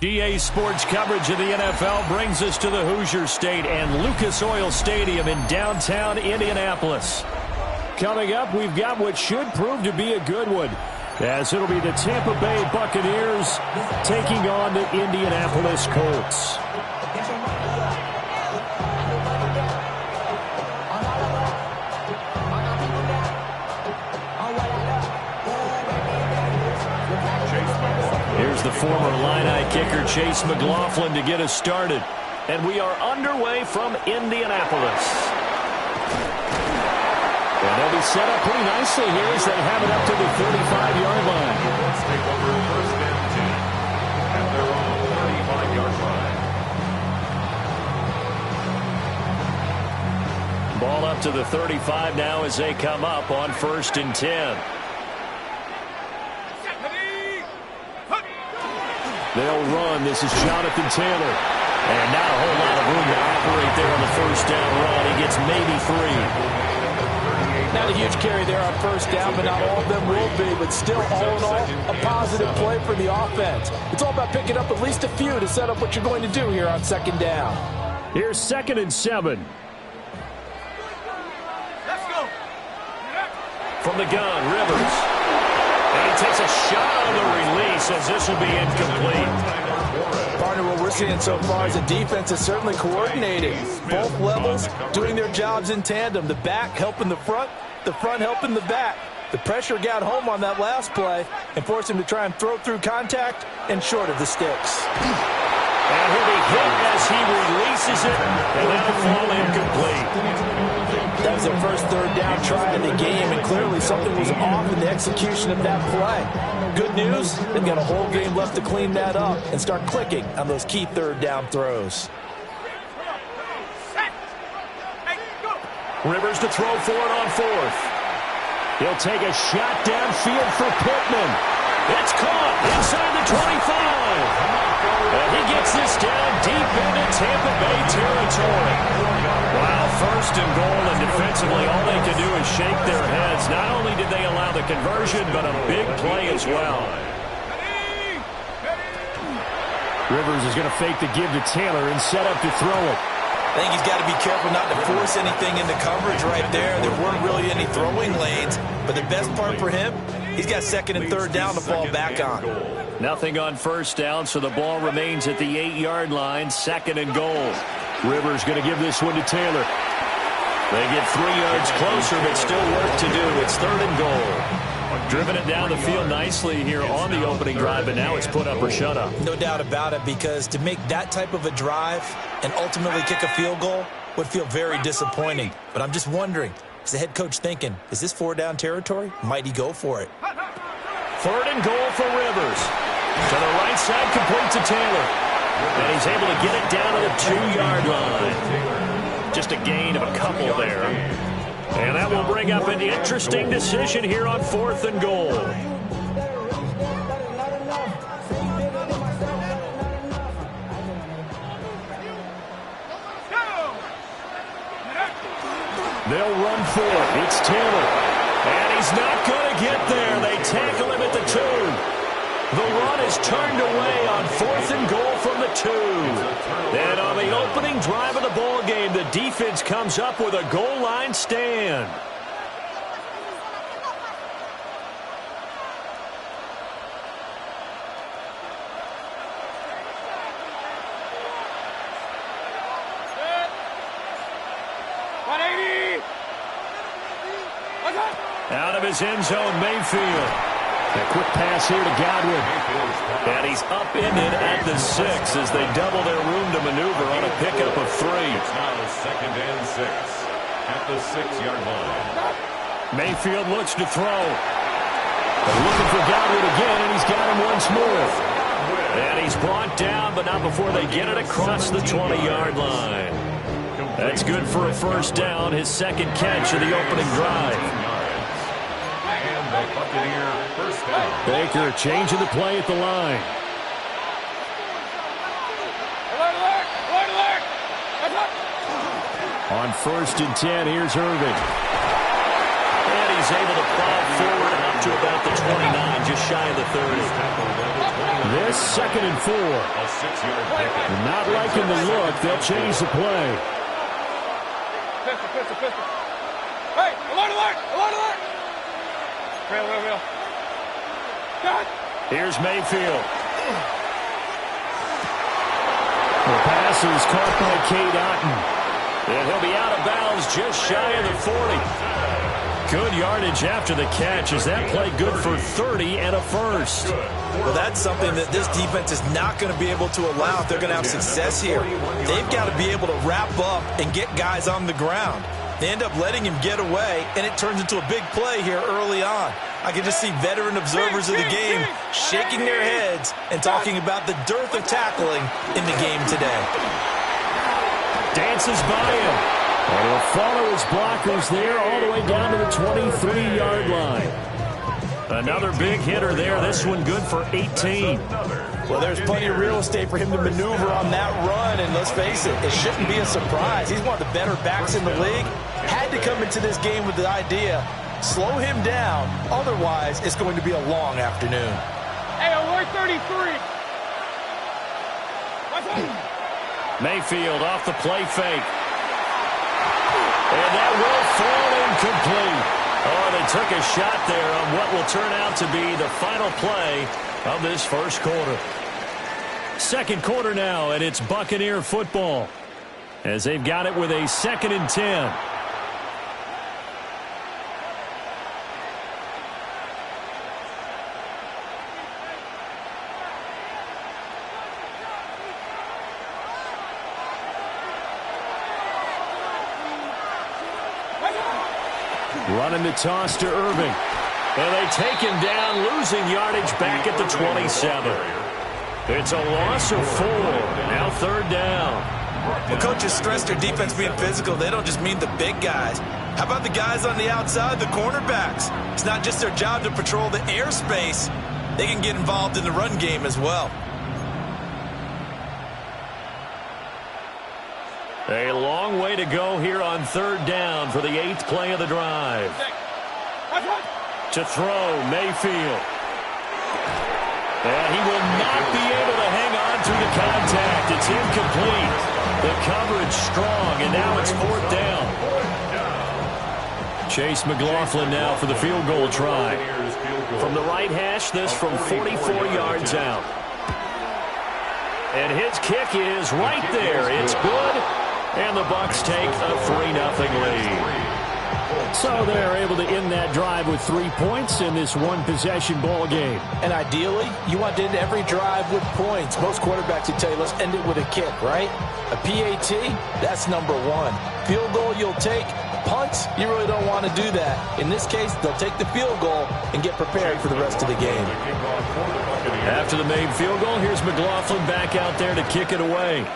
GA Sports coverage of the NFL brings us to the Hoosier State and Lucas Oil Stadium in downtown Indianapolis. Coming up, we've got what should prove to be a good one, as it'll be the Tampa Bay Buccaneers taking on the Indianapolis Colts. Here's the former Illini kicker Chase McLaughlin to get us started. And we are underway from Indianapolis. And they'll be set up pretty nicely here as they have it up to the 35-yard line. Let's take over first and 10 at their own 35-yard line. Ball up to the 35 now as they come up on first and 10. They'll run. This is Jonathan Taylor. And not a whole lot of room to operate there on the first down run. He gets maybe 3. Not a huge carry there on first down, but not all of them will be. But still, all in all, a positive play for the offense. It's all about picking up at least a few to set up what you're going to do here on second down. Here's 2nd and 7. Let's go. From the gun, Rivers. And he takes a shot on the release as this will be incomplete. Partner, what we're seeing so far is the defense is certainly coordinated. Both levels doing their jobs in tandem. The back helping the front helping the back. The pressure got home on that last play and forced him to try and throw through contact and short of the sticks. And he'll be hit as he releases it, and that'll fall incomplete. That was their first third down try of the game, and clearly something was off in the execution of that play. Good news, they've got a whole game left to clean that up and start clicking on those key third down throws. Rivers to throw for it on 4th. He'll take a shot downfield for Pittman. It's caught inside the 25. And he gets this down deep into Tampa Bay territory. Wow, first and goal, and defensively all they can do is shake their heads. Not only did they allow the conversion, but a big play as well. Rivers is going to fake the give to Taylor and set up to throw it. I think he's got to be careful not to force anything into coverage right there. There weren't really any throwing lanes, but the best part for him, he's got 2nd and 3rd down to fall back on. Nothing on first down, so the ball remains at the 8-yard line, 2nd and goal. Rivers going to give this one to Taylor. They get 3 yards closer, but still work to do. It's 3rd and goal. Driven it down the field nicely here on the opening drive, but now it's put up or shut up. No doubt about it, because to make that type of a drive and ultimately kick a field goal would feel very disappointing. But I'm just wondering, is the head coach thinking, is this 4-down territory? Might he go for it? 3rd and goal for Rivers. To the right side, complete to Taylor. And he's able to get it down to the 2-yard line. Just a gain of a couple there. And that will bring up an interesting decision here on 4th and goal. They'll run for it. It's Taylor. And he's not going to get there. They tackle him at the 2. The run is turned away on 4th and goal from the 2. And on the opening drive of the ball game, the defense comes up with a goal line stand. Out of his end zone, Mayfield. A quick pass here to Godwin. And he's upended at the 6 as they double their room to maneuver on a pickup of 3. It's now 2nd and 6 at the 6-yard line. Mayfield looks to throw. They're looking for Godwin again, and he's got him once more. And he's brought down, but not before they get it across the 20-yard line. That's good for a first down, his 2nd catch of the opening drive. Baker changing the play at the line. On 1st and 10, here's Irving. And he's able to plow forward up to about the 29, just shy of the 30. This 2nd and 4. A 6-yard pickup. Not liking the look. They'll change the play. Pistol. Hey, alert! Real. God. Here's Mayfield. The pass is caught by Cade Otton. And he'll be out of bounds just shy of the 40. Good yardage after the catch. Is that play good for 30 and a first? Well, that's something that this defense is not going to be able to allow if they're going to have success here. They've got to be able to wrap up and get guys on the ground. They end up letting him get away, and it turns into a big play here early on. I can just see veteran observers of the game shaking their heads and talking about the dearth of tackling in the game today. Dances by him. And he'll follow his blockers there all the way down to the 23-yard line. Another big hitter there. This one good for 18. Well, there's plenty of real estate for him to maneuver on that run, and let's face it, it shouldn't be a surprise. He's one of the better backs in the league. Had to come into this game with the idea, slow him down, otherwise it's going to be a long afternoon. Hey, alert 33. Mayfield off the play fake. And that will fall incomplete. Oh, they took a shot there on what will turn out to be the final play of this first quarter. Second quarter now, and it's Buccaneer football as they've got it with a 2nd and 10. Running the toss to Irving. And they take him down, losing yardage back at the 27. It's a loss of 4. Now 3rd down. Well, coaches stress their defense being physical. They don't just mean the big guys. How about the guys on the outside, the cornerbacks? It's not just their job to patrol the airspace. They can get involved in the run game as well. A long way to go here on 3rd down for the 8th play of the drive. To throw, Mayfield. And he will not be able to hang on through the contact. It's incomplete. The coverage strong, and now it's 4th down. Chase McLaughlin now for the field goal try. From the right hash, this from 44 yards out. And his kick is right there. It's good. And the Bucs take a 3-0 lead. So they're able to end that drive with 3 points in this one-possession ball game. And ideally, you want to end every drive with points. Most quarterbacks would tell you, let's end it with a kick, right? A PAT, that's number 1. Field goal you'll take. Punts, you really don't want to do that. In this case, they'll take the field goal and get prepared for the rest of the game. After the made field goal, here's McLaughlin back out there to kick it away.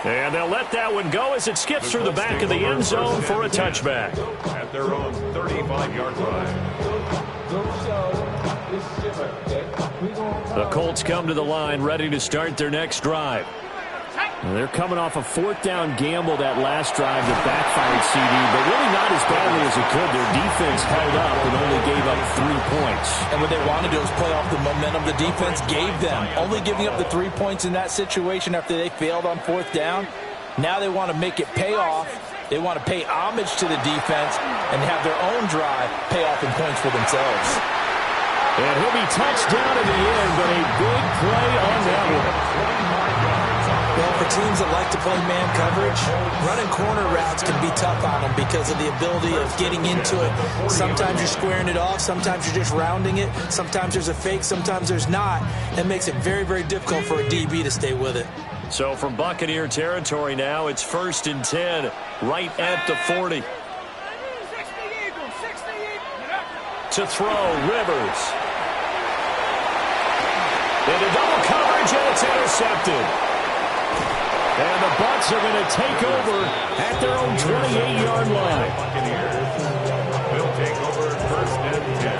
And they'll let that one go as it skips through the back of the end zone for a touchback. At their own 35-yard line. The Colts come to the line ready to start their next drive. And they're coming off a 4th down gamble that last drive that backfired CD, but really not as badly as it could. Their defense held up and only gave up 3 points. And what they want to do is play off the momentum the defense gave them. Only giving up the 3 points in that situation after they failed on 4th down. Now they want to make it pay off. They want to pay homage to the defense and have their own drive pay off in points for themselves. And he'll be touched down in the end, but a big play on that one. Well, for teams that like to play man coverage, running corner routes can be tough on them because of the ability of getting into it. Sometimes you're squaring it off. Sometimes you're just rounding it. Sometimes there's a fake. Sometimes there's not. It makes it very, very difficult for a DB to stay with it. So from Buccaneer territory now, it's 1st and 10, right at the 40. To throw, Rivers. Into double coverage, and it's intercepted. And the Bucs are going to take over at their own 28-yard line.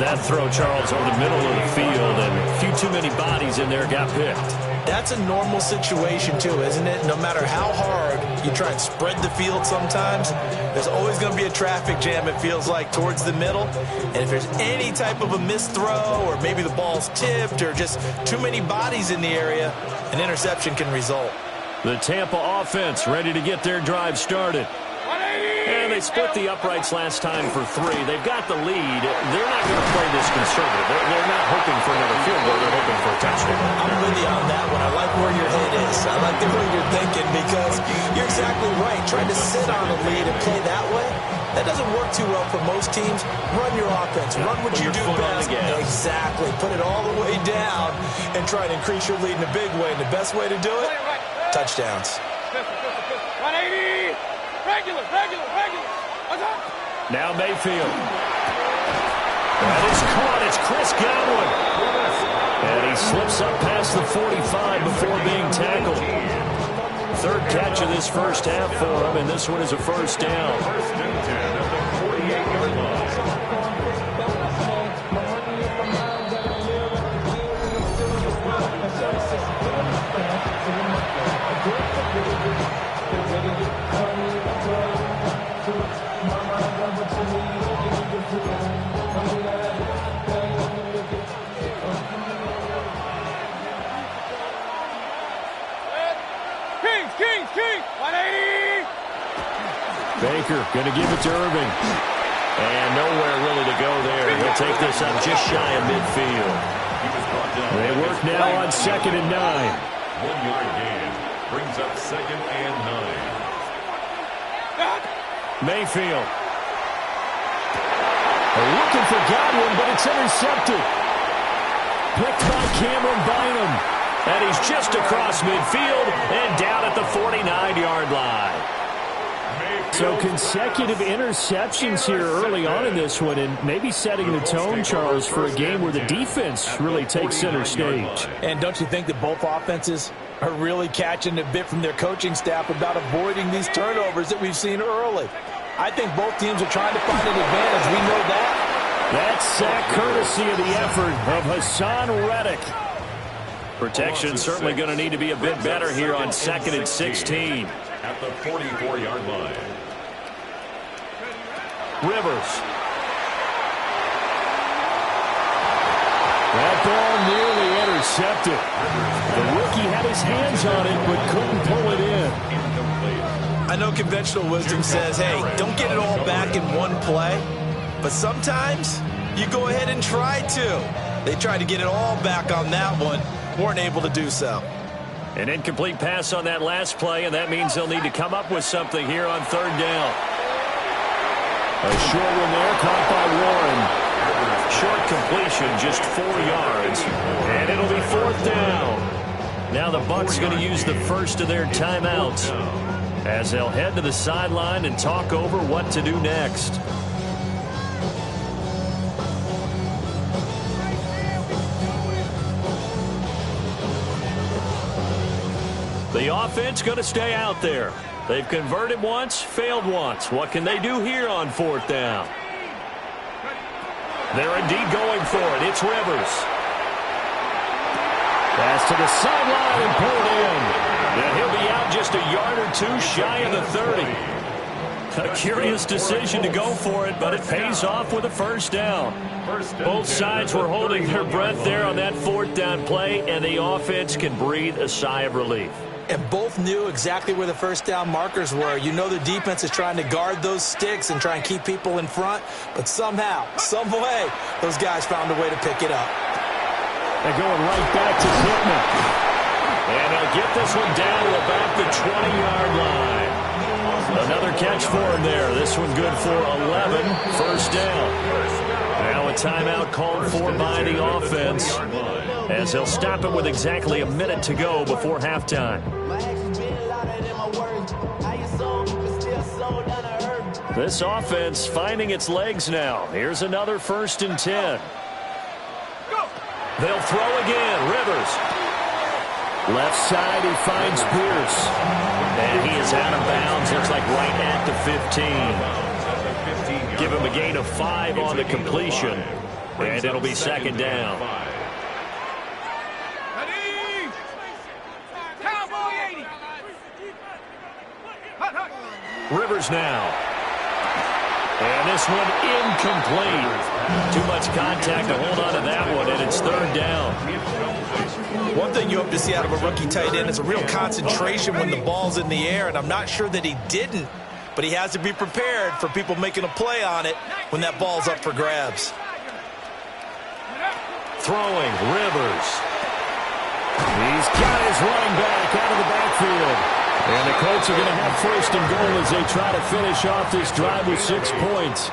That throw, Charles, over the middle of the field, and a few too many bodies in there got picked. That's a normal situation, too, isn't it? No matter how hard You try and spread the field sometimes. There's always going to be a traffic jam, it feels like, towards the middle. And if there's any type of a missed throw or maybe the ball's tipped or just too many bodies in the area, an interception can result. The Tampa offense ready to get their drive started. And they split the uprights last time for 3. They've got the lead. They're not going to play this conservative. They're not hoping for another field goal. They're hoping for a touchdown. I'm with you on that one. I like where your head is. I like the way you're thinking because you're exactly right. Trying to sit on a lead and play that way, that doesn't work too well for most teams. Run your offense. Run what you do best. Exactly. Put it all the way down and try and increase your lead in a big way. And the best way to do it, touchdowns. 180. Regular. What's up? Now Mayfield. That is caught. It's Chris Godwin. And he slips up past the 45 before being tackled. Third catch of this first half for him, and this one is a first down. First and 10 at the 48-yard line. King. 180. Baker going to give it to Irving. And nowhere really to go there. He'll take this up just shy of midfield. They work now on 2nd and 9. 1-yard gain brings up 2nd and 9. Mayfield. Looking for Godwin, but it's intercepted. Picked by Cameron Bynum. And he's just across midfield and down at the 49-yard line. So consecutive interceptions here early on in this one, and maybe setting the tone, Charles, for a game where the defense really takes center stage. And don't you think that both offenses are really catching a bit from their coaching staff about avoiding these turnovers that we've seen early? I think both teams are trying to find an advantage. We know that. That's sack courtesy of the effort of Hassan Reddick. Protection certainly going to need to be a bit better here on 2nd and 16. At the 44-yard line. Rivers. That ball nearly intercepted. The rookie had his hands on it but couldn't pull it in. I know conventional wisdom says, hey, don't get it all back in one play. But sometimes you go ahead and try to. They tried to get it all back on that one. Weren't able to do so. An incomplete pass on that last play, and that means they'll need to come up with something here on 3rd down. A short one there, caught by Warren. Short completion, just 4 yards, and it'll be 4th down. Now the Bucs going to use the first of their timeouts as they'll head to the sideline and talk over what to do next. The offense going to stay out there. They've converted once, failed once. What can they do here on 4th down? They're indeed going for it. It's Rivers. Pass to the sideline and pulled in. And he'll be out just a yard or 2 shy of the 30. A curious decision to go for it, but it pays off with a first down. Both sides were holding their breath there on that 4th down play, and the offense can breathe a sigh of relief. And both knew exactly where the first down markers were. You know the defense is trying to guard those sticks and try and keep people in front. But somehow, some way, those guys found a way to pick it up. They're going right back to Pittman. And they'll get this one down to about the 20-yard line. Another catch for him there. This one good for 11. First down. Now a timeout called for by the offense, as they'll stop it with exactly a minute to go before halftime. This offense finding its legs now. Here's another 1st and 10. They'll throw again. Rivers. Left side, he finds Pierce. And he is out of bounds. Looks like right at the 15. Give him a gain of 5 on the completion. And it'll be 2nd down. Rivers now. And this one incomplete. Too much contact to hold on to that one, and it's third down. One thing you hope to see out of a rookie tight end is a real concentration when the ball's in the air, and I'm not sure that he didn't, but he has to be prepared for people making a play on it when that ball's up for grabs. Throwing, Rivers. He's got his running back out of the backfield. And the Colts are going to have first and goal as they try to finish off this drive with 6 points.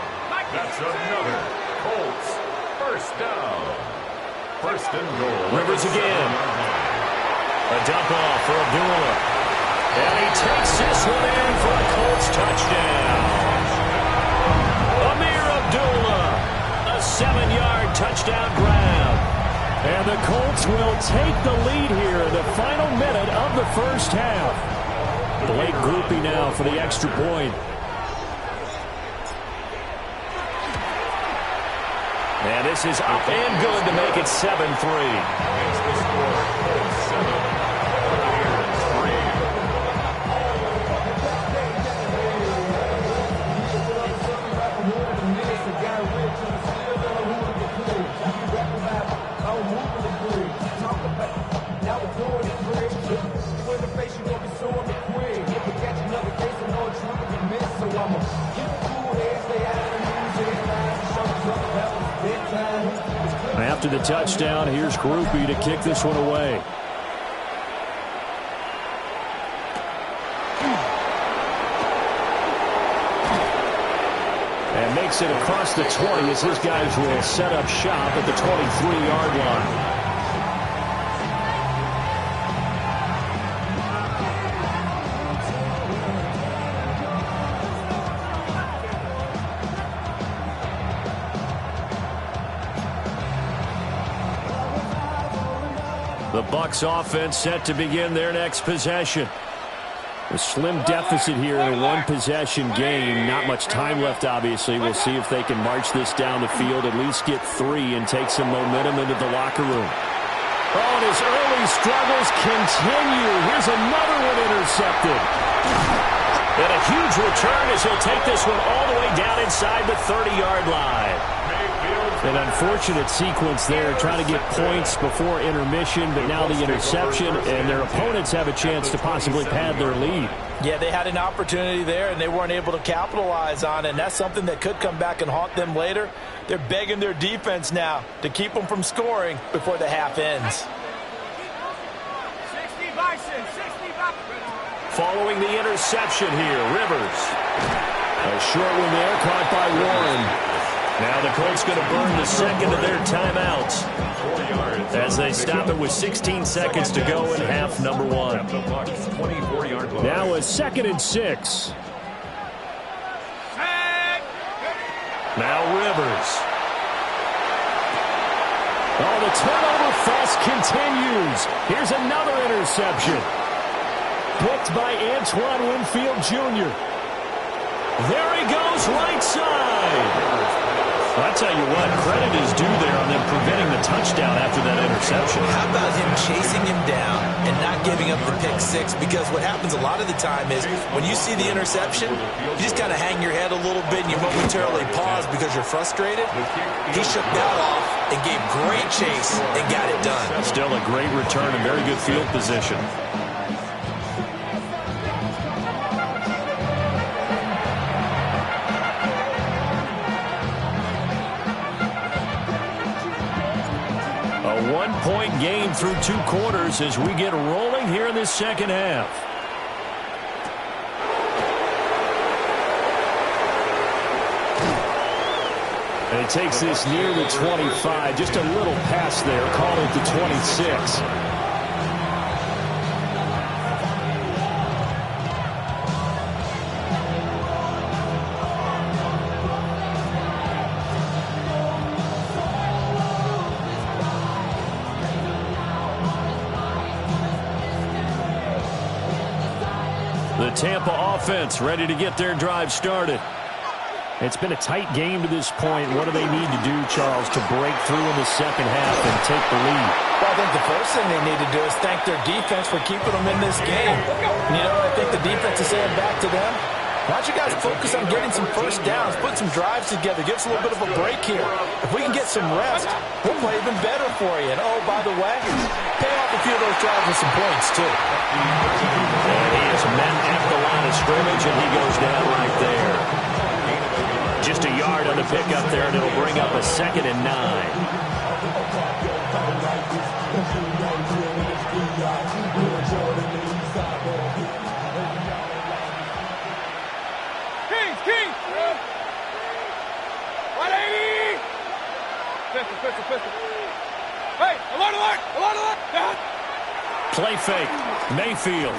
That's another Colts first down. First and goal. Rivers again. A dump off for Abdullah. And he takes this one in for a Colts touchdown. Amir Abdullah. A 7-yard touchdown grab. And the Colts will take the lead here in the final minute of the first half. Blake Groupie now for the extra point. And this is up and good to make it 7-3. Makes the score Colts 7, After the touchdown, here's Groupie to kick this one away. And makes it across the 20 as his guys will set up shop at the 23-yard line. The Bucs offense set to begin their next possession. A slim deficit here in a one-possession game. Not much time left, obviously. We'll see if they can march this down the field, at least get 3, and take some momentum into the locker room. Oh, and his early struggles continue. Here's another one intercepted. And a huge return as he'll take this one all the way down inside the 30-yard line. An unfortunate sequence there, trying to get points before intermission, but now the interception, and their opponents have a chance to possibly pad their lead. Yeah, they had an opportunity there, and they weren't able to capitalize on it, and that's something that could come back and haunt them later. They're begging their defense now to keep them from scoring before the half ends. 60 Bison, 60 Bison. Following the interception here, Rivers. A short one there, caught by Warren. Now the Colts going to burn the second of their timeouts as they stop it with 16 seconds to go in half number 1. Now a 2nd and 6. Now Rivers. Oh, the turnover fest continues. Here's another interception. Picked by Antoine Winfield Jr. There he goes, right side. I tell you what, credit is due there on them preventing the touchdown after that interception. How about him chasing him down and not giving up the pick 6? Because what happens a lot of the time is when you see the interception, you just kind of hang your head a little bit and you momentarily pause because you're frustrated. He shook that off and gave great chase and got it done. Still a great return and very good field position. One-point game through 2 quarters as we get rolling here in this second half. And he takes this near the 25. Just a little pass there. Call it the 26. The Tampa offense ready to get their drive started. It's been a tight game to this point. What do they need to do, Charles, to break through in the second half and take the lead? Well, I think the first thing they need to do is thank their defense for keeping them in this game. And, you know, I think the defense is saying back to them, Why don't you guys focus on getting some first downs, put some drives together, give us a little bit of a break here. If we can get some rest, we'll play even better for you. And, oh, by the way, pay off a few of those drives with some points, too. And he is met at the line of scrimmage, and he goes down right there. Just a yard on the pickup there, and it'll bring up a 2nd and 9. Hey, alert, alert, alert, alert. Play fake, Mayfield.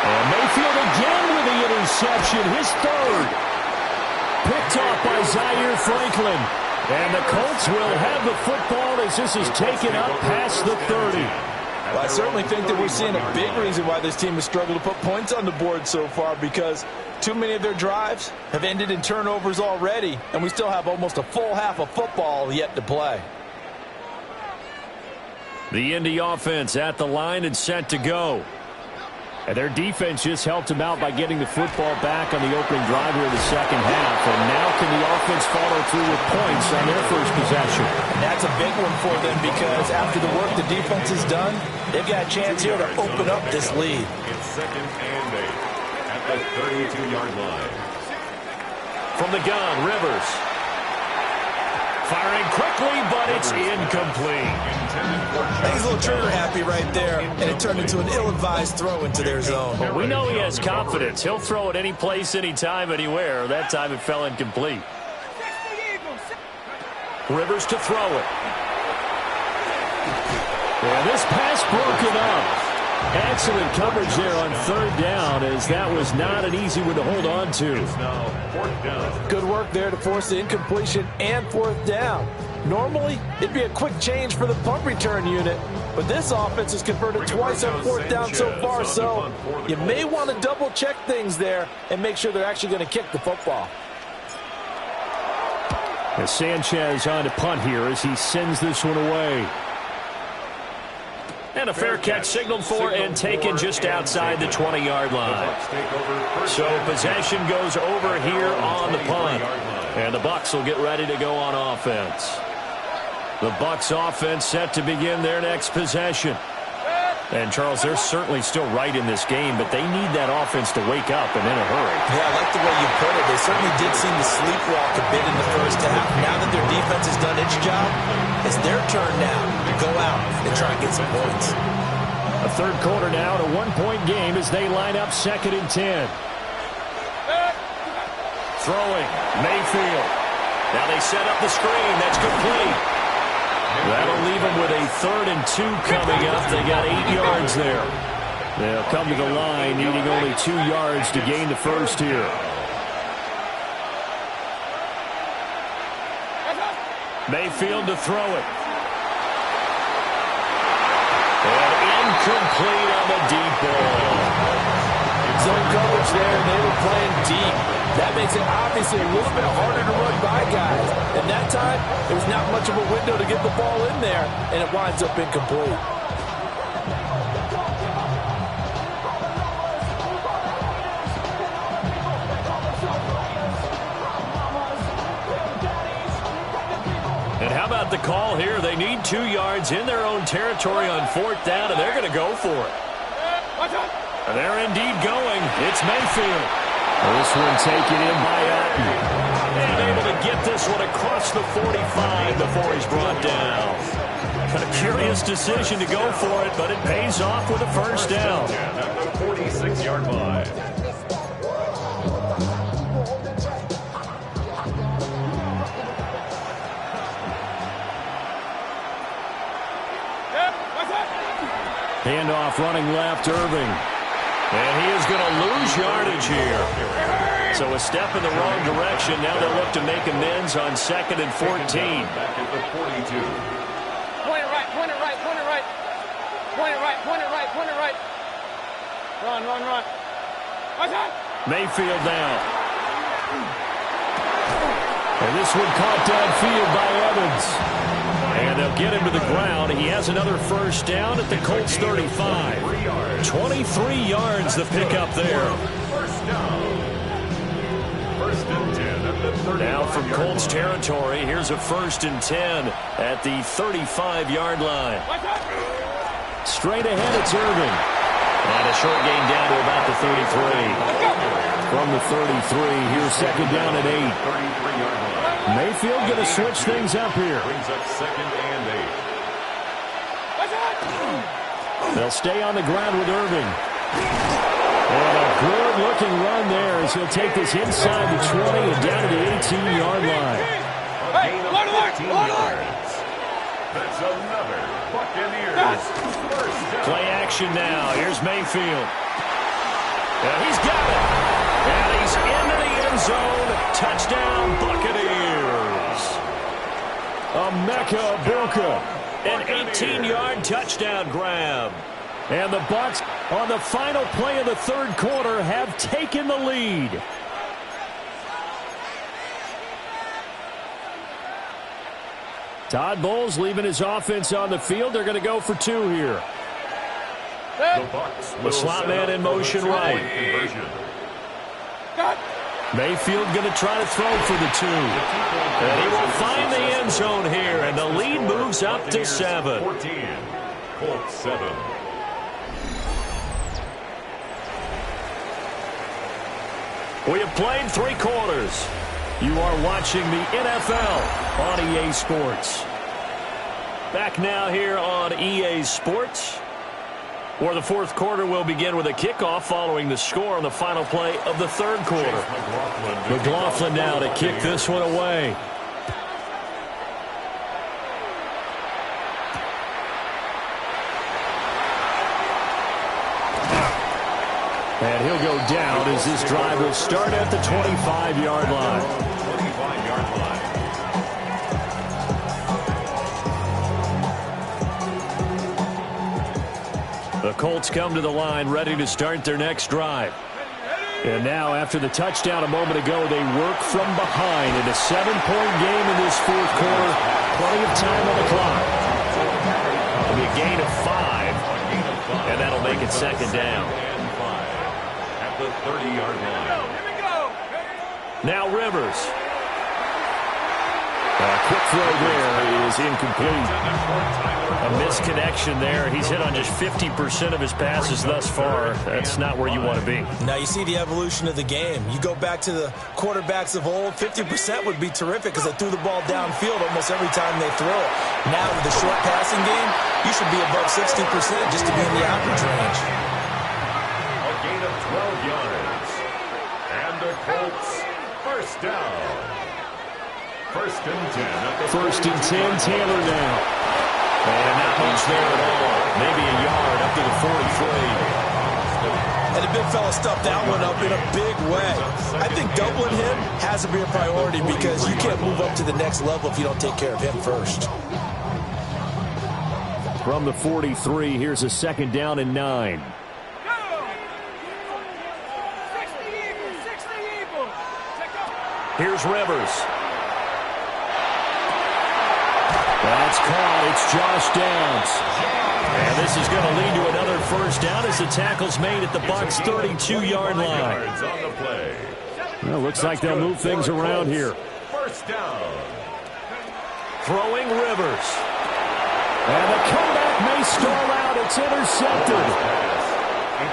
And Mayfield again with the interception, his 3rd. Picked off by Zaire Franklin. And the Colts will have the football as this is taken up past the 30. Well, I certainly think that we're seeing a big reason why this team has struggled to put points on the board so far, because too many of their drives have ended in turnovers already, and we still have almost a full half of football yet to play. The Indy offense at the line and set to go. And their defense just helped them out by getting the football back on the opening drive here in the second half. And now can the offense follow through with points on their first possession? And that's a big one for them, because after the work the defense has done, they've got a chance here to open up this lead. It's 2nd and 8 at the 32-yard line. From the gun, Rivers. Firing quickly, but it's incomplete. He's a little trigger happy right there, and it turned into an ill-advised throw into their zone. But we know he has confidence. He'll throw it any place, anytime, anywhere. That time it fell incomplete. Rivers to throw it. And this pass broken up. Excellent coverage there on 3rd down, as that was not an easy one to hold on to. Good work there to force the incompletion and 4th down. Normally, it'd be a quick change for the punt return unit, but this offense has converted twice on 4th down so far, so you may want to double-check things there and make sure they're actually going to kick the football. As Sanchez on to punt here as he sends this one away. And a fair catch signaled for and taken just outside the 20-yard line. So possession goes over here on the punt. And the Bucs will get ready to go on offense. The Bucs offense set to begin their next possession. And, Charles, they're certainly still right in this game, but they need that offense to wake up and in a hurry. Yeah, I like the way you put it. They certainly did seem to sleepwalk a bit in the first half. Now that their defense has done its job, it's their turn now to go out and try and get some points. A 3rd quarter now, and a 1-point game as they line up 2nd and 10. Throwing, Mayfield. Now they set up the screen. That's complete. That'll leave them with a 3rd and 2 coming up. They got 8 yards there. They'll come to the line, needing only 2 yards to gain the first here. Mayfield to throw it. And incomplete on the deep ball. Zone coverage there, and they were playing deep. That makes it obviously a little bit harder to run by guys. And that time, there was not much of a window to get the ball in there, and it winds up incomplete. And how about the call here? They need 2 yards in their own territory on 4th down, and they're going to go for it. And they're indeed going. It's Mayfield. This one taken in by Upton. And able to get this one across the 45 before he's brought down. Kind of curious decision to go for it, but it pays off with a first down. At the 46-yard line. Handoff running left, Irving. And he is going to lose yardage here. So a step in the wrong direction. Now they'll look to make amends on 2nd and 14. Back at the 42. Point it right, point it right, point it right. Point it right, point it right, point it right. Run, run, run. Mayfield now. And this one caught downfield by Evans. And they'll get him to the ground. He has another first down at the Colts 35. 23 yards the pickup there. first down. First and 10 at the 35. Now from Colts territory, here's a 1st and 10 at the 35-yard line. Straight ahead, it's Irving. And a short gain down to about the 33. From the 33, here's 2nd down at 8. 33-yard line. Mayfield going to switch things up here. Brings up 2nd and 8. They'll stay on the ground with Irving. And a good-looking run there as he'll take this inside the 20 and down to the 18-yard line. A gain of 15 yards. That's another Buccaneers first down. Play action now. Here's Mayfield. And he's got it. And he's into the end zone. Touchdown, Buccaneers. Emeka Egbuka. An 18-yard touchdown grab. And the Bucs, on the final play of the 3rd quarter, have taken the lead. Todd Bowles leaving his offense on the field. They're going to go for 2 here. The slot man in motion right. Mayfield going to try to throw for the 2. And he will find the end zone here, and the lead moves up to 7. 14. Colts 7. We have played 3 quarters. You are watching the NFL on EA Sports. Back now here on EA Sports, where the 4th quarter will begin with a kickoff following the score on the final play of the 3rd quarter. McLaughlin now to kick this one away. And he'll go down as this drive will start at the 25-yard line. 25-yard line. The Colts come to the line ready to start their next drive. And now after the touchdown a moment ago, they work from behind in a 7-point game in this 4th quarter. Plenty of time on the clock. It'll be a gain of 5. And that'll make it 2nd down. At the 30-yard line. Now Rivers. A quick throw there is incomplete. A misconnection there. He's hit on just 50% of his passes thus far. That's not where you want to be. Now you see the evolution of the game. You go back to the quarterbacks of old, 50% would be terrific because they threw the ball downfield almost every time they throw it. Now with the short passing game, you should be above 60% just to be in the average range. A gain of 12 yards. And the Colts first down. 1st and 10 at the 1st and 10, Taylor now. And not much there at all. Maybe a yard up to the 43. And the big fella stuffed that one up in a big way. I think doubling him has to be a priority because you can't move up to the next level if you don't take care of him first. From the 43, here's a 2nd down and 9. Here's Rivers. That's caught. It's Josh Downs. And this is going to lead to another 1st down as the tackle's made at the Bucs' 32-yard line. on the play. Well, looks like they'll move things around here. First down. Throwing Rivers. And the comeback may stall out. It's intercepted.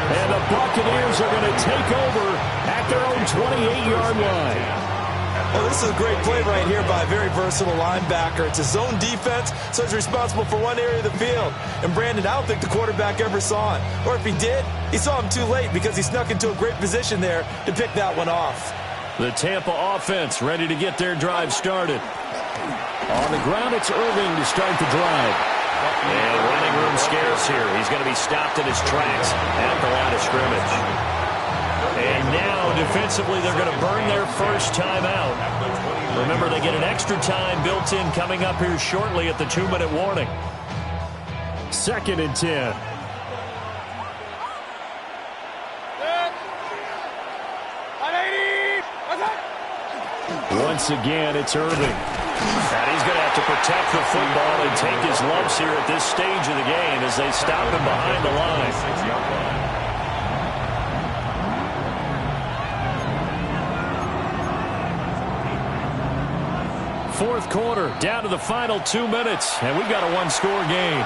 And the Buccaneers are going to take over at their own 28-yard line. Well, this is a great play right here by a very versatile linebacker. It's a zone defense, so he's responsible for one area of the field. And Brandon, I don't think the quarterback ever saw it. Or if he did, he saw him too late because he snuck into a great position there to pick that one off. The Tampa offense ready to get their drive started. On the ground, it's Irving to start the drive. And running room scarce here. He's going to be stopped in his tracks at the line of scrimmage. And now, defensively, they're going to burn their first timeout. Remember, they get an extra time built in coming up here shortly at the 2-minute warning. 2nd and 10. Once again, it's Irving. And he's going to have to protect the football and take his lumps here at this stage of the game as they stop him behind the line. fourth quarter, down to the final 2 minutes, and we've got a one-score game.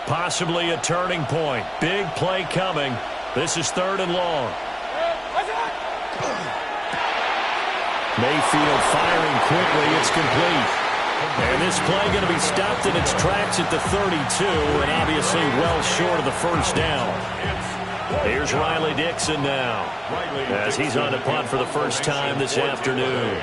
Possibly a turning point. Big play coming. This is 3rd and long. Mayfield firing quickly. It's complete. And this play going to be stopped in its tracks at the 32, and obviously well short of the first down. Here's Riley Dixon now, as he's on to punt for the first time this afternoon.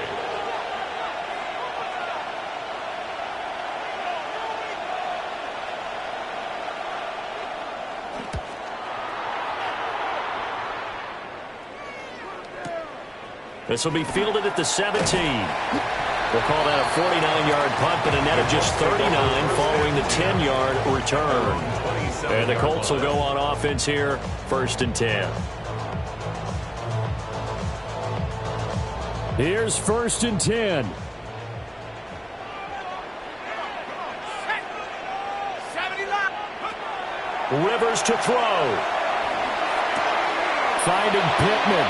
This will be fielded at the 17. We'll call that a 49-yard punt, but a net of just 39 following the 10-yard return. And the Colts will go on offense here, 1st and 10. Here's 1st and 10. Rivers to throw. Finding Pittman.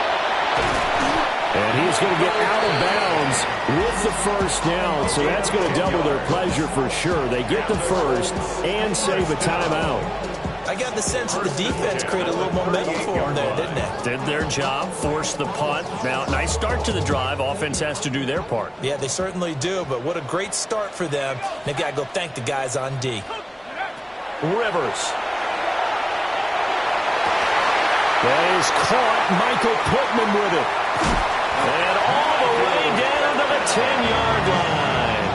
And he's going to get out of bounds with the first down, so that's going to double their pleasure for sure. They get the first and save a timeout. I got the sense that the defense created a little momentum for them there, didn't they? Did their job, forced the punt. Now, nice start to the drive. Offense has to do their part. Yeah, they certainly do, but what a great start for them. They've got to go thank the guys on D. Rivers. That is caught. Michael Pittman with it. And all the way down to the 10-yard line.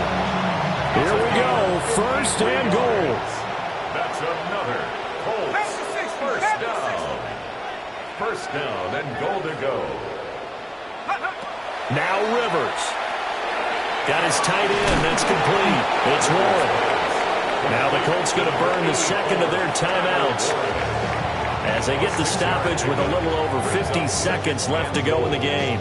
Here we go. 1st and goal. That's another Colts first down. 1st down and goal to go. Now Rivers. Got his tight end. That's complete. It's Warren. Now the Colts going to burn the second of their timeouts as they get the stoppage with a little over 50 seconds left to go in the game.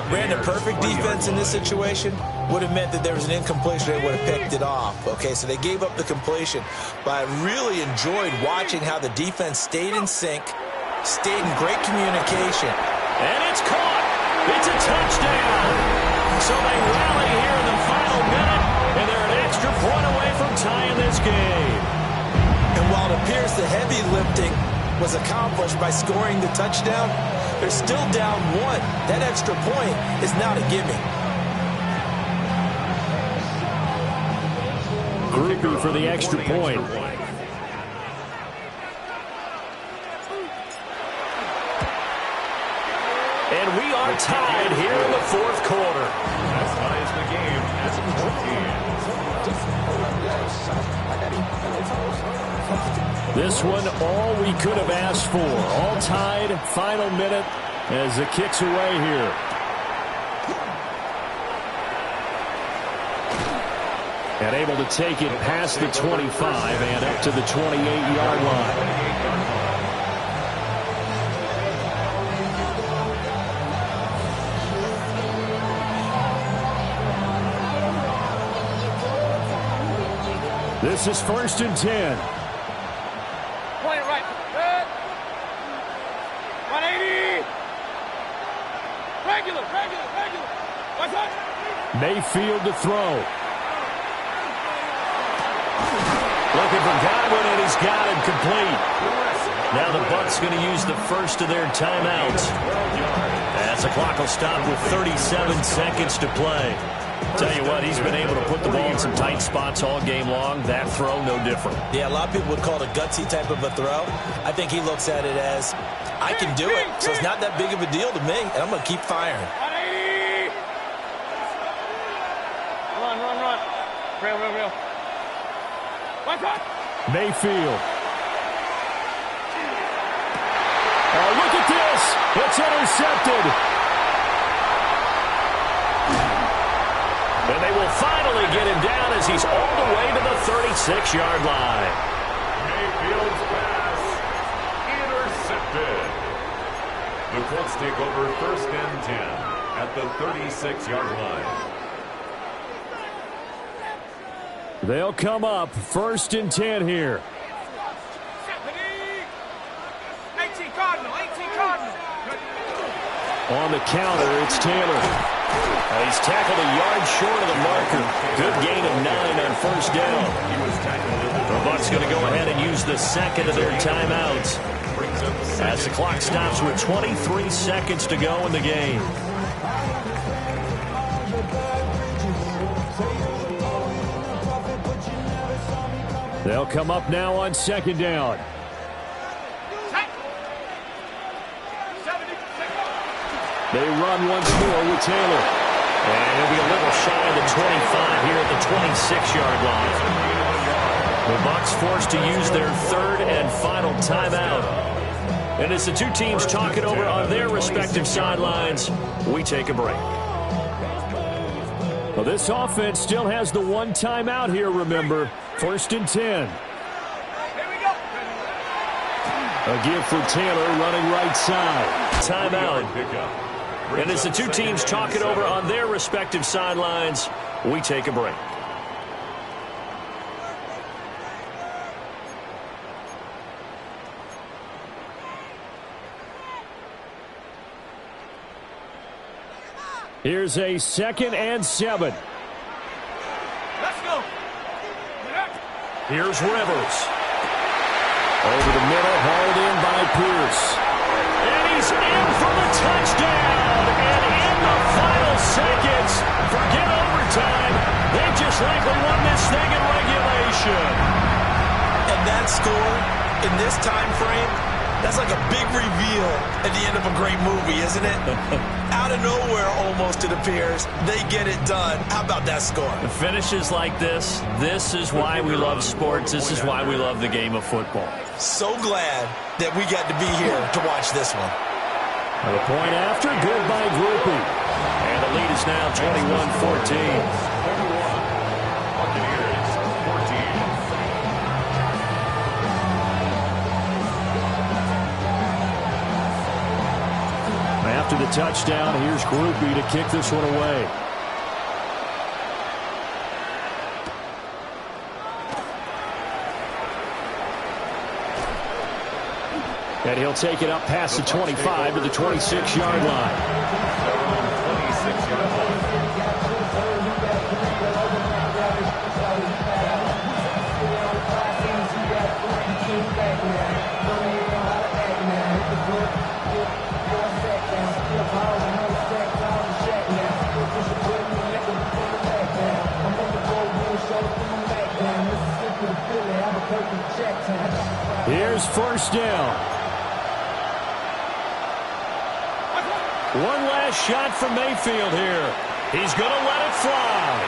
Brandon, perfect defense in this situation would have meant that there was an incompletion. They would have picked it off. Okay, so they gave up the completion. But I really enjoyed watching how the defense stayed in sync, stayed in great communication. And it's caught. It's a touchdown. So they rally here in the final minute, and they're an extra point away from tying this game. And while it appears the heavy lifting was accomplished by scoring the touchdown, they're still down 1. That extra point is not a gimme. Groupie for the extra point. And we are tied here in the 4th quarter. As high as the game at 14. This one, all we could have asked for. All tied, final minute as it kicks away here. And able to take it past the 25 and up to the 28-yard line. This is 1st and 10. Point it right. Good. 180. Regular. What's that? Mayfield to throw. Looking for Godwin, and he's got it complete. Now the Bucs going to use the first of their timeouts, as the clock will stop with 37 seconds to play. Tell you what, he's been able to put the ball in some tight spots all game long. That throw, no different. Yeah, a lot of people would call it a gutsy type of a throw. I think he looks at it as, I can do it, so it's not that big of a deal to me, and I'm going to keep firing. 180. Run. Real. What's that? Mayfield. Oh, look at this. It's intercepted. And they will finally get him down as he's all the way to the 36-yard line. Mayfield's pass intercepted. The Colts take over 1st and 10 at the 36-yard line. They'll come up 1st and 10 here. 18 Cardinal, 18 Cardinal. On the counter, it's Taylor. He's tackled a yard short of the marker. Good gain of 9 on 1st down. The Bucs going to go ahead and use the second of their timeouts as the clock stops with 23 seconds to go in the game. They'll come up now on 2nd down. They run once more with Taylor. And he'll be a little shy of the 25 here at the 26-yard line. The Bucs forced to use their 3rd and final timeout. And as the two teams talk it over on their respective sidelines, we take a break. Well, this offense still has the 1 timeout here, remember. 1st and 10. A give for Taylor running right side. Timeout. And as the two teams talk it over on their respective sidelines, we take a break. Here's a 2nd and 7. Let's go. Here's Rivers. Over the middle, hauled in by Pierce. And he's in for the touchdown. And in the final seconds, forget overtime. They just likely won this thing in regulation. And that score in this time frame, that's like a big reveal at the end of a great movie, isn't it? Out of nowhere, almost, it appears, they get it done. How about that score? The finishes like this is why we love sports. This is why we love the game of football. So glad that we got to be here to watch this one. The point after, good by Groupie. And the lead is now 21-14. After the touchdown, here's Groupie to kick this one away. And he'll take it up past the 25 to the 26-yard line. Here's 1st down. One last shot from Mayfield here. He's going to let it fly.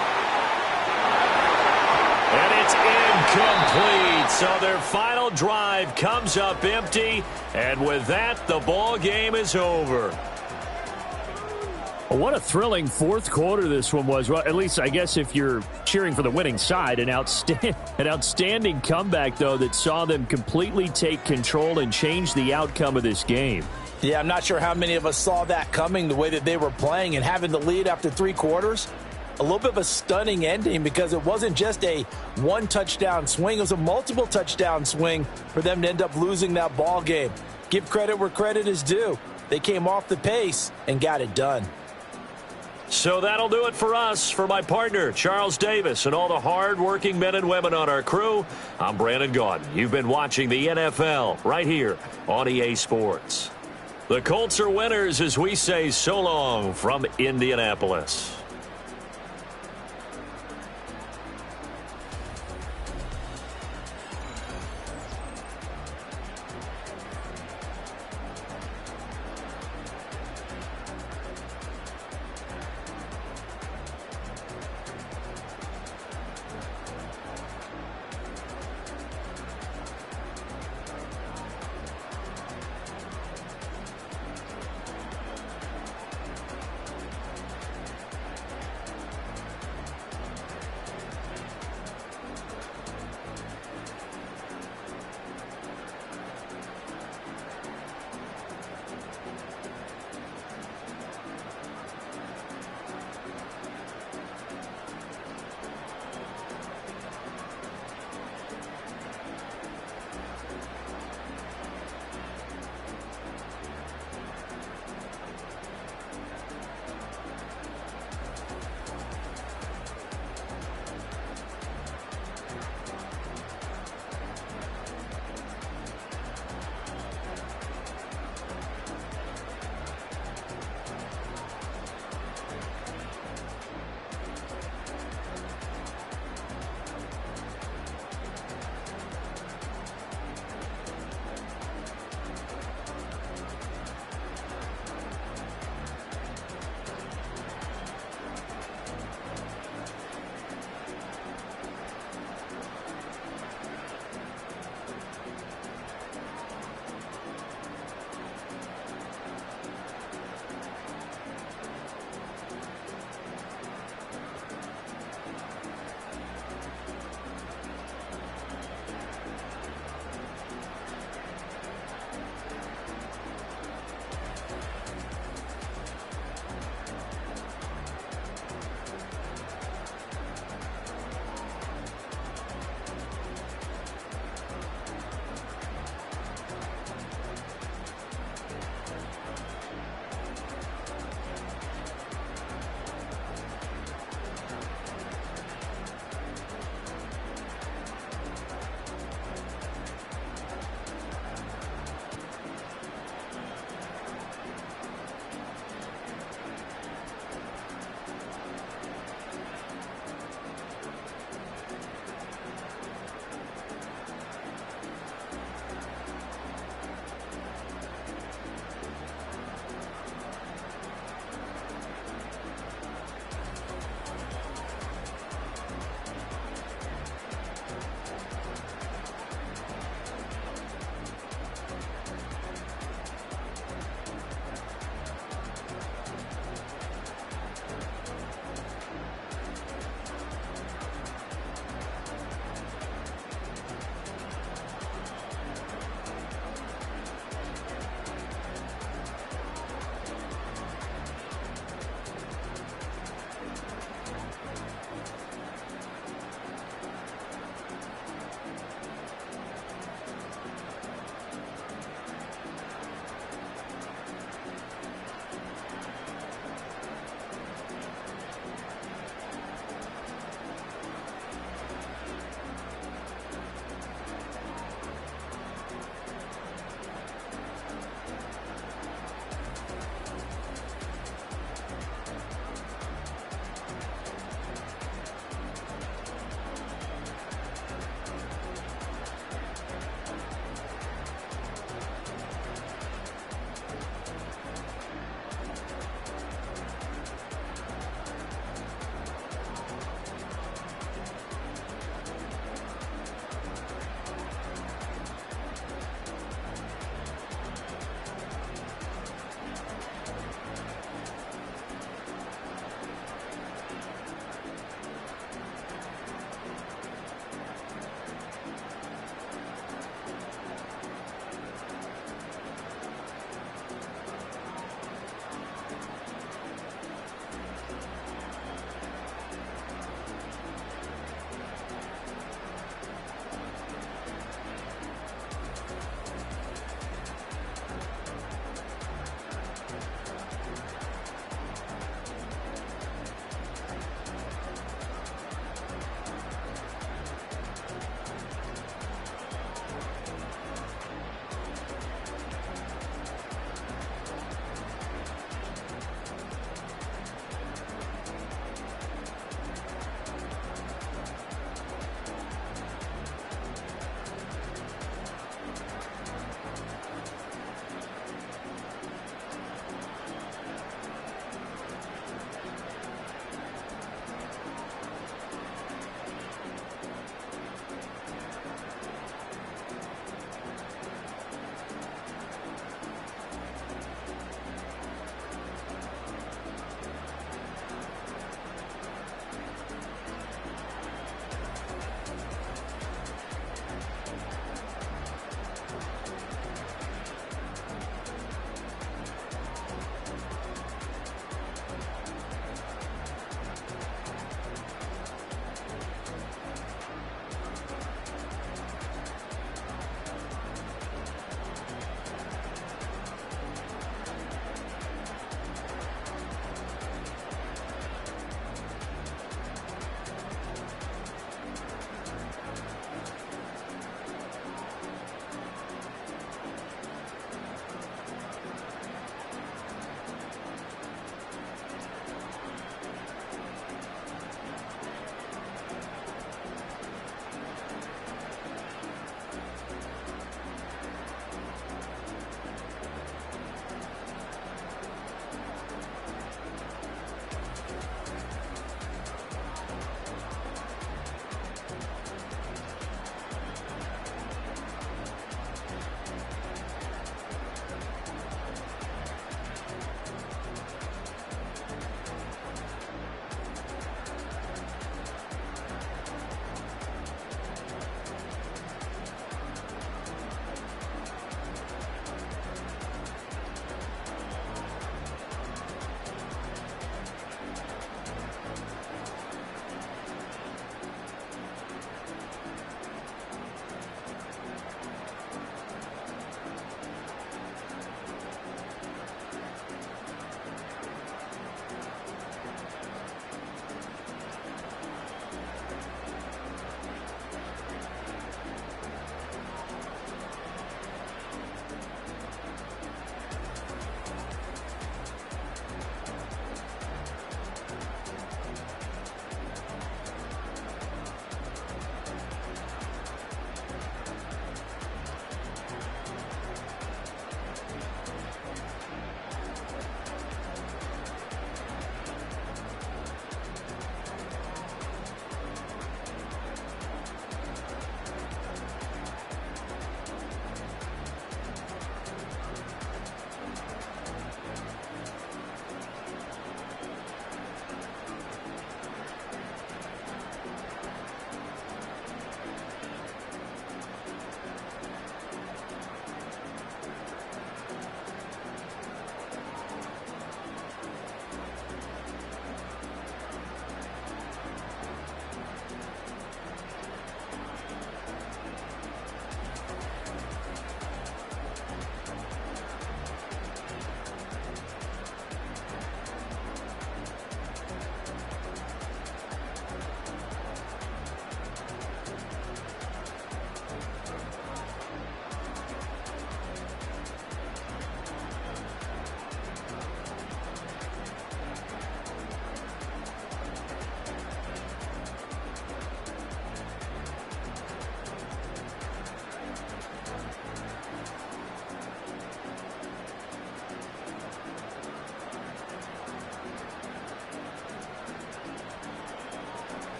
And it's incomplete. So their final drive comes up empty. And with that, the ball game is over. What a thrilling 4th quarter this one was. Well, at least I guess if you're cheering for the winning side, an outstanding comeback, though, that saw them completely take control and change the outcome of this game. Yeah, I'm not sure how many of us saw that coming, the way that they were playing and having the lead after 3 quarters. A little bit of a stunning ending because it wasn't just a 1-touchdown swing. It was a multiple touchdown swing for them to end up losing that ball game. Give credit where credit is due. They came off the pace and got it done. So that'll do it for us. For my partner, Charles Davis, and all the hard-working men and women on our crew, I'm Brandon Gaudin. You've been watching the NFL right here on EA Sports. The Colts are winners as we say so long from Indianapolis.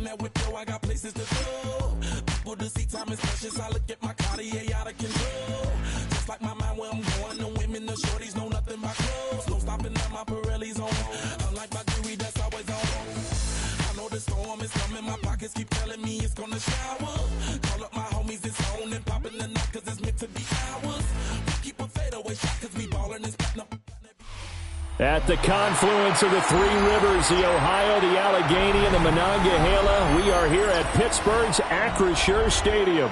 Rocking that whip, yo, I got places to go. People to see, time is precious. I look at my Cartier out of control. Just like my mind where I'm going. The women, the shorties know nothing but clothes. No stopping at my Pirelli's on. Unlike my jewelry, that's always on. I know the storm is coming. My pockets keep telling me it's gonna shower. Call up my homies, it's on and popping the night cause it's meant to be ours. We keep a fadeaway shot cause we ballin' and spittin' up. At the confluence of the three rivers, the Ohio, the Allegheny, and the Monongahela, we are here at Pittsburgh's Acrisure Stadium.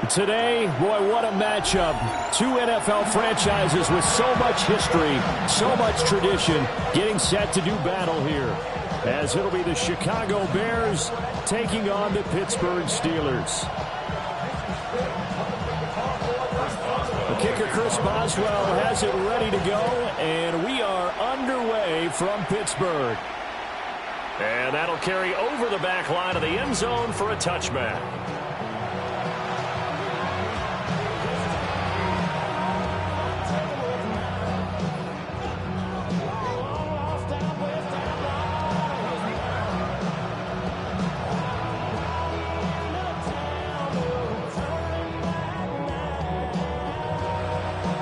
Today, boy, what a matchup. Two NFL franchises with so much history, so much tradition, getting set to do battle here. As it'll be the Chicago Bears taking on the Pittsburgh Steelers. The kicker, Chris Boswell, has it ready to go, and we are underway from Pittsburgh. And that'll carry over the back line of the end zone for a touchback.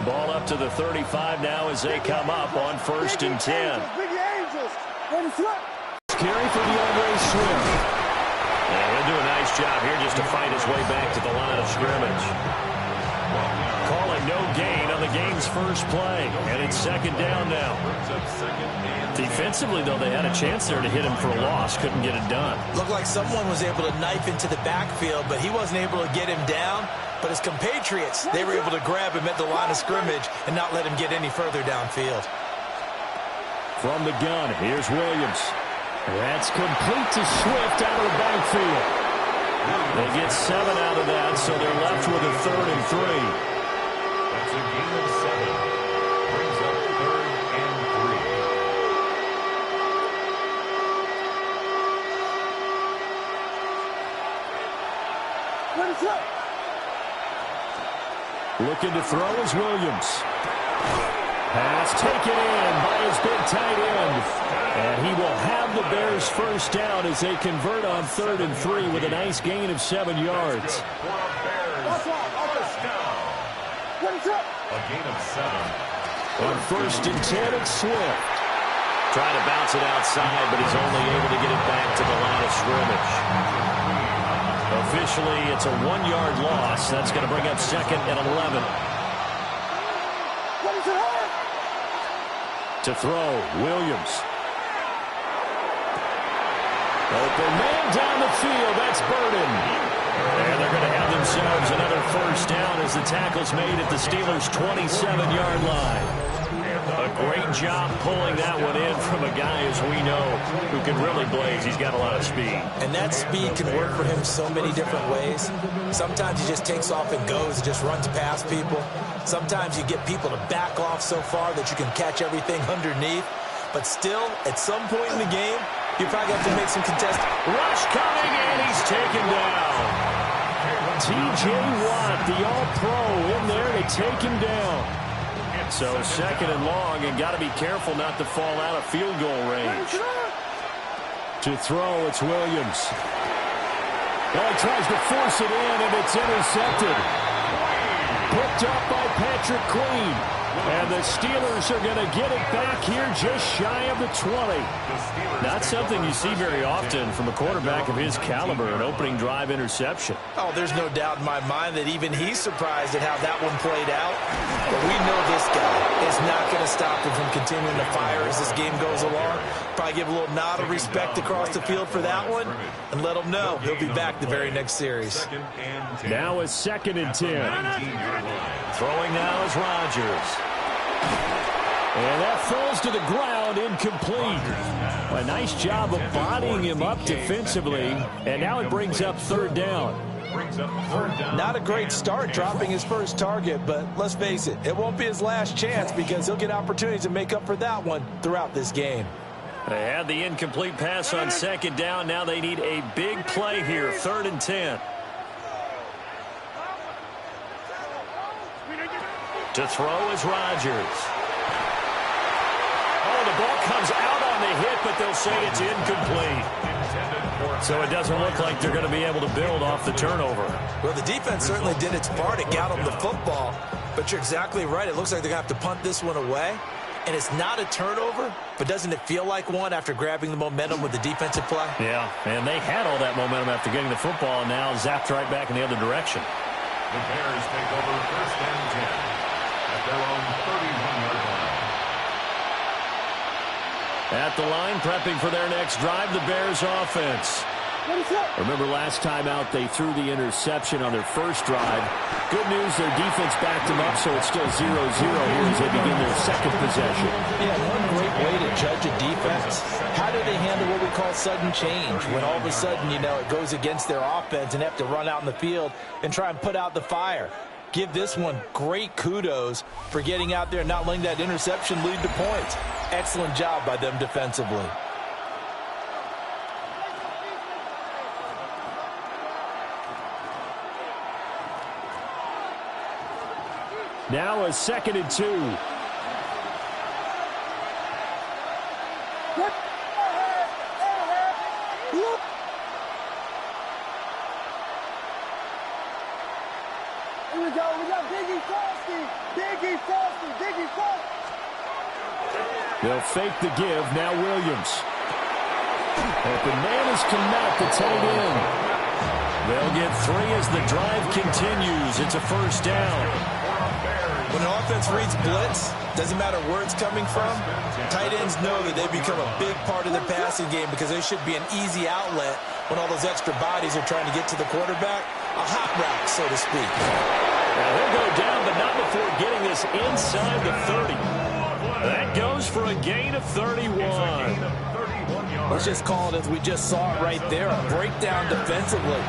Ball up to the 35 now as they come up on 1st and 10. Carry for DeAndre Swift. And he'll do a nice job here just to fight his way back to the line of scrimmage. Calling no gain on the game's first play. And it's 2nd down now. Defensively, though, they had a chance there to hit him for a loss. Couldn't get it done. Looked like someone was able to knife into the backfield, but he wasn't able to get him down. But his compatriots, they were able to grab him at the line of scrimmage and not let him get any further downfield. From the gun, here's Williams. That's complete to Swift out of the backfield. They get 7 out of that, so they're left with a 3rd and 3. That's a gain of 7. Brings up 3rd and 3. What is up? Looking to throw is Williams. Pass taken in by his big tight end. And he will have the Bears first down as they convert on 3rd and 3 with a nice gain of 7 yards. What is up? A gain of 7. On 1st and 10, it's Swift. Trying to bounce it outside, but he's only able to get it back to the line of scrimmage. Officially, it's a 1-yard loss. That's going to bring up 2nd and 11. What is it hard? To throw, Williams. Open man down the field. That's Burden. And they're going to have themselves another first down as the tackle's made at the Steelers' 27-yard line. A great job pulling that one in from a guy, as we know, who can really blaze. He's got a lot of speed. And that speed can work for him so many different ways. Sometimes he just takes off and goes and just runs past people. Sometimes you get people to back off so far that you can catch everything underneath. But still, at some point in the game, you probably have to make some contested. Rush coming, and he's taken down. T.J. Watt, the All-Pro, in there to take him down. So 2nd and long, and got to be careful not to fall out of field goal range. To throw, it's Williams. Well, he tries to force it in, and it's intercepted. Picked up by Patrick Queen. And the Steelers are going to get it back here just shy of the 20. Not something you see very often from a quarterback of his caliber, an opening drive interception. Oh, there's no doubt in my mind that even he's surprised at how that one played out. But we know this guy is not going to stop him from continuing to fire as this game goes along. Probably give a little nod of respect across the field for that one and let him know he'll be back the very next series. Now it's 2nd and 10. Throwing now is Rodgers. And that falls to the ground, incomplete. A nice job of bodying him up defensively, and now it brings up 3rd down. Not a great start dropping his first target, but let's face it, it won't be his last chance because he'll get opportunities to make up for that one throughout this game. They had the incomplete pass on 2nd down. Now they need a big play here, 3rd and 10. To throw is Rodgers. Oh, the ball comes out on the hit it, but they'll say it's incomplete. So it doesn't look like they're going to be able to build off the turnover. Well, the defense certainly did its part. It got them the football. But you're exactly right. It looks like they're going to have to punt this one away. And it's not a turnover, but doesn't it feel like one after grabbing the momentum with the defensive play? Yeah, and they had all that momentum after getting the football, and now zapped right back in the other direction. The Bears take over 1st and 10 at their own 31-yard line. At the line, prepping for their next drive, the Bears offense. Remember last time out, they threw the interception on their first drive. Good news, their defense backed them up, so it's still 0-0 here as they begin their second possession. Yeah, one great way to judge a defense. How do they handle what we call sudden change? When all of a sudden, you know, it goes against their offense and they have to run out in the field and try and put out the fire. Give this one great kudos for getting out there and not letting that interception lead to points. Excellent job by them defensively. Now a 2nd and 2. Here we go. We got Biggie Frosty. Biggie Frosty. Biggie Frosty. They'll fake the give. Now Williams. Open man has come out, the tight end. They'll get 3 as the drive continues. It's a 1st down. When an offense reads blitz, doesn't matter where it's coming from, tight ends know that they become a big part of the passing game because they should be an easy outlet when all those extra bodies are trying to get to the quarterback. A hot route, so to speak. Now they'll go down, but not before getting this inside the 30. That goes for a gain of 31. Let's just call it as we just saw it right there, a breakdown defensively.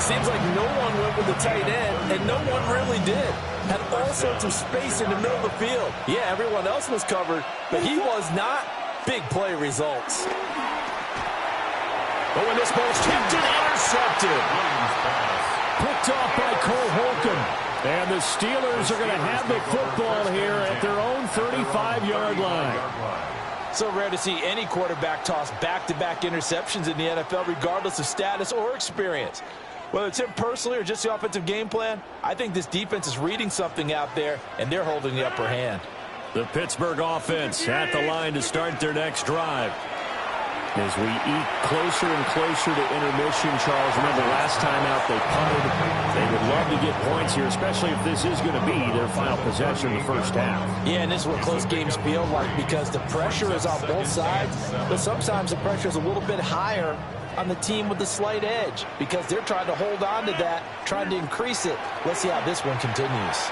Seems like no one went with the tight end, and no one really did. Had all sorts of space in the middle of the field. Yeah, everyone else was covered, but he was not. Big play results. But when this ball's tipped and intercepted. Picked off by Cole Holcomb. And the Steelers are going to have the football here at their own 35-yard line. So rare to see any quarterback toss back-to-back interceptions in the NFL, regardless of status or experience. Whether it's him personally or just the offensive game plan, I think this defense is reading something out there, and they're holding the upper hand. The Pittsburgh offense at the line to start their next drive. As we eat closer and closer to intermission, Charles, remember last time out they punted. They would love to get points here, especially if this is going to be their final possession in the first half. Yeah, and this is what close games feel like because the pressure is on both sides, but sometimes the pressure is a little bit higher on the team with the slight edge because they're trying to hold on to that, trying to increase it. Let's see how this one continues.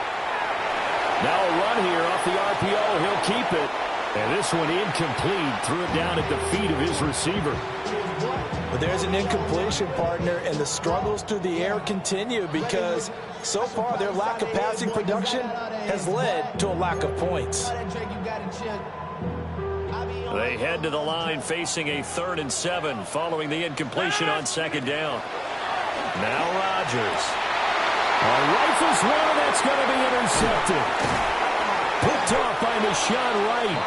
Now a run here off the RPO. He'll keep it. And this one incomplete. Threw it down at the feet of his receiver. But there's an incompletion, partner, and the struggles through the air continue because so far their lack of passing production has led to a lack of points. They head to the line facing a 3rd and 7 following the incompletion on 2nd down. Now Rodgers. Rifles one, that's going to be intercepted. Picked off by Deshaun Wright.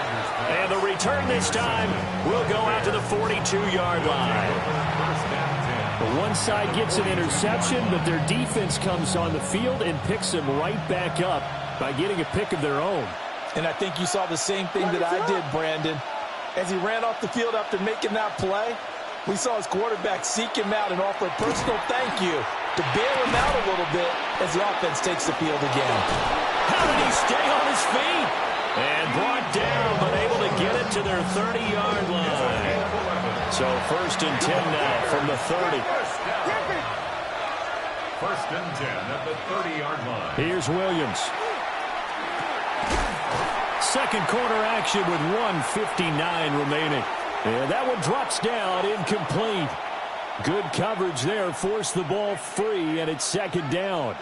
And the return this time will go out to the 42-yard line. The one side gets an interception, but their defense comes on the field and picks them right back up by getting a pick of their own. And I think you saw the same thing that I did, Brandon. As he ran off the field after making that play, we saw his quarterback seek him out and offer a personal thank you to bail him out a little bit as the offense takes the field again. How did he stay on his feet? And brought down, but able to get it to their 30-yard line. So 1st and 10 now from the 30. 1st and 10 at the 30-yard line. Here's Williams. Second quarter action with 1:59 remaining. And that one drops down, incomplete. Good coverage there, forced the ball free, and it's 2nd down.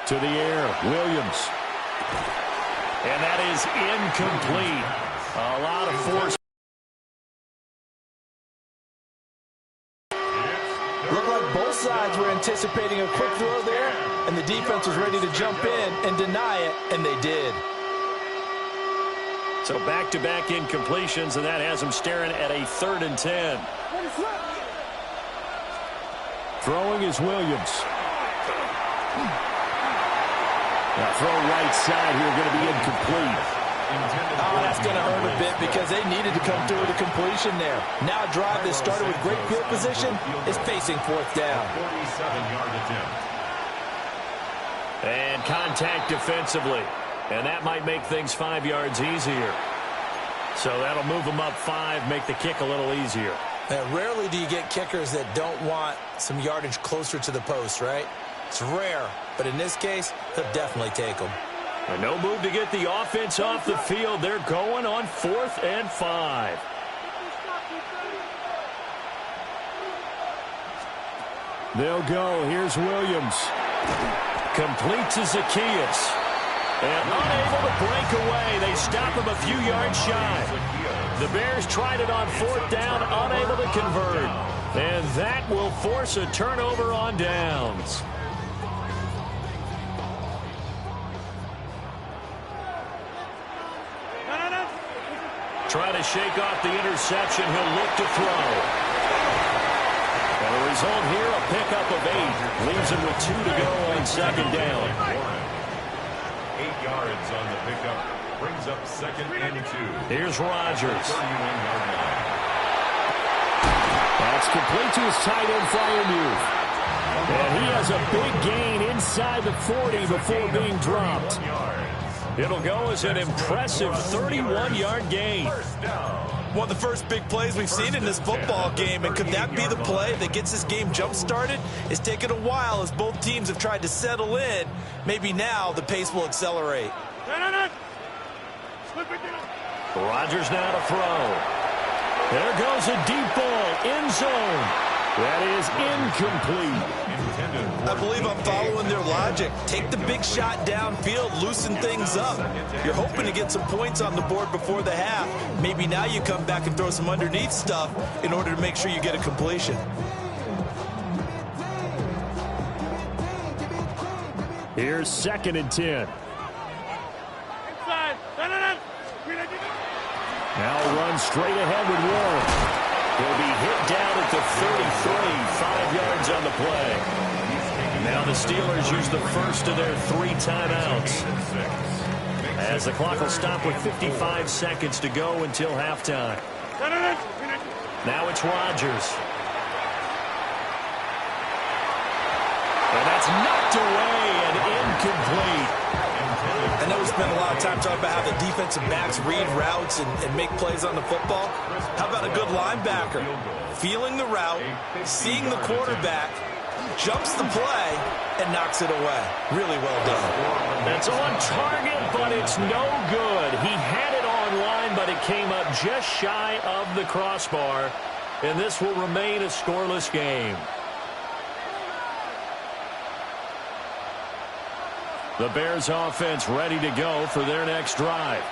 To the air, Williams. And that is incomplete. A lot of force. Looked like both sides were anticipating a quick throw there, and the defense was ready to jump in and deny it, and they did. So back-to-back incompletions, and that has them staring at a 3rd and 10. Throwing is Williams. Now throw right side here, going to be incomplete. Oh, that's going to hurt a bit because they needed to come through with a completion there. Now a drive that started with great field position is facing 4th down. 47-yard attempt. And contact defensively. And that might make things 5 yards easier. So that'll move them up 5, make the kick a little easier. Now, rarely do you get kickers that don't want some yardage closer to the post, right? It's rare, but in this case, they'll definitely take them. And no move to get the offense off the field. They're going on 4th and 5. They'll go. Here's Williams. Complete to Zacchaeus. And unable to break away. They stop him a few yards shy. The Bears tried it on 4th down, unable to convert. And that will force a turnover on downs. Trying to shake off the interception. He'll look to throw. And the result here, a pickup of 8. Leaves him with 2 to go on 2nd down. 8 yards on the pickup. Brings up 2nd and 2. Here's Rodgers. 31-yard line. That's complete to his tight end, Freiermuth. And he has a big gain inside the 40 before being dropped. It'll go as an impressive 31-yard gain. One of the first big plays we've seen in this football game, and could that be the play that gets this game jump-started? It's taken a while as both teams have tried to settle in. Maybe now the pace will accelerate. Rodgers now to throw. There goes a deep ball, end zone. That is incomplete. I believe I'm following their logic. Take the big shot downfield, loosen things up. You're hoping to get some points on the board before the half. Maybe now you come back and throw some underneath stuff in order to make sure you get a completion. Here's 2nd and 10. Now run straight ahead with Warren. He'll be hit down at the 33, 5 yards on the play. Now the Steelers use the first of their 3 timeouts. As the clock will stop with 55 seconds to go until halftime. Now it's Rodgers. And that's knocked away and incomplete. I know we spent a lot of time talking about how the defensive backs read routes and make plays on the football. How about a good linebacker? Feeling the route, seeing the quarterback, jumps the play, and knocks it away. Really well done. That's on target, but it's no good. He had it on line, but it came up just shy of the crossbar. And this will remain a scoreless game. The Bears offense ready to go for their next drive.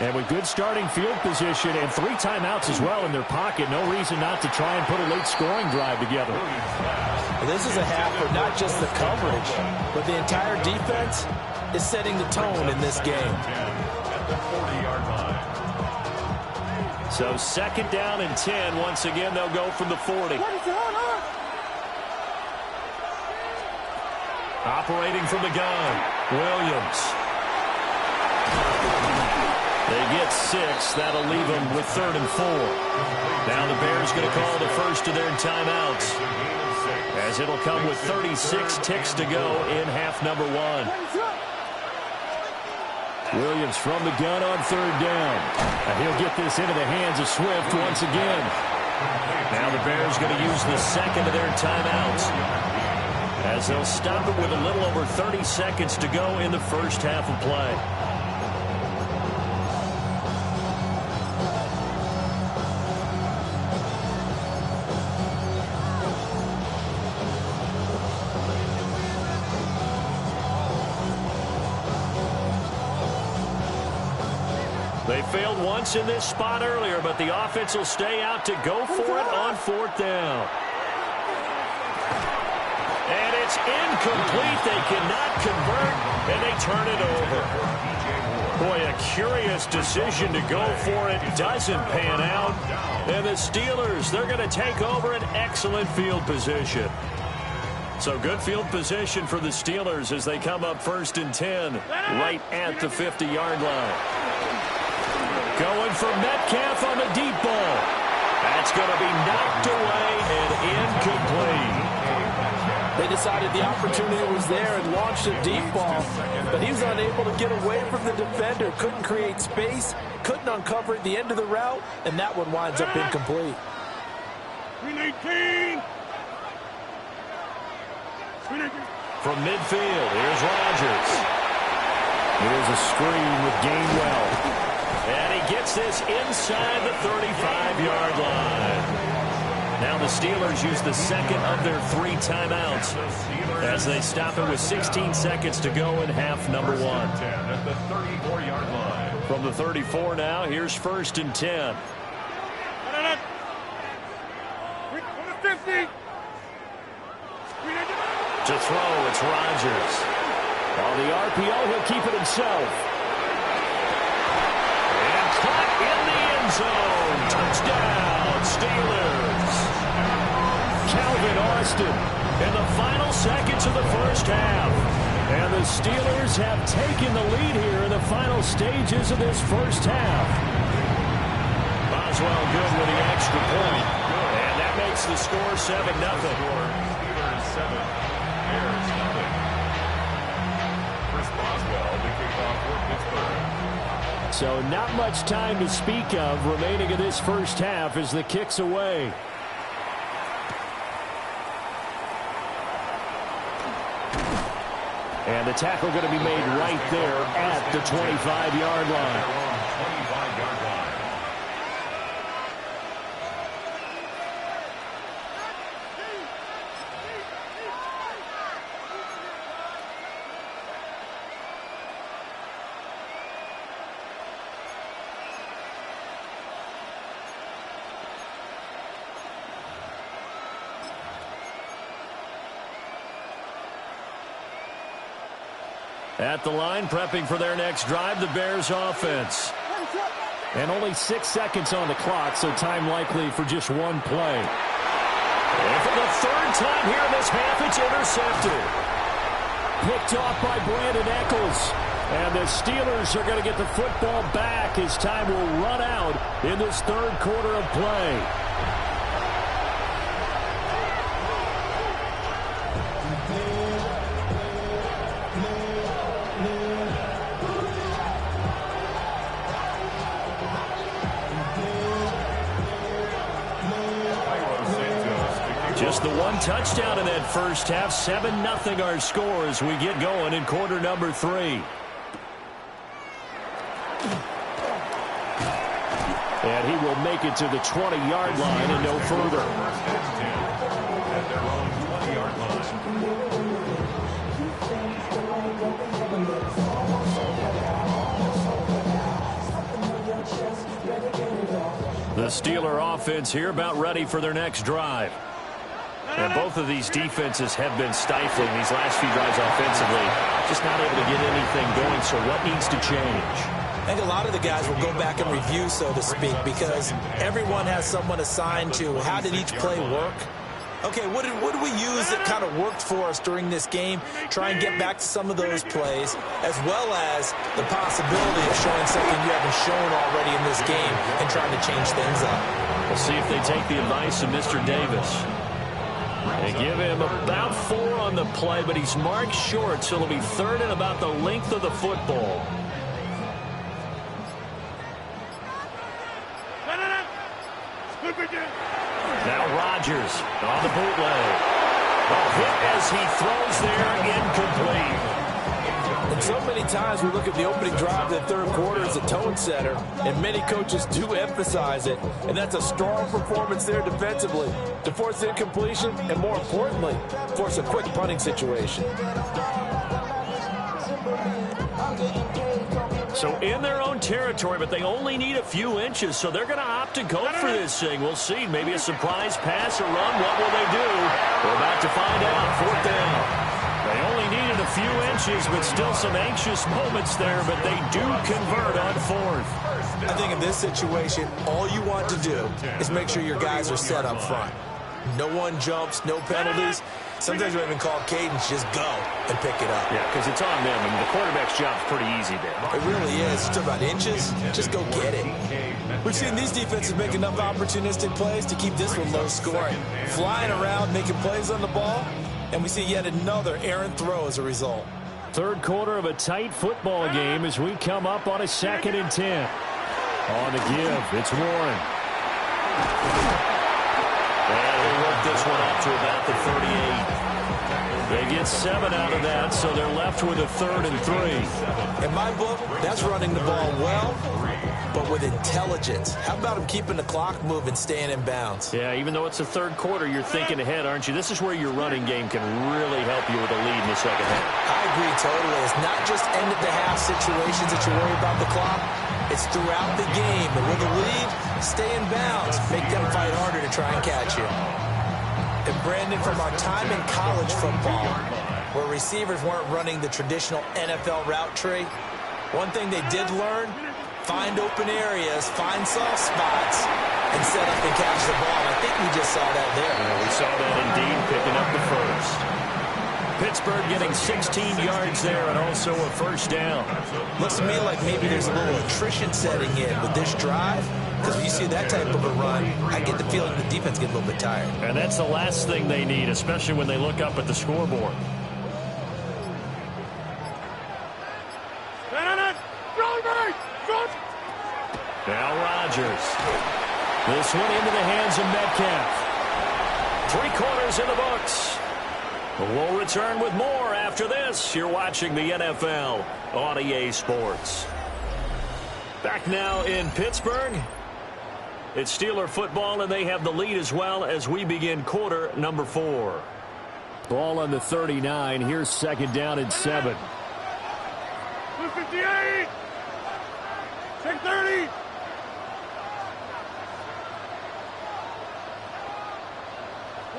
And with good starting field position and 3 timeouts as well in their pocket, no reason not to try and put a late scoring drive together. Well, this is a half where not just the coverage, but the entire defense is setting the tone in this game. So 2nd down and 10. Once again, they'll go from the 40. Operating from the gun, Williams. They get 6. That'll leave them with 3rd and 4. Now the Bears going to call the first of their timeouts, as it'll come with 36 ticks to go in half number 1. Williams from the gun on 3rd down. And he'll get this into the hands of Swift once again. Now the Bears going to use the second of their timeouts, as they'll stop it with a little over 30 seconds to go in the first half of play. They failed once in this spot earlier, but the offense will stay out to go for it on 4th down. It's incomplete. They cannot convert, and they turn it over. Boy, a curious decision to go for it. Doesn't pan out. And the Steelers, they're going to take over an excellent field position. So good field position for the Steelers as they come up 1st and 10 right at the 50-yard line. Going for Metcalf on the deep ball. That's going to be knocked away and incomplete. They decided the opportunity was there and launched a deep ball, but he was unable to get away from the defender, couldn't create space, couldn't uncover at the end of the route, and that one winds up incomplete. 319. From midfield, here's Rodgers. Here's a screen with Gainwell. And he gets this inside the 35-yard line. Now the Steelers use the second of their 3 timeouts as they stop it with 16 seconds to go in half number 1. At the 34-yard line. From the 34 now, here's 1st and 10. 50. To throw, it's Rodgers. On the RPO, he'll keep it himself. And caught in the end zone. Touchdown, Steelers. Calvin Austin in the final seconds of the first half. And the Steelers have taken the lead here in the final stages of this first half. Boswell good with the extra point. And that makes the score 7-0. Steelers 7, Bears nothing. Chris Boswell, the kickoff for Pittsburgh. So not much time to speak of remaining in this first half as the kick's away. And the tackle going to be made right there at the 25-yard line. 25-yard line. At the line, prepping for their next drive, the Bears offense. And only 6 seconds on the clock, so time likely for just one play. And for the 3rd time here in this half, it's intercepted. Picked off by Brandon Echols. And the Steelers are going to get the football back as time will run out in this 3rd quarter of play. Just the one touchdown in that first half. 7-0 our score as we get going in quarter number 3. And he will make it to the 20-yard line and no further. First and 10 at their own 20-yard line. The Steeler offense here about ready for their next drive. And both of these defenses have been stifling these last few drives offensively. Just not able to get anything going, so what needs to change? I think a lot of the guys will go back and review, so to speak, because everyone has someone assigned to how did each play work. Okay, what did we use that kind of worked for us during this game? Try and get back to some of those plays, as well as the possibility of showing something you haven't shown already in this game and trying to change things up. We'll see if they take the advice of Mr. Davis. They give him about 4 on the play, but he's marked short, so it'll be 3rd and about the length of the football. Now Rodgers on the bootleg. A hit as he throws there, incomplete. And so many times we look at the opening drive of the 3rd quarter as a tone setter, and many coaches do emphasize it, and that's a strong performance there defensively to force incompletion and, more importantly, force a quick punting situation. So in their own own territory, but they only need a few inches, so they're going to opt to go for this thing. We'll see. Maybe a surprise pass or run. What will they do? We're about to find out. Fourth down. They only needed a few inches, but still some anxious moments there, but they do convert on fourth. I think in this situation, all you want to do is make sure your guys are set up front. No one jumps, no penalties. Sometimes we even call cadence, just go and pick it up. Yeah, because it's on them. I mean, the quarterback's job's pretty easy there. It really is. You talk about inches, just go get it. We've seen these defenses make enough opportunistic plays to keep this one low scoring. Flying around, making plays on the ball, and we see yet another errant throw as a result. Third quarter of a tight football game as we come up on a 2nd and 10. On the give, it's Warren. And they work this one up to about the 38. They get 7 out of that, so they're left with a 3rd and 3. In my book, that's running the ball well, but with intelligence. How about him keeping the clock moving, staying in bounds? Yeah, even though it's the third quarter, you're thinking ahead, aren't you? This is where your running game can really help you with a lead in the second half. I agree totally. It's not just end-of-the-half situations that you worry about the clock. It's throughout the game. And with a lead, stay in bounds. Make them fight harder to try and catch you. And Brandon, from our time in college football, where receivers weren't running the traditional NFL route tree, one thing they did learn, find open areas, find soft spots, and set up and catch the ball. I think we just saw that there. Yeah, we saw that indeed, picking up the first. Pittsburgh getting 16 yards there and also a first down. Looks to me like maybe there's a little attrition setting in with this drive, because when you see that type of a run, I get the feeling the defense gets a little bit tired. And that's the last thing they need, especially when they look up at the scoreboard. Now Rodgers. This one into the hands of Metcalf. 3 quarters in the books. We'll return with more after this. You're watching the NFL on EA Sports. Back now in Pittsburgh. It's Steeler football, and they have the lead as well as we begin quarter number 4. Ball on the 39. Here's 2nd down and 7. 258. 630.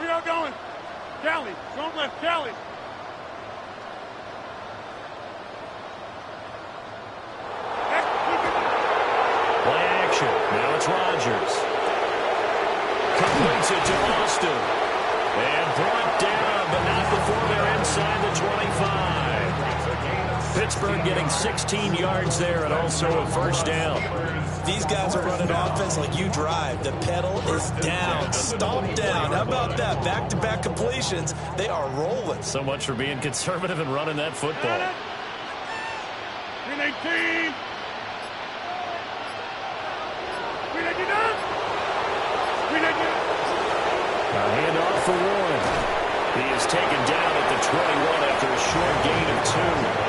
We are going. Cali, don't left, Cali. Play action. Now it's Rodgers. Completes it to Austin. And brought down, but not before they're inside the 25. Pittsburgh getting 16 yards there and also a first down. These guys are running offense like you drive. The pedal is down, stomp down. How about that? Back-to-back completions. They are rolling. So much for being conservative and running that football. Green 18. Green 18. Green 18. A handoff for Warren. He is taken down at the 21 after a short gain of 2.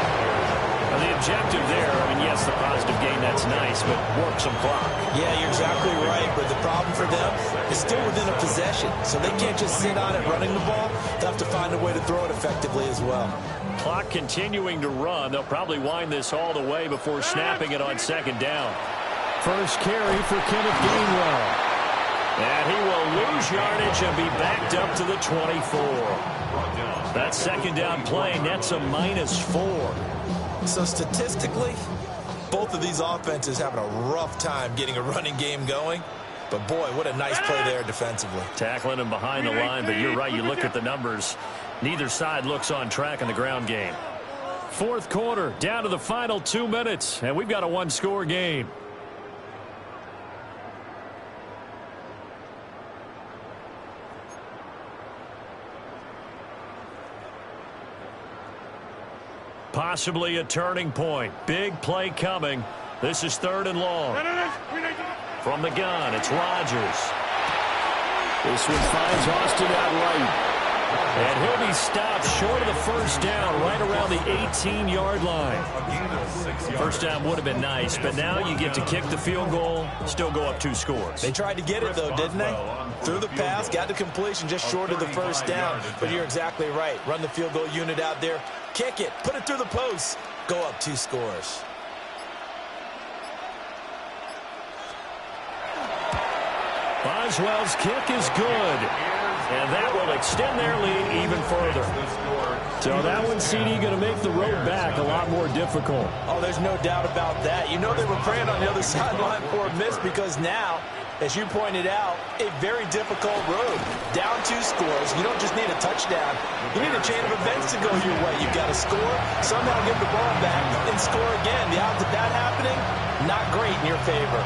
Now the objective there, I mean, yes, the positive gain, that's nice, but work some clock. Yeah, you're exactly right, but the problem for them is still within a possession, so they can't just sit on it running the ball. They'll have to find a way to throw it effectively as well. Clock continuing to run. They'll probably wind this all the way before snapping it on 2nd down. First carry for Kenneth Gainwell. And he will lose yardage and be backed up to the 24. That 2nd down play nets a -4. So statistically, both of these offenses having a rough time getting a running game going. But, boy, what a nice play there defensively. Tackling him behind the line, but you're right. You look at the numbers. Neither side looks on track in the ground game. 4th quarter, down to the final 2 minutes, and we've got a 1-score game. Possibly a turning point. Big play coming. This is 3rd and long. From the gun, it's Rodgers. This one finds Austin out right. And he'll be stopped short of the first down right around the 18-yard line. First down would have been nice, but now you get to kick the field goal, still go up 2 scores. They tried to get it, though, didn't they? Threw the pass, got the completion just short of the first down. But you're exactly right. Run the field goal unit out there. Kick it. Put it through the post. Go up 2 scores. Boswell's kick is good. And that will extend their lead even further. So that one, CD, going to make the road back a lot more difficult. Oh, there's no doubt about that. You know they were praying on the other sideline for a miss because now, as you pointed out, a very difficult road. Down 2 scores. You don't just need a touchdown. You need a chain of events to go your way. You've got to score, somehow get the ball back, and score again. The odds of that happening, not great in your favor.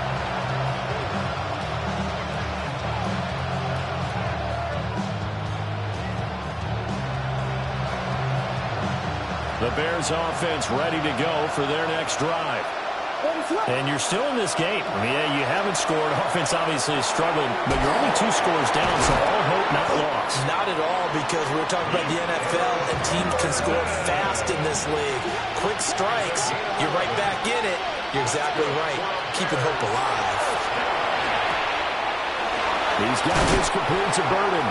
The Bears offense ready to go for their next drive. And you're still in this game. I mean, yeah, you haven't scored. Offense obviously has struggled, but you're only 2 scores down, so all hope not lost. Not at all, because we were talking about the NFL, and teams can score fast in this league. Quick strikes, you're right back in it. You're exactly right. Keeping hope alive. He's got this complete to Burden.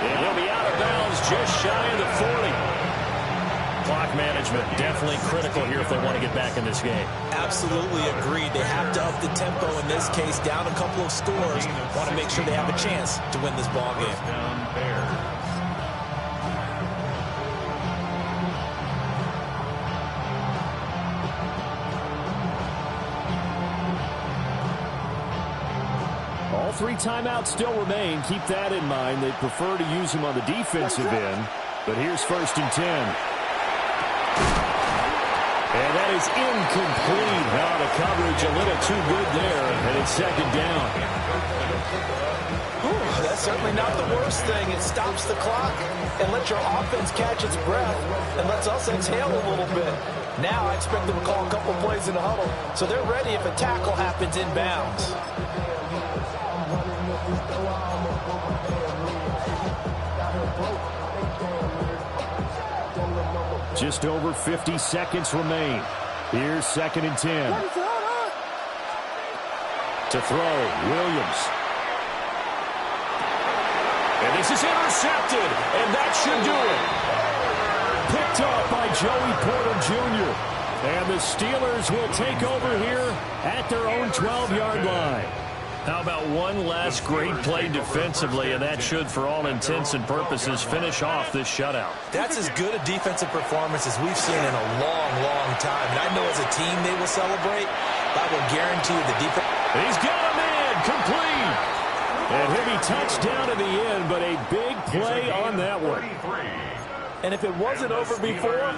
And he'll be out of bounds just shy of the 40. Clock management definitely critical here if they want to get back in this game. Absolutely agreed. They have to up the tempo in this case, down a couple of scores. Want to make sure they have a chance to win this ball game. All 3 timeouts still remain. Keep that in mind. They prefer to use them on the defensive end. But here's 1st and 10. And that is incomplete. Now the coverage a little too good there, and it's 2nd down. Ooh, that's certainly not the worst thing. It stops the clock and lets your offense catch its breath and lets us exhale a little bit. Now I expect them to call a couple plays in the huddle, so they're ready if a tackle happens inbounds. Just over 50 seconds remain. Here's 2nd and 10. To throw, Williams. And this is intercepted, and that should do it. Picked up by Joey Porter Jr. And the Steelers will take over here at their own 12-yard line. How about one last great play defensively, and that should, for all intents and purposes, finish off this shutout. That's as good a defensive performance as we've seen in a long, long time. And I know as a team they will celebrate, but I will guarantee you the defense. He's got him in, complete. And heavy touchdown at the end, but a big play on that one. And if it wasn't over before,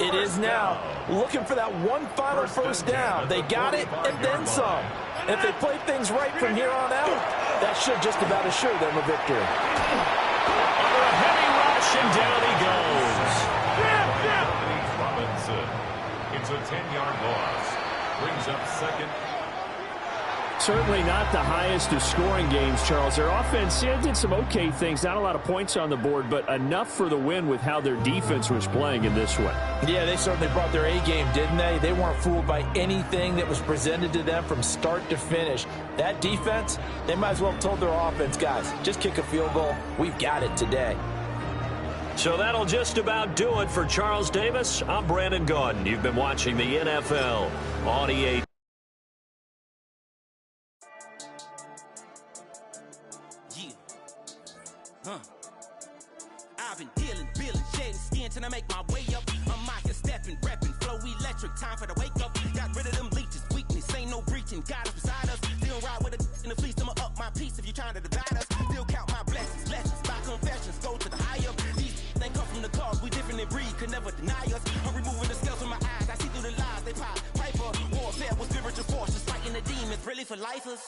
it is now. Looking for that one final 1st down. They got it and then some. And if they play things right from here on out, that should just about assure them a victory. Under a heavy rush, and down he goes. Robinson. It's a 10-yard loss. Brings up 2nd. Certainly not the highest of scoring games, Charles. Their offense did some okay things. Not a lot of points on the board, but enough for the win with how their defense was playing in this one. Yeah, they certainly brought their A-game, didn't they? They weren't fooled by anything that was presented to them from start to finish. That defense, they might as well have told their offense, guys, just kick a field goal. We've got it today. So that'll just about do it for Charles Davis. I'm Brandon Gaudin. You've been watching the NFL on EA. I've been dealing, shedding skin till I make my way up. I'm out here stepping, repping, flow electric, time for the wake up. Got rid of them leeches, weakness, ain't no breaching. God is beside us, still ride with a in the fleece. I'ma up my piece if you're trying to divide us. Still count my blessings, lessons, my confessions, go to the higher. These ain't come from the cause, we different in breed, could never deny us. I'm removing the scales from my eyes, I see through the lies, they pop. Piper, warfare with spiritual forces, fighting the demons, really for lifers.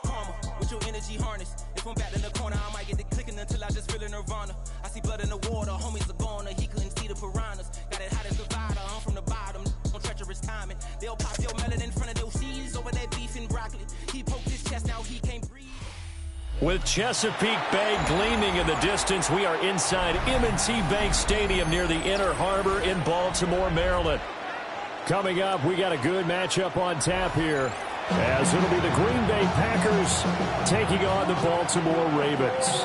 Karma, with your energy harness. If I'm back in the corner, I might get the clicking until I just feel a nirvana. I see blood in the water, homies are gone, he couldn't see the piranhas. Got it hot as provider, I'm from the bottom, on treacherous timing. They'll pop your melon in front of those seeds over that beef and broccoli. He poked his chest, now he can't breathe. With Chesapeake Bay gleaming in the distance, we are inside M&T Bank Stadium near the Inner Harbor in Baltimore, Maryland. Coming up, we got a good matchup on tap here, as it'll be the Green Bay Packers taking on the Baltimore Ravens.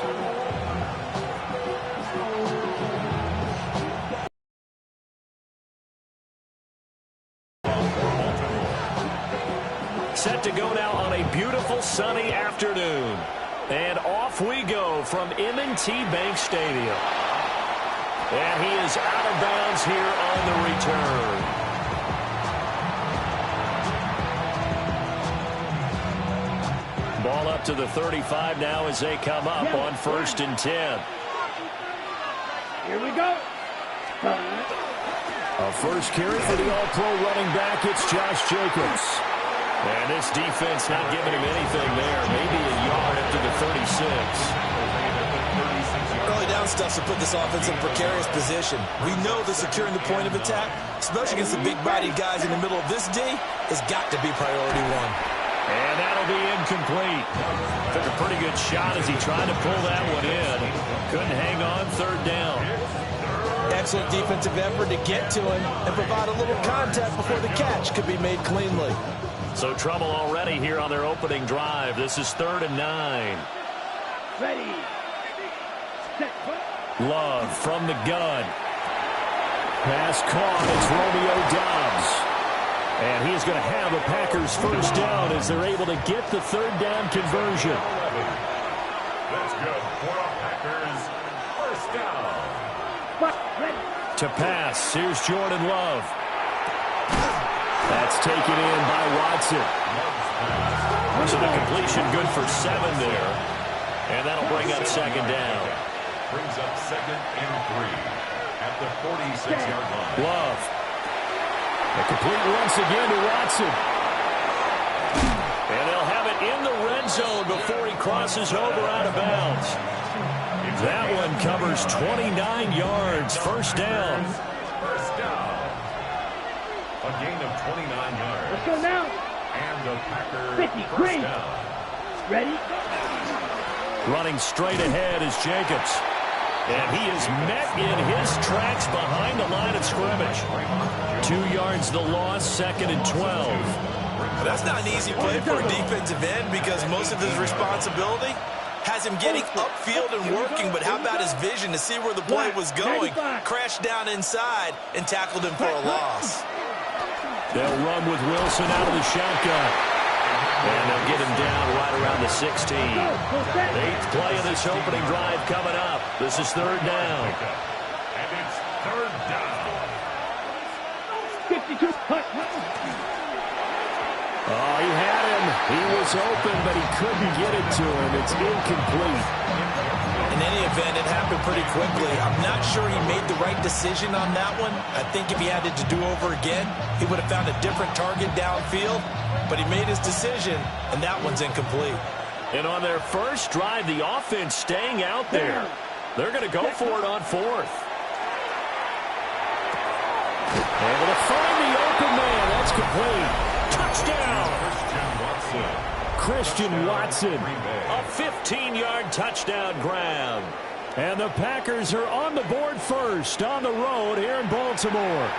Set to go now on a beautiful sunny afternoon. And off we go from M&T Bank Stadium. And he is out of bounds here on the return. Ball up to the 35 now as they come up on 1st and 10. Here we go. A first carry for the All-Pro running back. It's Josh Jacobs. And this defense not giving him anything there. Maybe a yard up to the 36. Early down stuff to put this offense in a precarious position. We know that securing the point of attack, especially against the big-bodied guys in the middle of this D, has got to be priority one. And that'll be incomplete. Took a pretty good shot as he tried to pull that one in. Couldn't hang on 3rd down. Excellent defensive effort to get to him and provide a little contact before the catch could be made cleanly. So trouble already here on their opening drive. This is 3rd and 9. Ready. Set. Love from the gun. Pass caught. It's Romeo Doubs. And he's going to have the Packers first down as they're able to get the 3rd down conversion. That's good for a Packers first down. To pass, here's Jordan Love. That's taken in by Watson. So the completion good for 7 there. And that'll bring up 2nd down. Brings up 2nd and 3 at the 46-yard line. Love. A complete once again to Watson. And they'll have it in the red zone before he crosses over out of bounds. That one covers 29 yards. First down. First down. A gain of 29 yards. Let's go now. And the Packers 50, first green. down. Ready. Running straight ahead is Jacobs. And he is met in his tracks behind the line of scrimmage. 2 yards the loss, 2nd and 12. That's not an easy play for a defensive end because most of his responsibility has him getting upfield and working, but how about his vision to see where the play was going? Crashed down inside and tackled him for a loss. They'll run with Wilson out of the shotgun. And they'll get him down right around the 16. 8th play of this opening drive coming up. This is 3rd down. And it's 3rd down. 52. Oh, he had him. He was open, but he couldn't get it to him. It's incomplete. In any event, it happened pretty quickly. I'm not sure he made the right decision on that one. I think if he had it to do over again, he would have found a different target downfield. But he made his decision, and that one's incomplete. And on their first drive, the offense staying out there. They're going to go for it on 4th. Able to find the open man. That's complete. Touchdown. Christian Watson. A 15-yard touchdown grab. And the Packers are on the board first on the road here in Baltimore.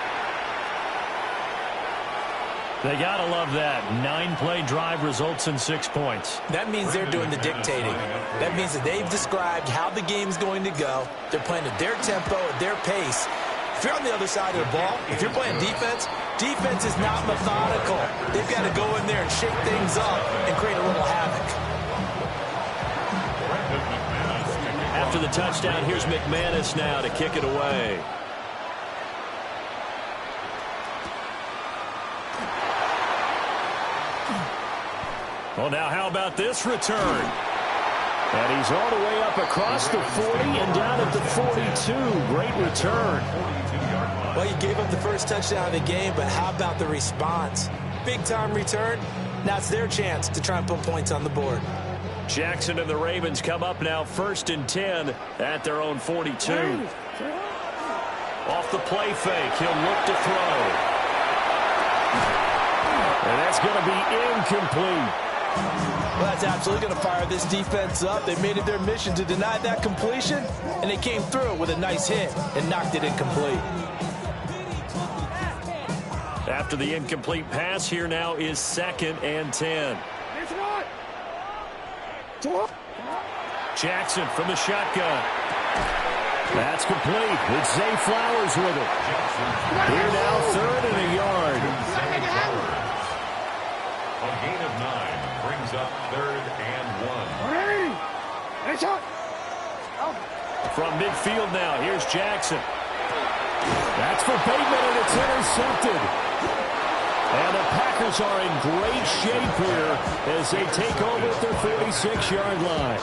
They got to love that. 9-play drive results in 6 points. That means they're doing the dictating. That means that they've described how the game's going to go. They're playing at their tempo, at their pace. If you're on the other side of the ball, if you're playing defense, defense is not methodical. They've got to go in there and shake things up and create a little havoc. After the touchdown, here's McManus now to kick it away. Well, now how about this return? And he's all the way up across the 40 and down at the 42. Great return. Well, you gave up the first touchdown of the game, but how about the response? Big-time return. Now it's their chance to try and put points on the board. Jackson and the Ravens come up now 1st and 10 at their own 42. Off the play fake, he'll look to throw. And that's going to be incomplete. Well, that's absolutely going to fire this defense up. They made it their mission to deny that completion, and they came through with a nice hit and knocked it incomplete. After the incomplete pass, here now is 2nd and 10. Jackson from the shotgun. That's complete. It's Zay Flowers with it. Here now, 3rd and a yard. A gain of 9 brings up 3rd and 1. From midfield now, here's Jackson. That's for Bateman, and it's intercepted. And the Packers are in great shape here as they take over at their 46-yard line.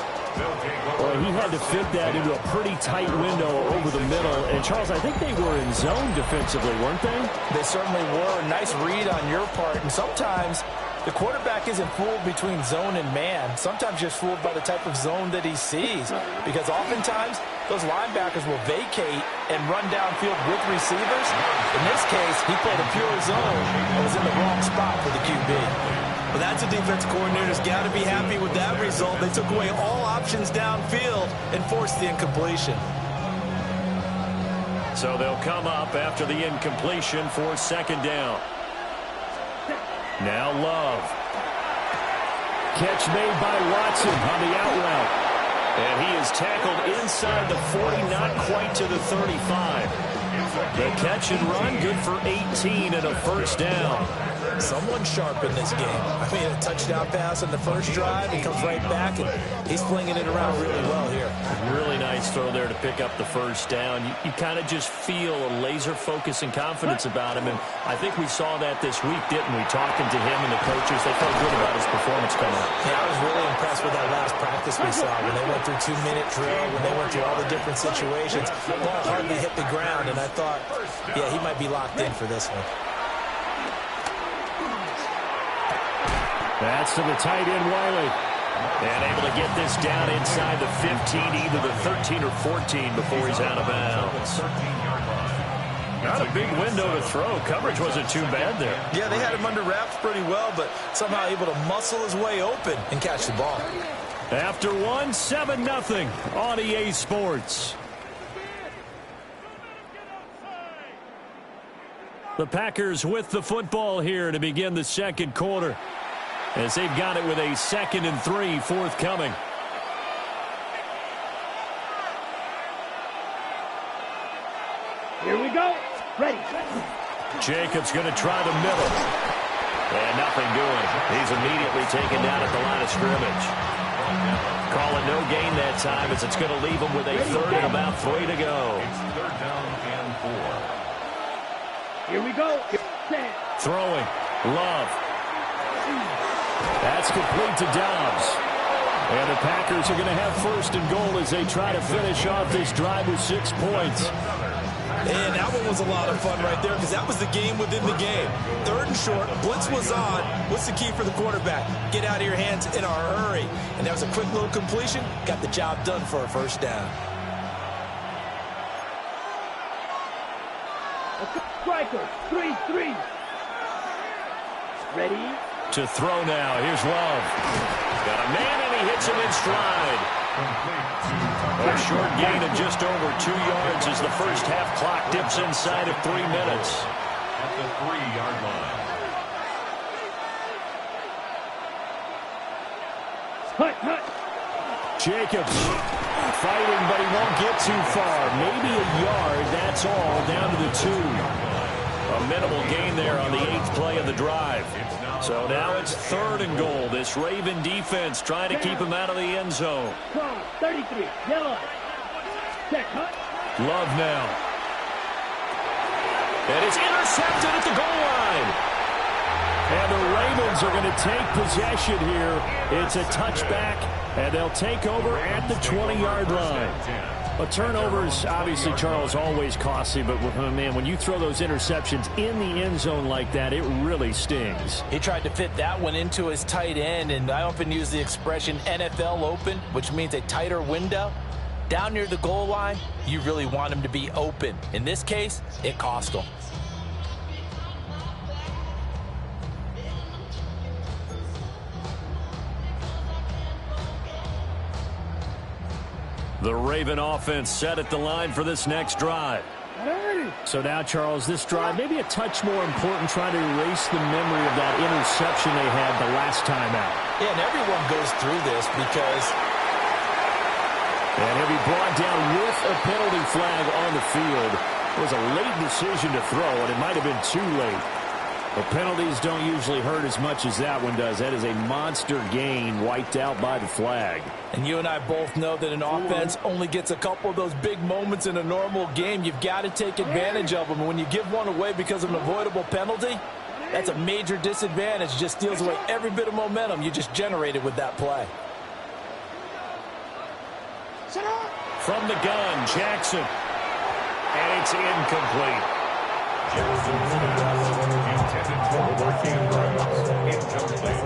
Well, he had to fit that into a pretty tight window over the middle. And, Charles, I think they were in zone defensively, weren't they? They certainly were. Nice read on your part. And sometimes the quarterback isn't fooled between zone and man. Sometimes just fooled by the type of zone that he sees. Because oftentimes those linebackers will vacate and run downfield with receivers. In this case, he played a pure zone and was in the wrong spot for the QB. Well, that's a defense coordinator's got to be happy with that result. They took away all options downfield and forced the incompletion. So they'll come up after the incompletion for second down. Now Love. Catch made by Watson on the out route. And he is tackled inside the 40, not quite to the 35. The catch and run, good for 18 and a first down. Someone sharp in this game. I mean, a touchdown pass on the first drive. He comes right back, and he's flinging it around really well here. Really nice throw there to pick up the first down. You kind of just feel a laser focus and confidence about him, and I think we saw that this week, didn't we? Talking to him and the coaches, they felt good about his performance coming up. Yeah, I was really impressed with that last practice we saw when they went through 2-minute drill, when they went through all the different situations. The ball hardly hit the ground, and I thought, yeah, he might be locked in for this one. That's to the tight end, Wiley. And able to get this down inside the 15, either the 13 or 14 before he's out of bounds. Not a big window to throw. Coverage wasn't too bad there. Yeah, they had him under wraps pretty well, but somehow able to muscle his way open and catch the ball. After one, 7-0 on EA Sports. The Packers with the football here to begin the second quarter, as they've got it with a 2nd and 3 forthcoming. Here we go. Ready. Jacobs going to try the middle. And nothing doing. He's immediately taken down at the line of scrimmage. Call it no gain that time, as it's going to leave him with a 3rd and about 3 to go. It's 3rd down and 4. Here we go. Throwing. Love. That's complete to Dobbs. And the Packers are going to have 1st and goal as they try to finish off this drive with 6 points. And that one was a lot of fun right there, because that was the game within the game. 3rd and short, blitz was on. What's the key for the quarterback? Get out of your hands in a hurry. And that was a quick little completion. Got the job done for a 1st down. Striker, 3-3. Ready? To throw now. Here's Love. Got a man, and he hits him in stride. A short gain of just over 2 yards as the first half clock dips inside of 3 minutes. At the 3-yard line. Hut. Jacobs fighting, but he won't get too far. Maybe a yard, that's all, down to the 2. A minimal gain there on the 8th play of the drive. So now it's 3rd and goal. This Raven defense trying to keep him out of the end zone. 33, yellow. Check, hut. Love now. And it's intercepted at the goal line. And the Ravens are going to take possession here. It's a touchback, and they'll take over at the 20-yard line. But turnovers, obviously, Charles, always costly. But, man, when you throw those interceptions in the end zone like that, it really stings. He tried to fit that one into his tight end, and I often use the expression NFL open, which means a tighter window. Down near the goal line, you really want him to be open. In this case, it cost him. The Raven offense set at the line for this next drive. So now, Charles, this drive maybe a touch more important, trying to erase the memory of that interception they had the last time out. Yeah, and everyone goes through this because... And he'll be brought down with a penalty flag on the field. It was a late decision to throw, and it might have been too late. Well, penalties don't usually hurt as much as that one does. That is a monster gain wiped out by the flag. And you and I both know that an offense only gets a couple of those big moments in a normal game. You've got to take advantage of them. And when you give one away because of an avoidable penalty, that's a major disadvantage. Just steals away every bit of momentum you just generated with that play. From the gun, Jackson. And it's incomplete. Jackson's intended for working routes. Incomplete.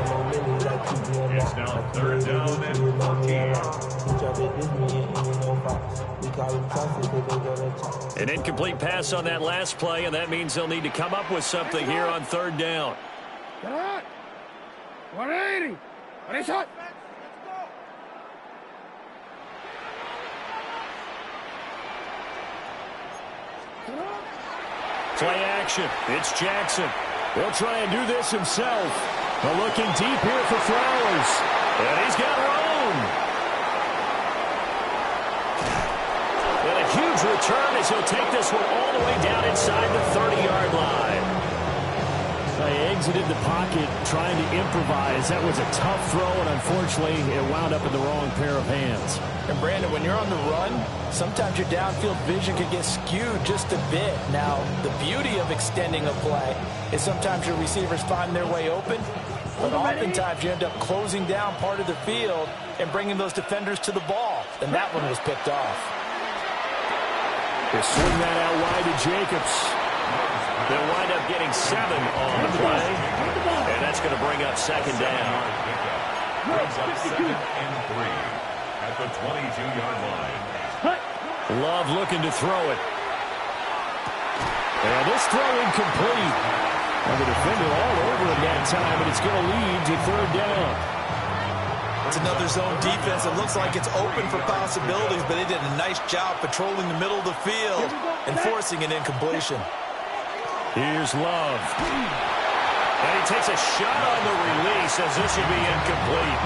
It's now 3rd down and 14. An incomplete pass on that last play, and that means they'll need to come up with something here on 3rd down. 180. Ready, shot. Play action. It's Jackson. He'll try and do this himself. But looking deep here for Flowers. And he's got room. And a huge return as he'll take this one all the way down inside the 30-yard line. They exited the pocket trying to improvise. That was a tough throw, and unfortunately, it wound up in the wrong pair of hands. And Brandon, when you're on the run, sometimes your downfield vision can get skewed just a bit. Now, the beauty of extending a play is sometimes your receivers find their way open, but oftentimes you end up closing down part of the field and bringing those defenders to the ball. And that one was picked off. They swing that out wide to Jacobs. They'll wind up getting 7 on the play, and that's going to bring up 2nd down. Brings up 2nd and 3 at the 22-yard line. Love looking to throw it. And this throw incomplete. And the defender all over him that time, and it's going to lead to 3rd down. It's another zone defense. It looks like it's open for possibilities, but they did a nice job patrolling the middle of the field and forcing an incompletion. Here's Love. And he takes a shot on the release as this will be incomplete.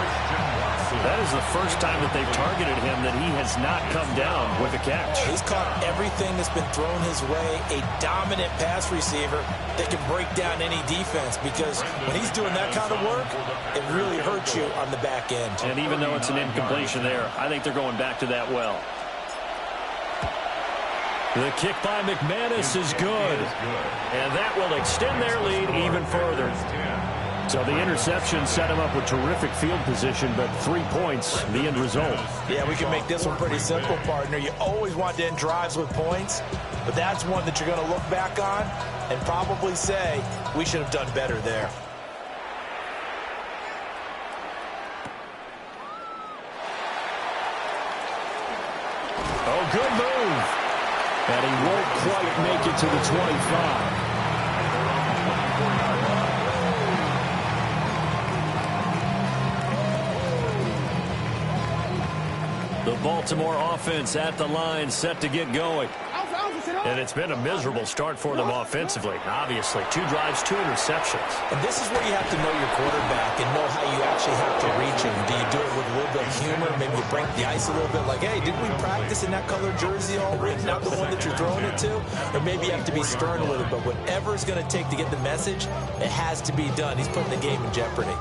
That is the first time that they've targeted him that he has not come down with a catch. He's caught everything that's been thrown his way. A dominant pass receiver that can break down any defense, because when he's doing that kind of work, it really hurts you on the back end. And even though it's an incompletion there, I think they're going back to that well. The kick by McManus is good. And that will extend their lead even further. So the interception set him up with terrific field position, but 3 points, the end result. Yeah, we can make this one pretty simple, partner. You always want to end drives with points, but that's one that you're going to look back on and probably say, we should have done better there. Oh, good move. And he won't quite make it to the 25. The Baltimore offense at the line, set to get going. And it's been a miserable start for them offensively. Obviously, 2 drives, 2 interceptions. And this is where you have to know your quarterback and know how you actually have to reach him. Do you do it with a little bit of humor? Maybe you break the ice a little bit like, hey, didn't we practice in that color jersey already? Not the one that you're throwing it to? Or maybe you have to be stern with it. But whatever it's going to take to get the message, it has to be done. He's putting the game in jeopardy.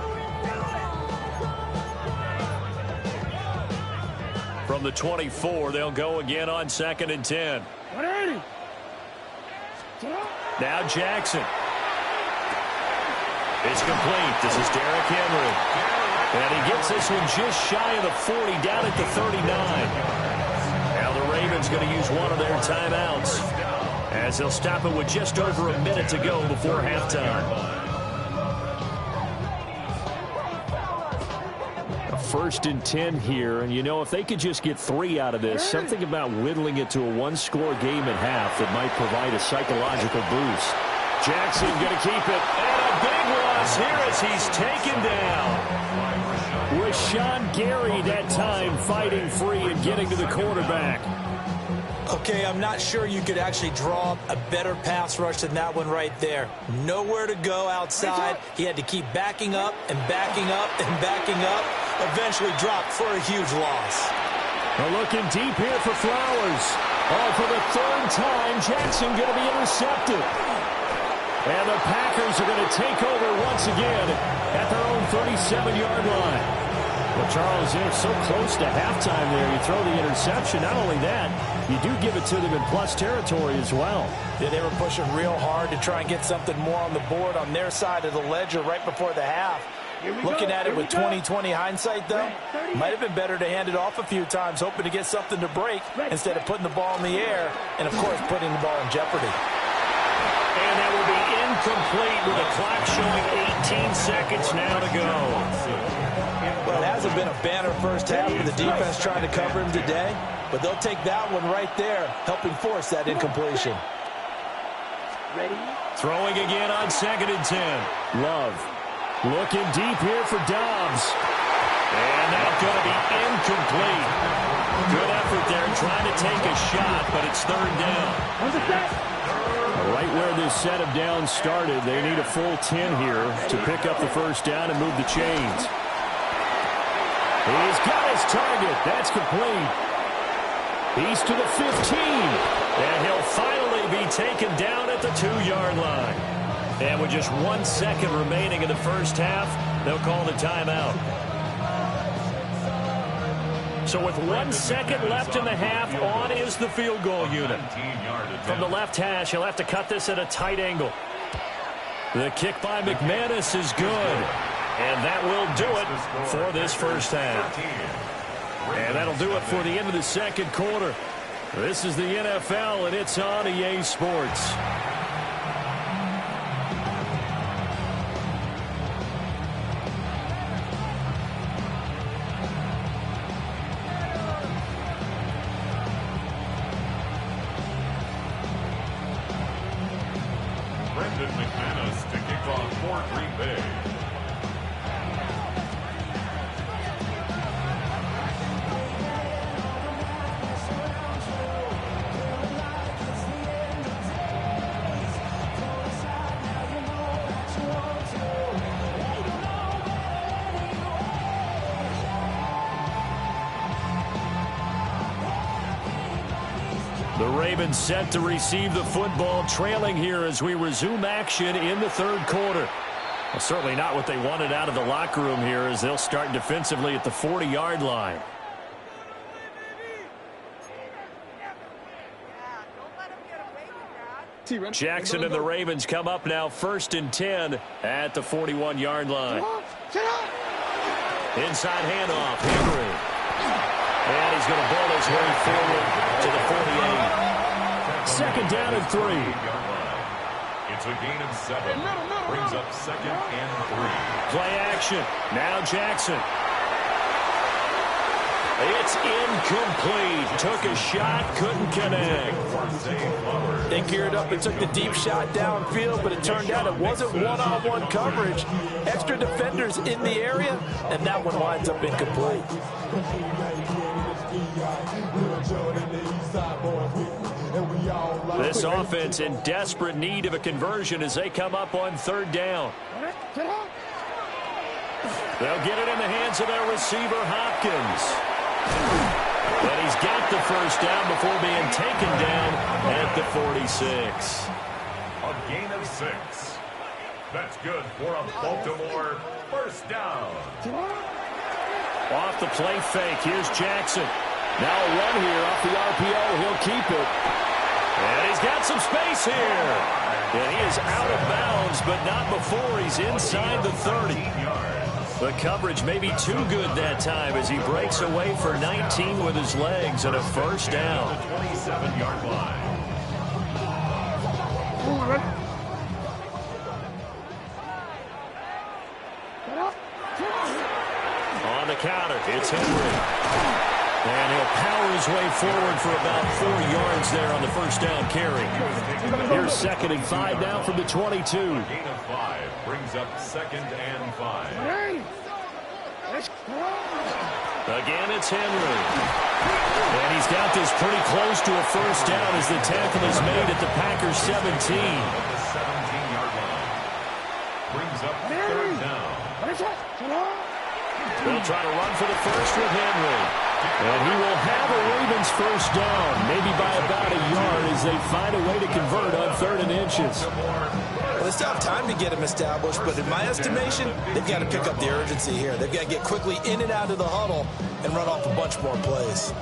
From the 24, they'll go again on 2nd and 10. 180. Now Jackson. It's complete. This is Derrick Henry. And he gets this one just shy of the 40, down at the 39. Now the Ravens going to use one of their timeouts, as they'll stop it with just over a minute to go before halftime. 1st and 10 here, and you know, if they could just get 3 out of this, something about whittling it to a 1-score game at half that might provide a psychological boost. Jackson going to keep it, and a big loss here as he's taken down. With Sean Gary that time fighting free and getting to the quarterback. Okay, I'm not sure you could actually draw up a better pass rush than that one right there. Nowhere to go outside. He had to keep backing up and backing up and backing up. Eventually dropped for a huge loss. They're looking deep here for Flowers. Oh, for the 3rd time, Jackson going to be intercepted. And the Packers are going to take over once again at their own 37-yard line. Well, Charles, they're so close to halftime there. You throw the interception. Not only that, you do give it to them in plus territory as well. Yeah, they were pushing real hard to try and get something more on the board on their side of the ledger right before the half. Looking at it with 20/20 hindsight, though, might have been better to hand it off a few times, hoping to get something to break instead of putting the ball in the air and, of course, putting the ball in jeopardy. And that will be incomplete with the clock showing 18 seconds now to go. Well, it hasn't been a banner first half with the defense trying to cover him today, but they'll take that one right there, helping force that incompletion. Ready? Throwing again on 2nd and 10. Love. Looking deep here for Dobbs. And that's going to be incomplete. Good effort there trying to take a shot, but it's 3rd down. Right where this set of downs started, they need a full 10 here to pick up the 1st down and move the chains. He's got his target. That's complete. He's to the 15. And he'll finally be taken down at the 2-yard line. And with just 1 second remaining in the first half, they'll call the timeout. So with 1 second left in the half, on is the field goal unit. From the left hash, he'll have to cut this at a tight angle. The kick by McManus is good. And that will do it for this first half. And that'll do it for the end of the second quarter. This is the NFL, and it's on EA Sports. McManus to kick off for Green Bay. The Ravens set to receive the football, trailing here as we resume action in the 3rd quarter. Well, certainly not what they wanted out of the locker room here as they'll start defensively at the 40-yard line. Jackson and the Ravens come up now 1st and 10 at the 41-yard line. Inside handoff, Henry. And he's going to ball his way forward to the 48. 2nd down and 3. It's a gain of 7. Brings up 2nd and 3. Play action. Now Jackson. It's incomplete. Took a shot, couldn't connect. They geared up and took the deep shot downfield, but it turned out it wasn't one-on-one coverage. Extra defenders in the area, and that one winds up incomplete. This offense in desperate need of a conversion as they come up on 3rd down. They'll get it in the hands of their receiver, Hopkins. But he's got the 1st down before being taken down at the 46. A gain of 6. That's good for a Baltimore 1st down. Off the play fake, here's Jackson. Now a run here off the RPO. He'll keep it. And he's got some space here. And he is out of bounds, but not before he's inside the 30. The coverage may be too good that time as he breaks away for 19 with his legs and a 1st down. 27-yard line. On the counter, it's Henry. And he'll power his way forward for about 4 yards there on the 1st down carry. Here's 2nd and 5 now from the 22. Gain of 5 brings up 2nd and 5. Again, it's Henry. And he's got this pretty close to a 1st down as the tackle is made at the Packers 17. The 17-yard line. Brings up 3rd down. They'll try to run for the 1st with Henry. And he will have a Ravens 1st down, maybe by about a yard as they find a way to convert on 3rd and inches. Well, they still have time to get him established, but in my estimation, they've got to pick up the urgency here. They've got to get quickly in and out of the huddle and run off a bunch more plays.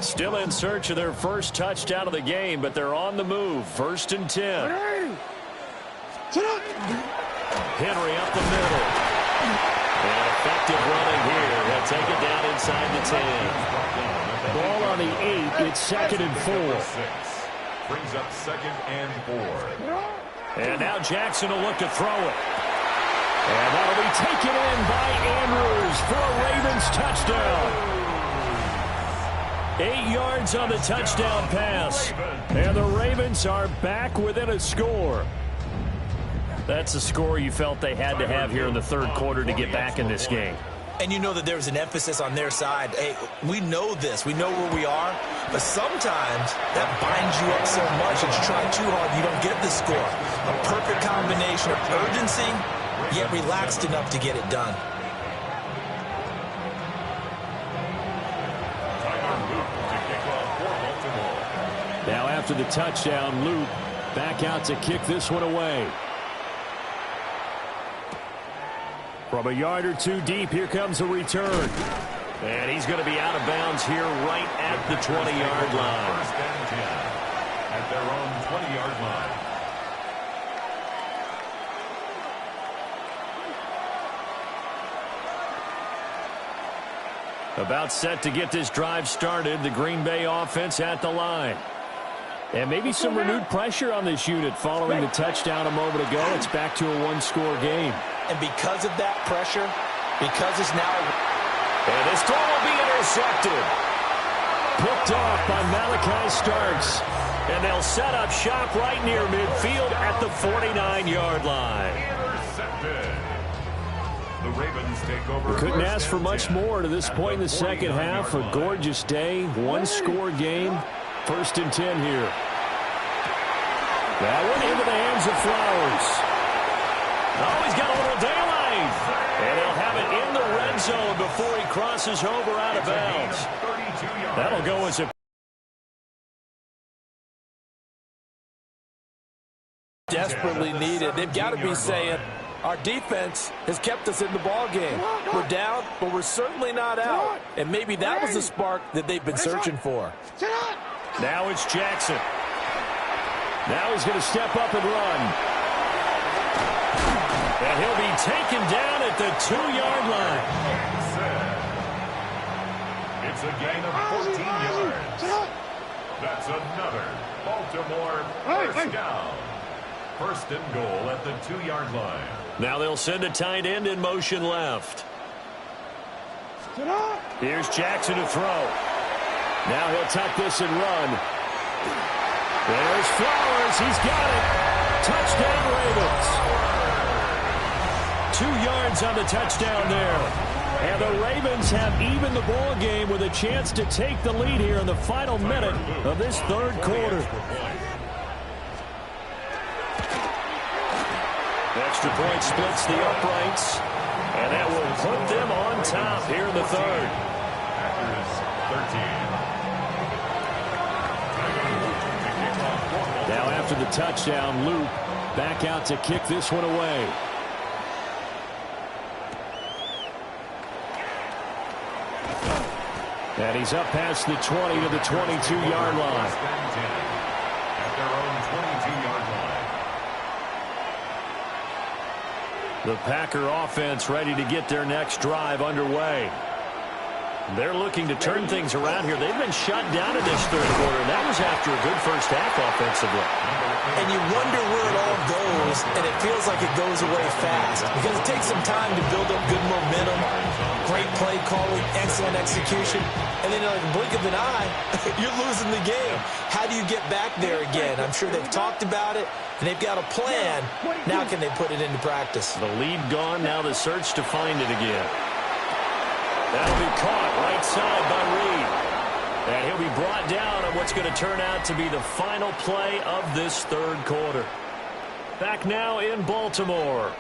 Still in search of their first touchdown of the game, but they're on the move. 1st and 10. Henry up the middle. And effective running here. He'll take it down inside the 10. Ball on the 8. It's 2nd and 4. Brings up 2nd and 4. And now Jackson will look to throw it. And that'll be taken in by Andrews for a Ravens touchdown. 8 yards on the touchdown pass. And the Ravens are back within a score. That's a score you felt they had to have here in the 3rd quarter to get back in this game. And you know that there was an emphasis on their side. Hey, we know this. We know where we are. But sometimes that binds you up so much that you try too hard, you don't get the score. A perfect combination of urgency, yet relaxed enough to get it done. Now after the touchdown, Luke back out to kick this one away. From a yard or 2 deep, here comes a return. And he's going to be out of bounds here right at the 20-yard line. 1st and 10 at their own 20-yard line. About set to get this drive started, the Green Bay offense at the line. And maybe some renewed pressure on this unit following the touchdown a moment ago. It's back to a 1-score game. And because of that pressure, because it's now... And this throw will be intercepted. Picked off by Malachi Starks. And they'll set up shop right near midfield at the 49-yard line. Intercepted. The Ravens take over. We couldn't ask for much more to this point in the second half. A gorgeous day, 1-score game. 1st and 10 here. That one into the hands of Flowers. Oh, he's got a little daylight. And he'll have it in the red zone before he crosses over out of bounds. That'll go as a desperately needed. They've got to be saying, our defense has kept us in the ball game. We're down, but we're certainly not out. And maybe that was the spark that they've been searching for. Now it's Jackson. Now he's going to step up and run. And he'll be taken down at the 2-yard line. It's a gain of 14 yards. That's another Baltimore 1st down. 1st and goal at the 2-yard line. Now they'll send a tight end in motion left. Here's Jackson to throw. Now he'll tuck this and run. There's Flowers. He's got it. Touchdown, Ravens. 2 yards on the touchdown there. And the Ravens have evened the ball game with a chance to take the lead here in the final minute of this 3rd quarter. Extra point splits the uprights. And that will put them on top here in the 3rd. Now after the touchdown, Luke back out to kick this one away. And he's up past the 20 to the 22-yard line. At their own 22-yard line. The Packer offense ready to get their next drive underway. They're looking to turn things around here. They've been shut down in this 3rd quarter, and that was after a good first half offensively. And you wonder where it all goes, and it feels like it goes away fast because it takes some time to build up good momentum, great play calling, excellent execution, and then like a blink of an eye, you're losing the game. How do you get back there again? I'm sure they've talked about it, and they've got a plan. Now can they put it into practice? The lead gone, now the search to find it again. That'll be caught right side by Reed. And he'll be brought down on what's going to turn out to be the final play of this 3rd quarter. Back now in Baltimore.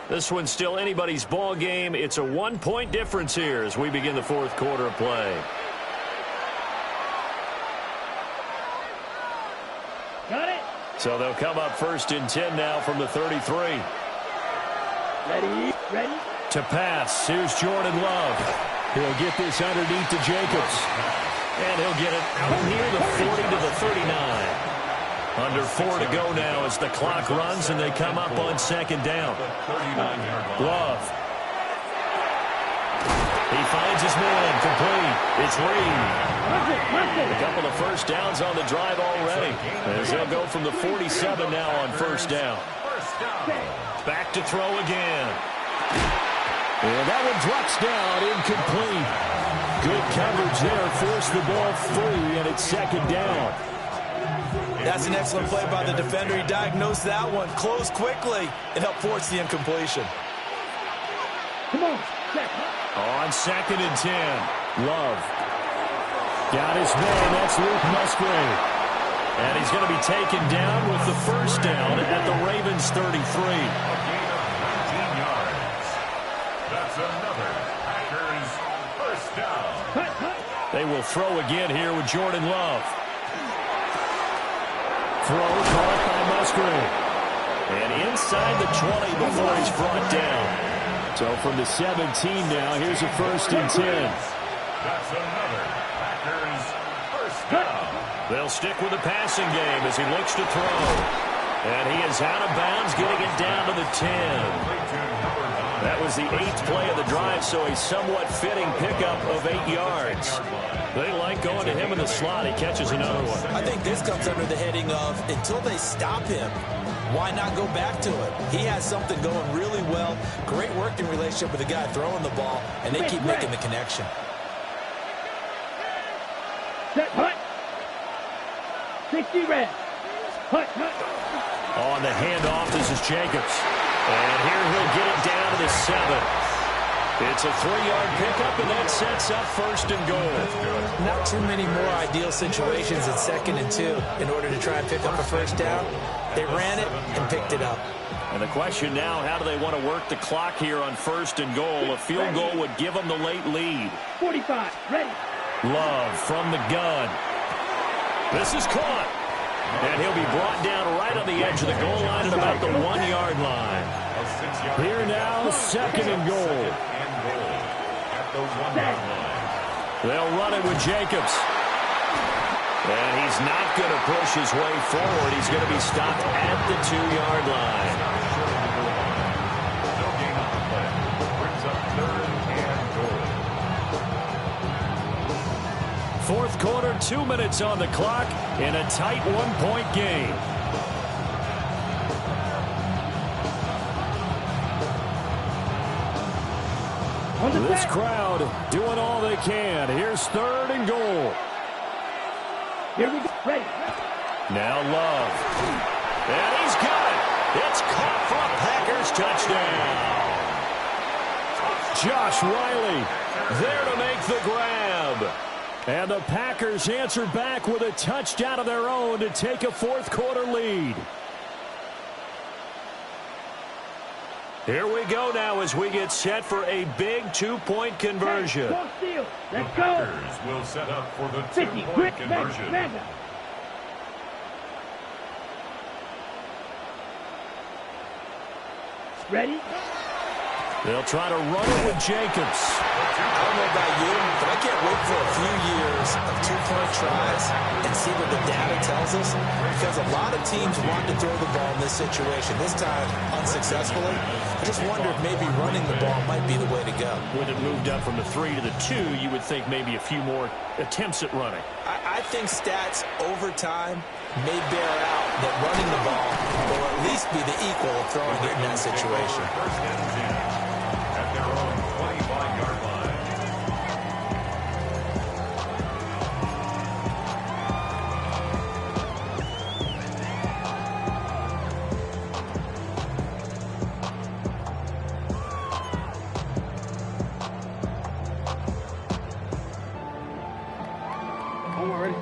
This one's still anybody's ball game. It's a 1-point difference here as we begin the 4th quarter of play. Got it. So they'll come up 1st and 10 now from the 33. Ready. To pass, here's Jordan Love. He'll get this underneath to Jacobs. And he'll get it out near the 40 to the 39. Under 4 to go now as the clock runs and they come up on 2nd down. Love. He finds his man, complete. It's Reed. A couple of first downs on the drive already. As they'll go from the 47 now on 1st down. Back to throw again. And that one drops down, incomplete. Good coverage there, forced the ball free, and it's 2nd down. That's an excellent play by the defender. He diagnosed that one, closed quickly, and helped force the incompletion. Come on. On 2nd and 10, Love. Got his man, that's Luke Musgrave. And he's going to be taken down with the 1st down at the Ravens 33. That's another Packers 1st down. They will throw again here with Jordan Love. Throw caught by Musgrave. And inside the 20 before he's brought down. So from the 17 now, here's a 1st and 10. That's another Packers 1st down. They'll stick with the passing game as he looks to throw. And he is out of bounds, getting it down to the 10. That was the 8th play of the drive, so a somewhat fitting pickup of 8 yards. They like going to him in the slot. He catches another one. I think this comes under the heading of, until they stop him, why not go back to it? He has something going really well. Great working relationship with the guy throwing the ball, and they keep making the connection. Set, hut. 60 red. Hut. On the handoff, this is Jacobs. And here he'll get it down to the 7. It's a 3-yard pickup, and that sets up 1st and goal. Not too many more ideal situations at 2nd and 2 in order to try and pick up a 1st down. They ran it and picked it up. And the question now, how do they want to work the clock here on 1st and goal? A field goal would give them the late lead. 45, ready. Love from the gun. This is caught. And he'll be brought down right on the edge of the goal line at about the 1-yard line. Here now, 2nd and goal. They'll run it with Jacobs. And he's not going to push his way forward. He's going to be stopped at the 2-yard line. No gain on the play. Brings up 3rd and goal. 4th quarter, 2 minutes on the clock in a tight 1-point game. This crowd doing all they can. Here's 3rd and goal. Here we go. Ready. Now Love. And he's got it. It's caught for a Packers touchdown. Josh Riley there to make the grab. And the Packers answer back with a touchdown of their own to take a 4th quarter lead. Here we go now as we get set for a big 2-point conversion. The Packers will set up for the 2-point conversion. Ready? They'll try to run it with Jacobs. I don't know about you, but I can't wait for a few years of 2-point tries and see what the data tells us, because a lot of teams want to throw the ball in this situation. This time, unsuccessfully. I just wonder if maybe running the ball might be the way to go. When it moved up from the 3 to the 2, you would think maybe a few more attempts at running. I think stats over time may bear out that running the ball will at least be the equal of throwing it in that situation. 1st and 10 at their own 25-yard line.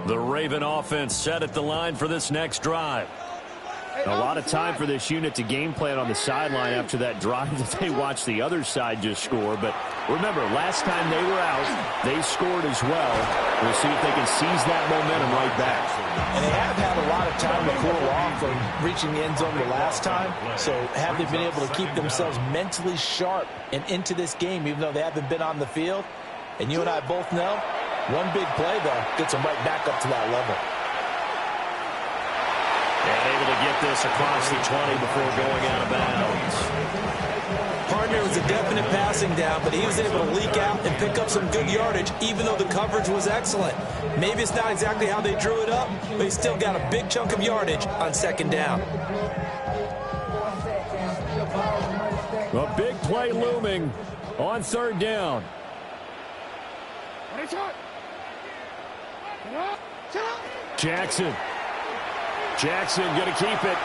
The Raven offense set at the line for this next drive. A lot of time for this unit to game plan on the sideline after that drive that they watched the other side just score. But remember, last time they were out, they scored as well. We'll see if they can seize that momentum right back. And they have had a lot of time to cool off from reaching the end zone the last time. So have they been able to keep themselves mentally sharp and into this game, even though they haven't been on the field? And you and I both know, one big play, though, gets them right back up to that level. And able to get this across the 20 before going out of bounds. Partner was a definite passing down, but he was able to leak out and pick up some good yardage, even though the coverage was excellent. Maybe it's not exactly how they drew it up, but he still got a big chunk of yardage on second down. A big play looming on third down. Jackson going to keep it.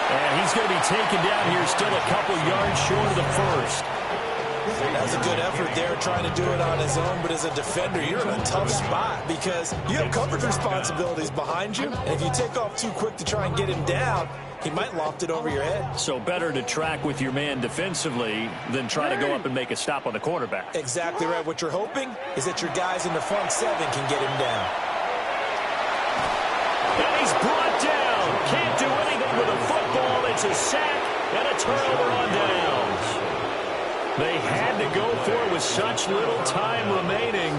And he's going to be taken down here, still a couple yards short of the first. That was a good effort there, trying to do it on his own, but as a defender, you're in a tough spot because you have coverage responsibilities behind you, and if you take off too quick to try and get him down, he might loft it over your head. So better to track with your man defensively than try to go up and make a stop on the quarterback. Exactly right. What you're hoping is that your guys in the front seven can get him down. And he's brought down. Can't do anything with a football. It's a sack and a turnover on downs. They had to go for it with such little time remaining.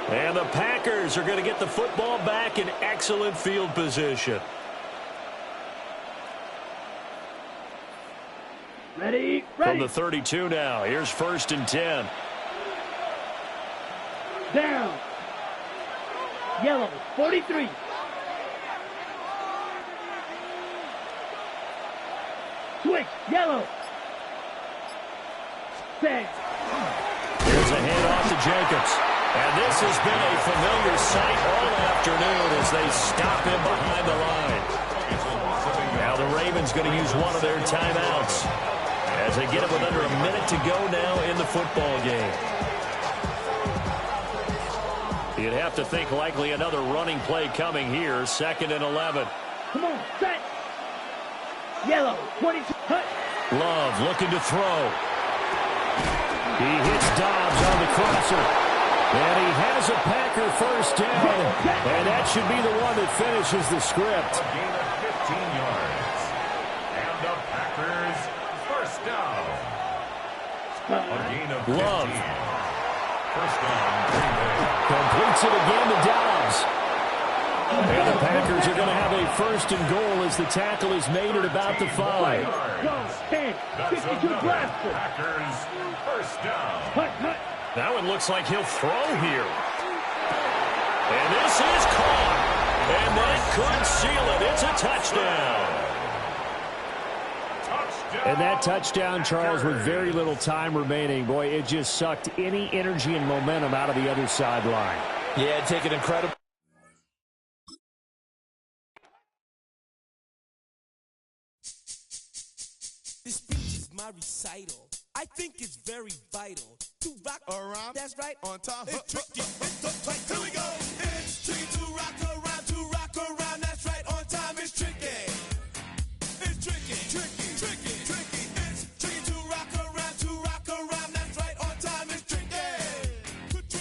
And the Packers are going to get the football back in excellent field position. Ready. From the 32 now. Here's 1st and 10. Down. Yellow, 43. Switch, yellow. Set. Here's a handoff to Jacobs. And this has been a familiar sight all afternoon as they stop him behind the line. Now the Ravens going to use one of their timeouts as they get it with under a minute to go now in the football game. You'd have to think likely another running play coming here. 2nd and 11. Come on, set. Yellow, 22. Hut. Love looking to throw. He hits Dobbs on the crosser. And he has a Packer first down. And that should be the one that finishes the script. A gain of 15 yards. And the Packers first down. A gain of 15. Love. First down, Green Bay. Completes it again to Dobbs. And the Packers are going to have a 1st and goal as the tackle is made at about the 5. That's another Packers first down. That one looks like he'll throw here. And this is caught. And that could seal it. It's a touchdown. Touchdown. And that touchdown, Charles, with very little time remaining. Boy, it just sucked any energy and momentum out of the other sideline. Yeah, take an incredible. This speech is my recital. I think it's very vital to rock around. That's right. On time. It's tricky. It's the play. Here we go. It's tricky to rock around. To rock around. That's right. On time. It's tricky. It's tricky. Tricky. Tricky. Tricky. It's tricky to rock around. To rock around. That's right. On time. It's tricky. Tricky.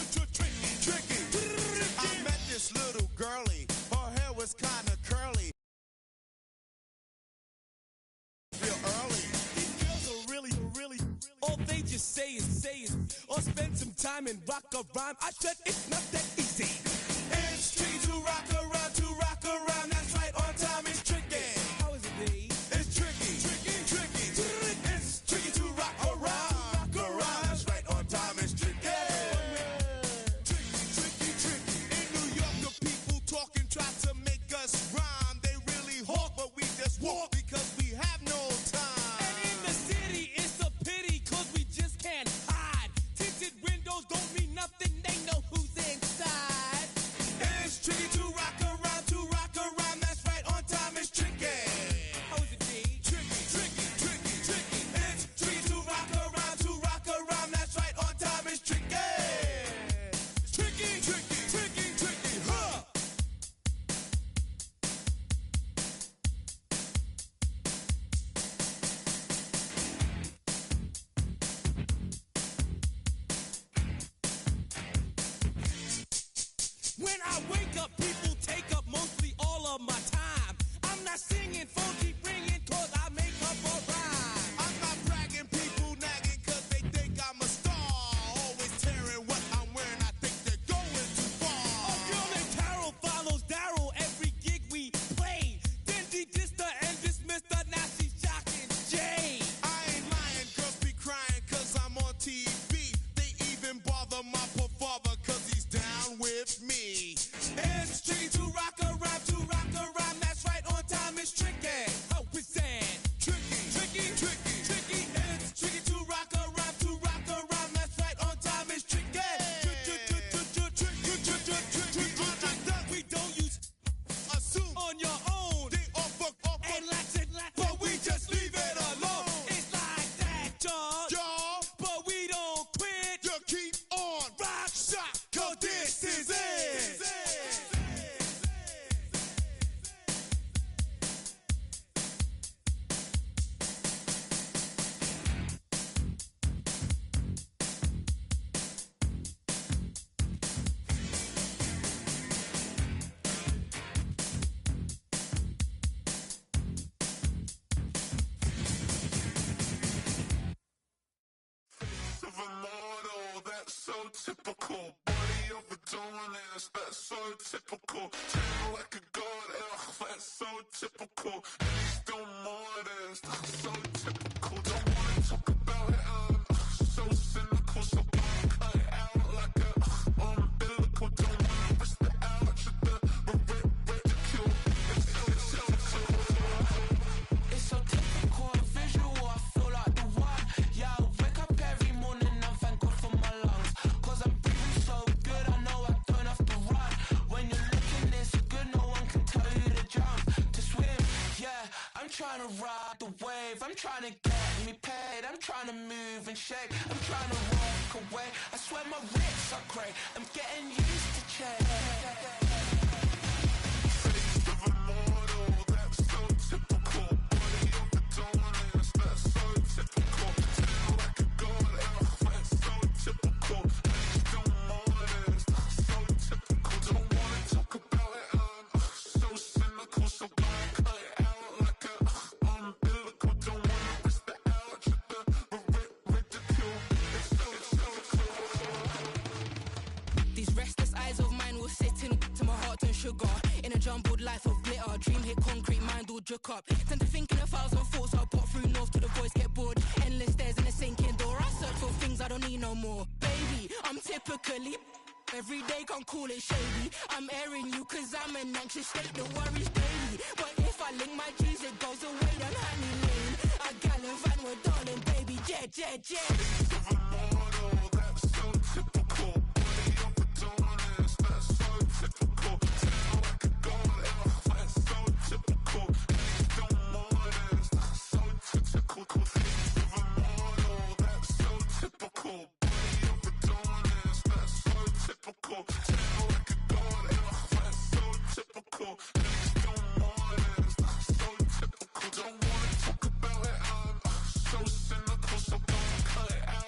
Tricky. I met this little girlie. Her hair was kind of curly. Real early. All they just say is, or spend some time and rock a rhyme. I said it's not that easy. It's tricky to rock around, that's right, on time it's tricky. How is it, B? It's tricky, tricky. It's tricky to rock around, that's right, on time it's tricky. Tricky. In New York, the people talking try to make us rhyme. They really hawk, but we just walk because we have no time. Nothing, they know who's inside. It's tricky to rock around, that's right, on time it's tricky. How is it, D? Tricky. It's tricky to rock around, that's right, on time it's tricky. Tricky, huh? When I wake up, people take up mostly all so typical. Body of a dominance, that's so typical. Turn like a god, that's so typical. And he's still modest, that's so typical. Don't wanna talk about it, so cynical. So cut it out like a umbilical. Don't wanna risk the ouch of the ridicule. It's so typical, visual, I feel like the one. Yeah, I wake up every morning and thank God for my lungs. Cause I'm breathing so good, I know I don't have to run. When you're looking this good, no one can tell you to jump, to swim. Yeah, I'm trying to ride the wave, I'm trying to get me paid, I'm trying to move and shake, I'm trying to walk away. I swear my wrists are great, I'm getting used to change. Face of a mortal, that's so typical. Body of the dominance, that's so typical. Tail like a god, that's so typical. He's still modest, that's so typical. Don't wanna talk about it, so cynical. So cut it out like a umbilical. Don't wanna risk the ouch of the ridicule. It's so These restless eyes of mine will sit in to my heart and sugar. In a jumbled life of glitter, dream hit concrete, mind all jook up. Tend to think in 1,000 thoughts, I'll pop through north to the voice, get bored. Endless stairs in a sinking door, I search for things I don't need no more. Baby, I'm typically every day, can't call it shady. I'm airing you cause I'm an anxious state that worries daily. But if I link my G's, it goes away, then honey lane. I gallivant with darling, baby, jet. Face of a mortal, that's so typical. Body of a dominance, that's so typical. Tail like a god, that's so typical. He's still modest, that's so typical. Face of a mortal, that's so typical. Body of a dominance, that's so typical. Tail like a god, that's so typical. He's still modest, that's so typical. Don't wanna talk about it, so cynical. So cut it out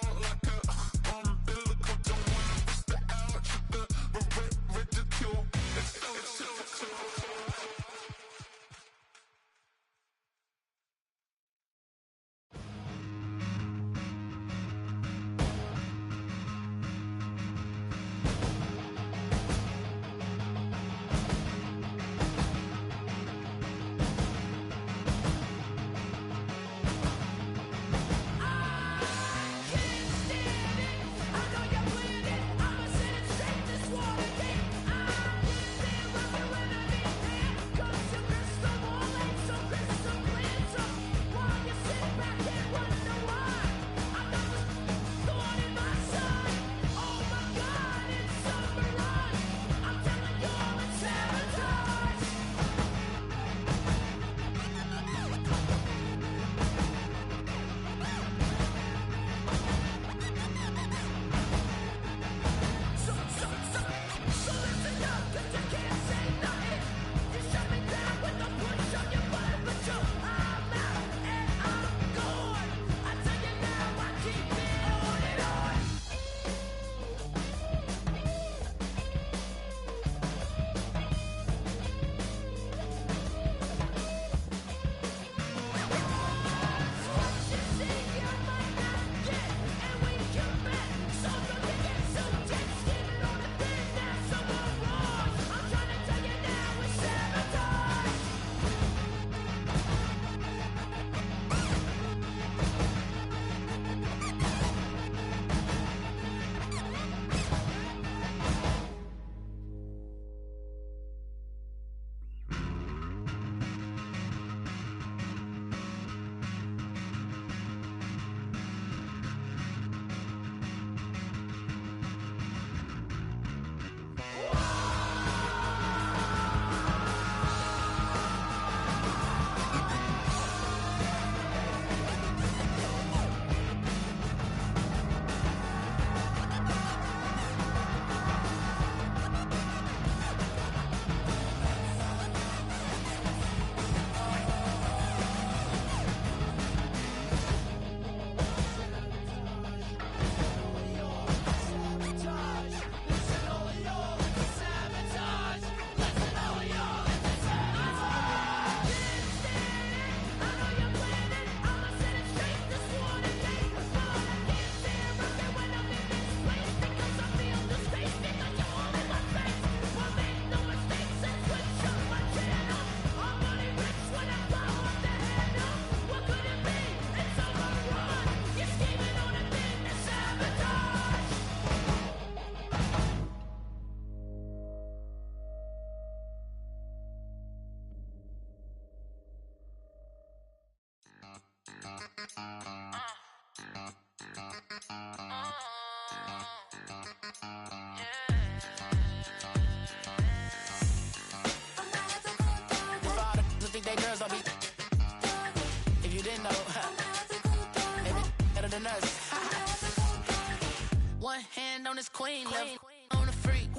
his queen. Left on the freak.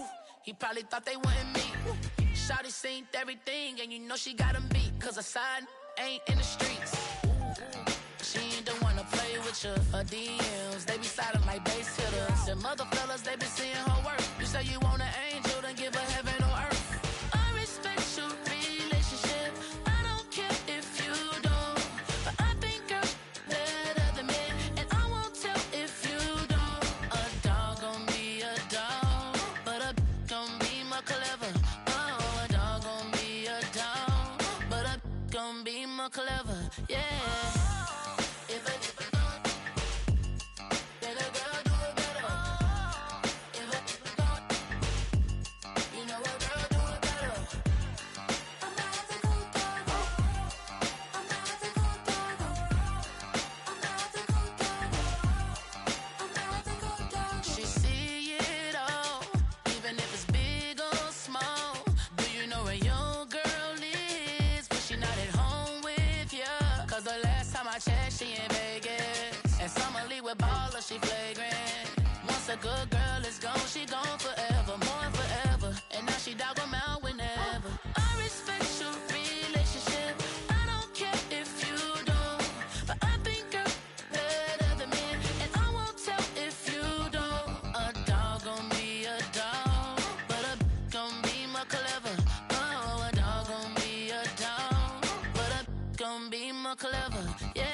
He probably thought they wouldn't meet. Shawty seen everything, and you know she got him beat. Cause her side ain't in the streets. She ain't the one to play with you. Her DMs, they be sliding like base hitters. And mother fellas, they be seeing her work. You say you want an angel, then give her heaven or earth. I respect your relationship. I don't care if you don't. But I think girls better than men. And I won't tell if you don't. A dog gon' be a dog. But a gon' be more clever. Oh, a dog gon' be a dog. But a gon' be more clever. Yeah. She in Vegas, and Summer Lee with baller, she flagrant. Once a good girl is gone, she gone forever, more forever. And now she dog 'em out whenever. I respect your relationship. I don't care if you don't, but I think girls better than men, and I won't tell if you don't. A dog gon' be a dog, but a gon' be more clever. Oh, a dog gon' be a dog, but a gon' be more clever. Yeah.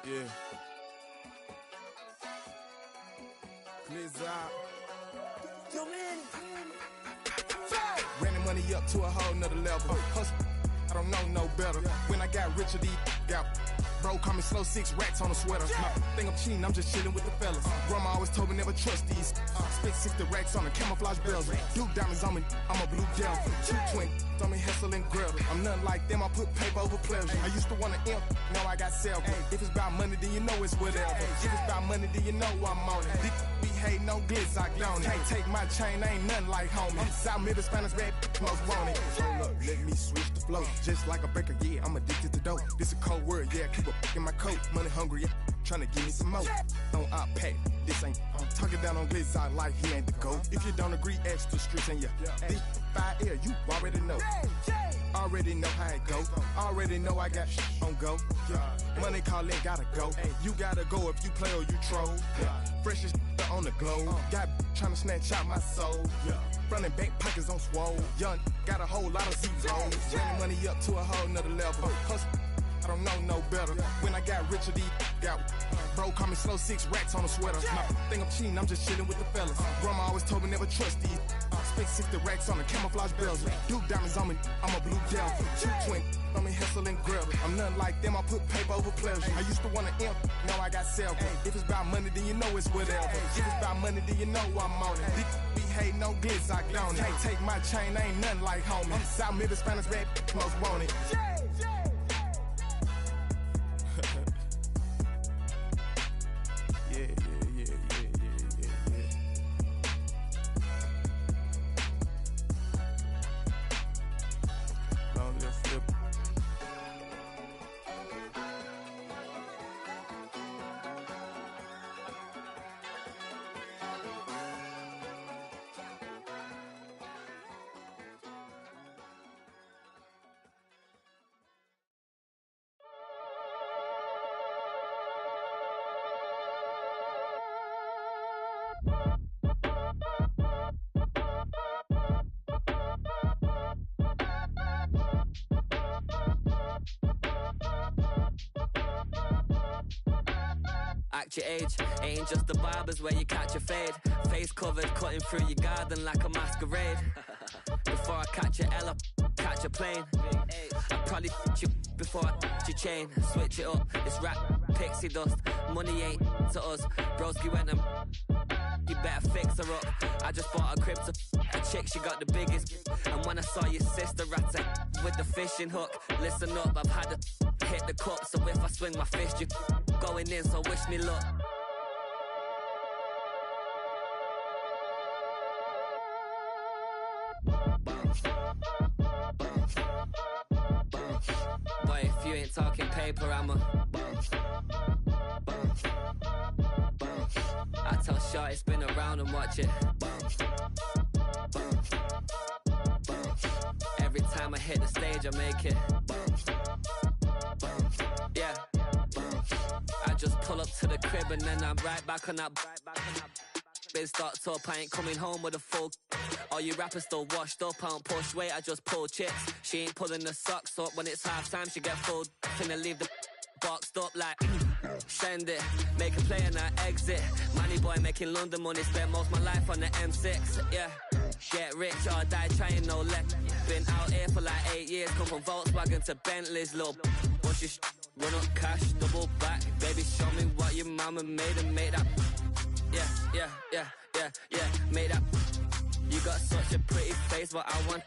Yeah. Blizzard. Yo, man. Ran the money up to a whole nother level. Hustle, I don't know no better. When I got richer, these got. Bro, call me slow, 6 racks on a sweater. My think I'm cheating, I'm just chilling with the fellas. Grandma always told me never trust these. Spit 60 racks on the camouflage bells. Duke diamonds on me, I'm a blue devil. 220 on me, Hessel and Gretel. I'm nothing like them, I put paper over pleasure. I used to want to imp, now I got self. If it's about money, then you know it's whatever. If it's about money, then you know I'm on it. Be hating on glitz, I don't it. Can't take my chain, I ain't nothing like homie. South Middle Spanish red, most want it. Hold up, let me switch the flow. Just like a breaker, yeah, I'm addicted to dope. This a cold word, yeah, keep a in my coat. Money hungry, yeah, tryna give me some more. On our pack, this ain't. I'm talking down on glitz, I like he ain't the GOAT. If you don't agree, ask the streets and yeah. This 5 air, you already know. Already know how it go. Already know I got on go. Money calling, gotta go. You gotta go if you play or you troll. Fresh as on the globe. Got tryna snatch out my soul. Front and back pockets on swole. Young, got a whole lot of zeros. Running money up to a whole nother level. Hustle, I don't know no better. When I got richer, these got. Bro, call me slow, 6 racks on a sweater. My think I'm cheating, I'm just chilling with the fellas. Grandma always told me never trust these. Spit 60 racks on the camouflage bells. Duke diamonds on me, I'm a blue devil. 220 on me, Hessel and Gretel. I'm nothing like them, I put paper over pleasure. I used to want to imp, now I got self. If it's about money, then you know it's whatever. If it's about money, then you know I'm on it. Be hating no glitz, I don't it. Can't take my chain, I ain't nothing like homie. South Middle Spanish red, most want it. Yeah. Long live flip. Act your age, ain't just the barbers where you catch a fade. Face covered, cutting through your garden like a masquerade. Before I catch your L up, catch a plane. I'd probably you before I you chain. Switch it up, it's rap, pixie dust. Money ain't to us. Broski went and you better fix her up. I just bought a crib to a chick, she got the biggest. And when I saw your sister at with the fishing hook, listen up, I've had to hit the cup. So if I swing my fist, you going in, so wish me luck. Boy, if you ain't talking paper, I'm a I tell Shorty spin around and watch it. Every time I hit the stage, I make it. Yeah. I just pull up to the crib and then I'm right back on that. Been start up, I ain't coming home with a full. All you rappers still washed up, I don't push weight, I just pull chicks. She ain't pulling the socks up, when it's half time she get full. Finna leave the boxed up like send it, make a play and I exit. Money boy making London money, spent most my life on the M6. Yeah, get rich or die trying, no let. Been out here for like 8 years, come from Volkswagen to Bentley's, little. Once you run up cash, double back. Baby, show me what your mama made and make that. Yeah, made that. You got such a pretty face, what I want.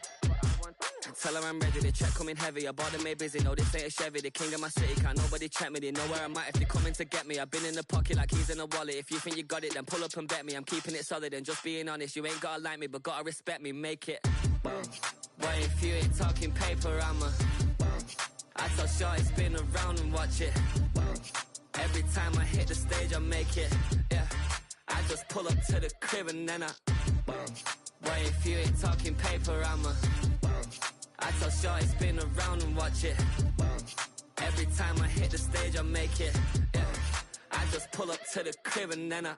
Tell her I'm ready, the check coming heavy. I bought them made busy, no this ain't a Chevy. The king of my city, can't nobody check me. They know where I'm at if they coming to get me. I've been in the pocket like keys in a wallet. If you think you got it, then pull up and bet me. I'm keeping it solid and just being honest. You ain't gotta like me, but gotta respect me, make it. Boy, if you ain't talking paper, I'm a I tell Shorty spin around and watch it. Every time I hit the stage, I make it. Yeah, I just pull up to the crib and then I Boy, if you ain't talking paper, I'm a I tell Shorty spin around and watch it. Every time I hit the stage, I make it. Yeah, I just pull up to the crib and then I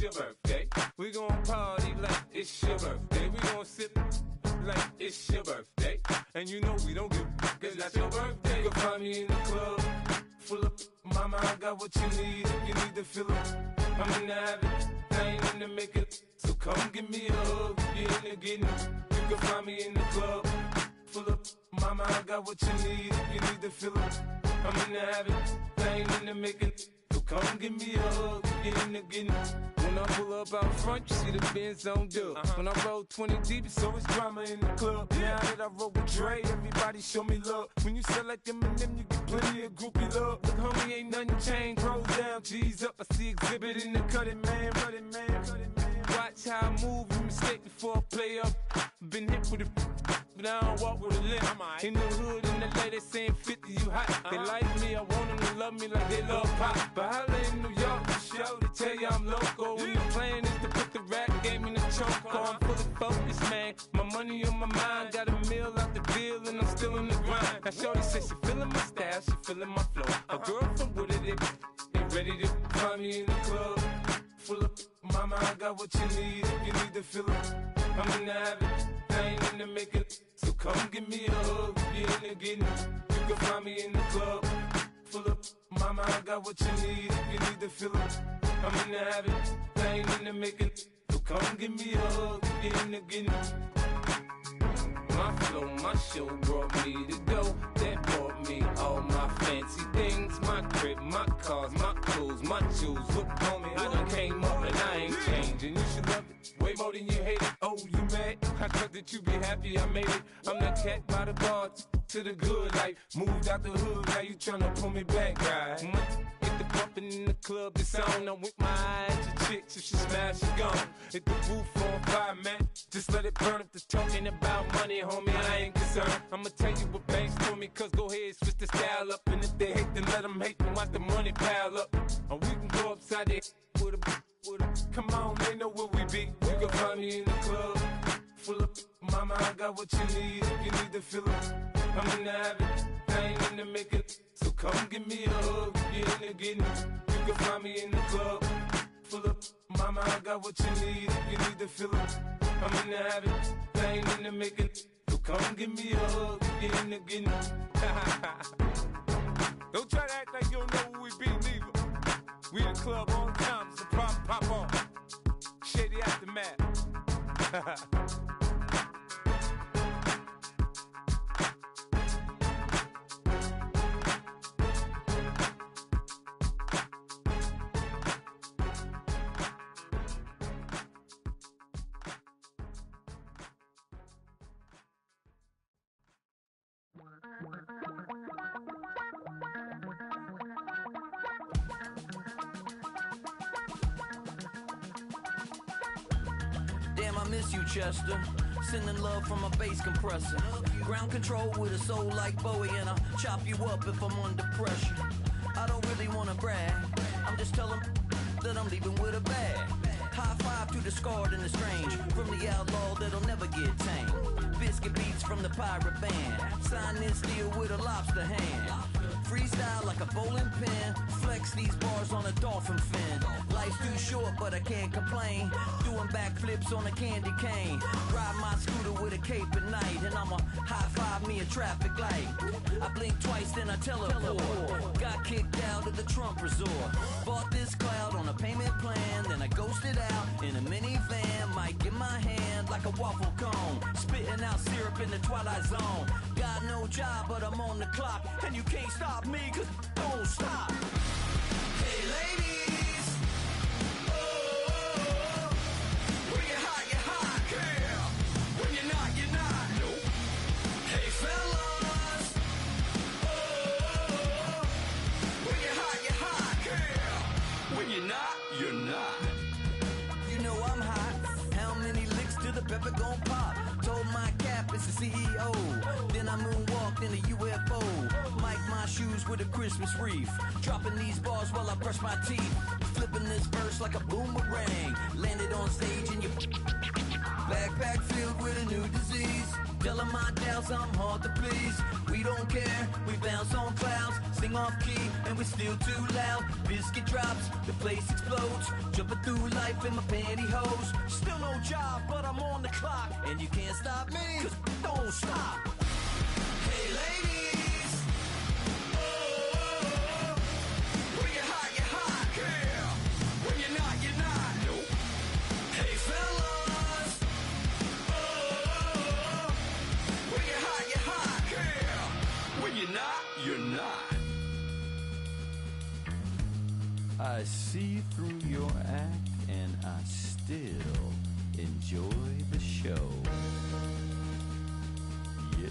it's your birthday. We gon' party like it's your birthday. We gon' sip like it's your birthday. And you know we don't give cause that's your birthday. You can find me in the club, full of mama, I got what you need. If you need to fill up, I'm in the habit, I ain't in the making. So come give me a hug, if you're in the getting. You can find me in the club, full of mama, I got what you need. If you need to fill up, I'm in the habit, I ain't in the making. So come give me a hug, if you're in the getting. When I pull up out front, you see the Benz on dub. When I roll 20 deep, it's always drama in the club. Now that I roll with Dre, everybody show me love. When you sell like them and them, you get plenty of groupie love. Look, homie, ain't nothing changed. Roll down, G's up. I see exhibit in the cutting, man. Cutting, man. Watch how I move, you mistake before I play up. Been hit with a but I don't walk with a limp. In the hood, in the LA, they saying 50, you hot. They like me, I want them to love me like they love pop. But holla in New York, for show, they tell you I'm loco. And the plan is to put the rap game in the choke. I'm fully focused, man. My money on my mind, got a meal out the deal, and I'm still in the grind. Now shorty says she feeling my style, she feeling my flow. A girl from Wooded, they ready to find me in the club. Full of mama, I got what you need. If you need to fill up, I'm in the habit, I ain't in the making. So come give me a hug, if you're in the getting. You can find me in the club, full of mama, I got what you need. If you need to fill up, I'm in the habit, I ain't in the making. So come give me a hug, if you're in the getting. My flow, my show brought me to go. That brought me all my fancy things. My crib, my cars, my clothes, my shoes. Look, homie, I done came up and I ain't changing. You should love it way more than you hate it. Oh, you mad? I thought that you be happy I made it. I'm that cat by the bar to the good life. Moved out the hood, now you tryna pull me back, right? Get the bumpin' in the club, it's on. I'm with my eyes to chicks, if she smash, she gone. Hit the roof on fire, man. Just let it burn if they're talking about money, homie, I ain't concerned. I'ma tell you what banks told me, cause go ahead, switch the style up. And if they hate, then let them hate, then watch the money pile up. Or we can go upside there with a come on, they know where we be. You can find me in the club, full of mama, I got what you need. If you need to fill up, I'm in the habit, I ain't in the making. So come give me a hug, if you're in the getting. You can find me in the club, full of mama, I got what you need. If you need to fill up, I'm in the habit, I ain't in the making. So come give me a hug, if you're in the getting. Don't try to act like you don't know who we be, neither. We in the club all the time, it's a problem, pop on. Shady Aftermath. Damn, I miss you, Chester. Sending love from a bass compressor. Ground control with a soul like Bowie, and I'll chop you up if I'm under pressure. I don't really wanna brag, I'm just telling that I'm leaving with a bag. High five to the scarred and the strange, from the outlaw that'll never get tamed. Biscuit beats from the pirate band, sign this deal with a lobster hand. Freestyle like a bowling pin, flex these bars on a dolphin fin. Life's too short, but I can't complain. Doing backflips on a candy cane. Ride my scooter with a cape at night, and I'ma high five me a traffic light. I blink twice, then I teleport. Got kicked out of the Trump resort. Bought this cloud on a payment plan, then I ghosted out in a minivan. Mic in my hand like a waffle cone, spitting out syrup in the twilight zone. Got no job, but I'm on the clock, and you can't stop me, cause don't stop. Hey ladies, oh, when you're hot, girl. When you're not, nope. Hey fellas, oh, when you're hot, girl. When you're not, you're not. You know I'm hot. How many licks till the pepper gon' pop? Told my cap it's the CEO. Then I moonwalked in a UFO. Mic my shoes with a Christmas wreath. Dropping these bars while I brush my teeth. Flipping this verse like a boomerang. Landed on stage in your backpack filled with a new disease. Tell 'em my doubts, I'm hard to please. We don't care, we bounce on clouds, sing off key, and we're still too loud. Biscuit drops, the place explodes. Jumping through life in my pantyhose. Still no job, but I'm on the clock, and you can't stop me, 'cause don't stop. Hey ladies, oh, when you're hot, yeah. When you're not, you're not. Nope. Hey fellas, oh, when you're hot, yeah. When you're not, you're not. I see through your act, and I still enjoy the show. Yeah.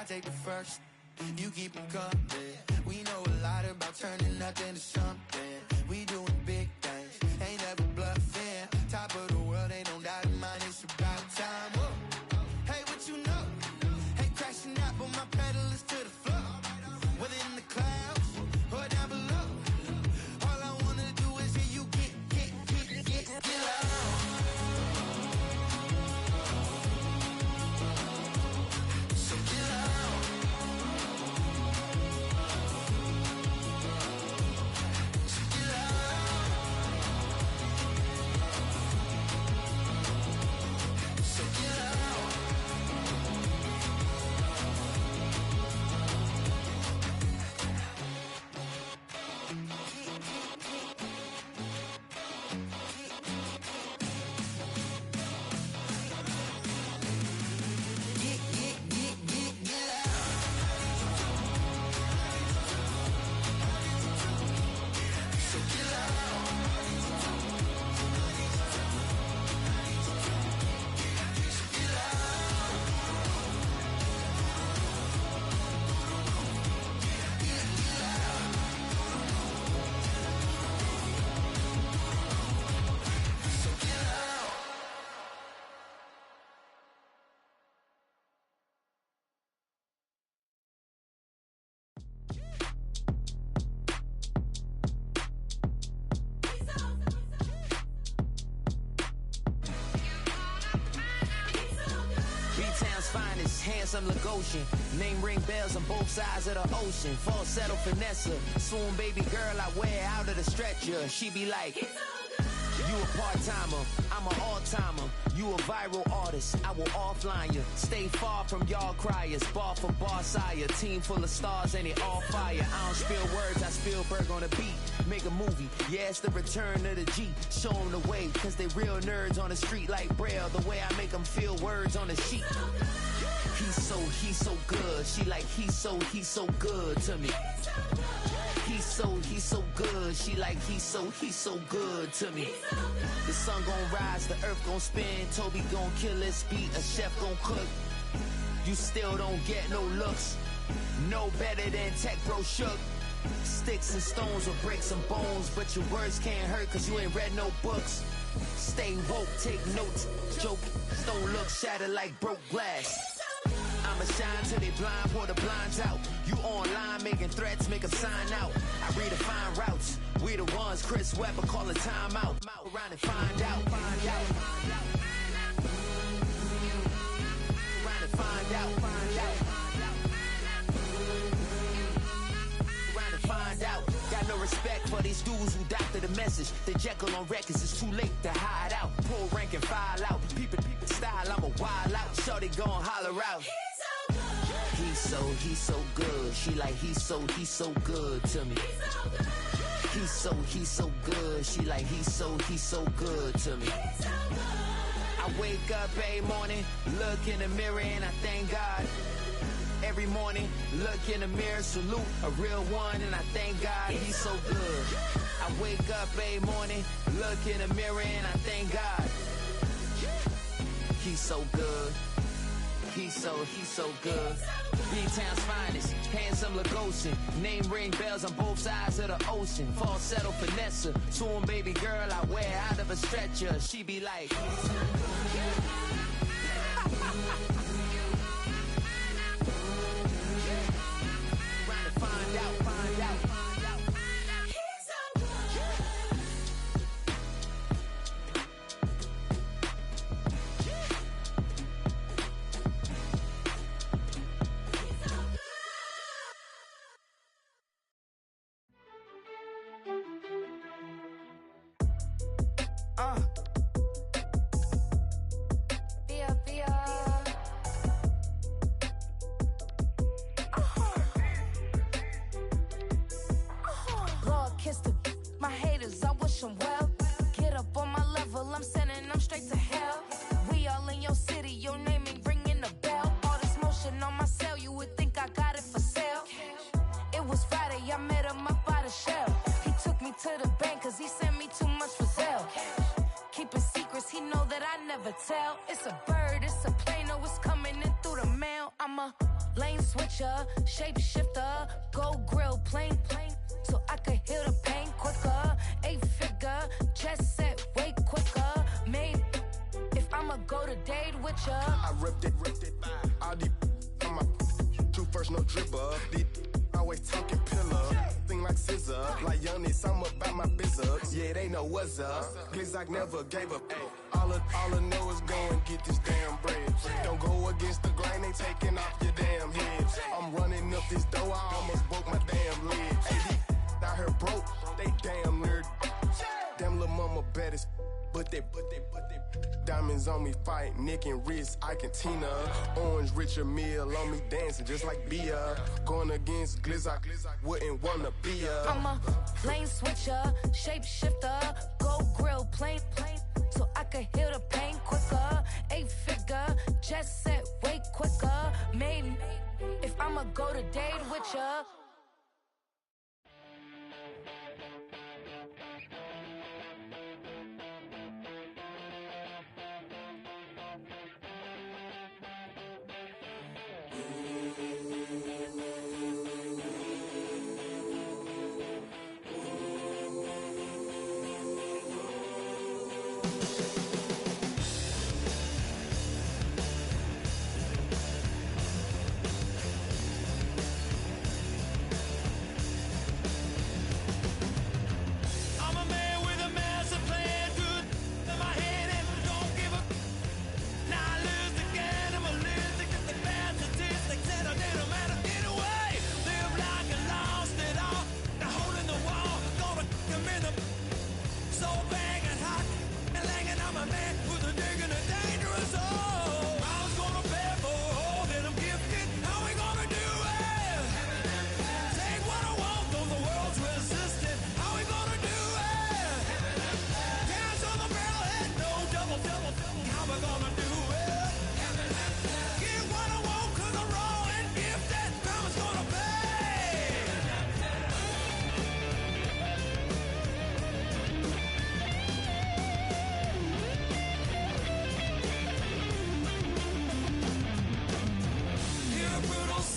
Take the first, you keep them coming. We know a lot about turning nothing to something. We doing big things, ain't never bluffing. Top of the world, ain't no doubt in mine, it's about time. Whoa. Hey, what you know? Ain't crashing out, but my pedal is to the floor. Whether in the clouds or down below, all I wanna do is hear you get loud. finest, handsome Lagosian. Name ring bells on both sides of the ocean. Falsetto finesse, swoon baby girl I wear out of the stretcher. She be like, you a part-timer, I'm an all-timer. You a viral artist, I will offline you. Stay far from y'all criers, bar for bar sire. Team full of stars and it all fire. I don't spill words, I Spielberg on the beat. Make a movie, yeah, it's the return of the G. Show them the way, cause they real nerds on the street like Braille. The way I make them feel words on the sheet. He's so good. She like, he's so good to me. He's so good. She like, he's so good to me. The sun gon' rise, the earth gon' spin. Toby gon' kill this beat, a chef gon' cook. You still don't get no looks. No better than Tech Bro Shook. Sticks and stones will break some bones, but your words can't hurt cause you ain't read no books. Stay woke, take notes, joke. Don't look shattered like broke glass. I'ma shine till they blind, pour the blinds out. You online making threats, make them sign out. I redefine routes. We the ones Chris Webber calling time out. Around and find out. Around and find out. Around and find out. Got no respect for these dudes who doctor the message. The Jekyll on records, it's too late to hide out. Pull rank and file out. Peep style, I'm a wild out. Shorty gon' holler out. He's so good. She like, he's so good to me. He's so good. She like, he's so good to me. I wake up every morning, look in the mirror and I thank God. Every morning, look in the mirror, salute a real one and I thank God he's so good. I wake up every morning, look in the mirror and I thank God. He's so good. He's so good. B-Town's finest, handsome Lagosian. Name ring bells on both sides of the ocean. Falsetto finesse, swoon baby girl I wear out of a stretcher. She be like, it's a bird, it's a plane, no, it's coming in through the mail. I'm a lane switcher, shapeshifter, go grill, plane, so I could heal the pain quicker. 8-figure, jet set, way quicker. Maybe if I'ma go to date with ya. I ripped it, all these on my true first, no dribble. These always talking pillar, thing like scissor, like Youngest, I'm about my business. Yeah, they know what's up. Glizzock never gave up. All I know is go and get this damn bread. Don't go against the grain, they taking off your damn head. I'm running up this door, I almost broke my damn leg. Hey, out here broke, they damn nerd. Damn little mama bad as but they diamonds on me fight, neck and wrist, I can Tina. Orange Richard Mill on me dancing just like Bia. Going against Glizzock, wouldn't wanna be a. I'm a lane switcher, shapeshifter, go grill, plane, so I could heal the pain quicker. 8-figure, jet set, way quicker. Maybe if I'ma go to date with ya.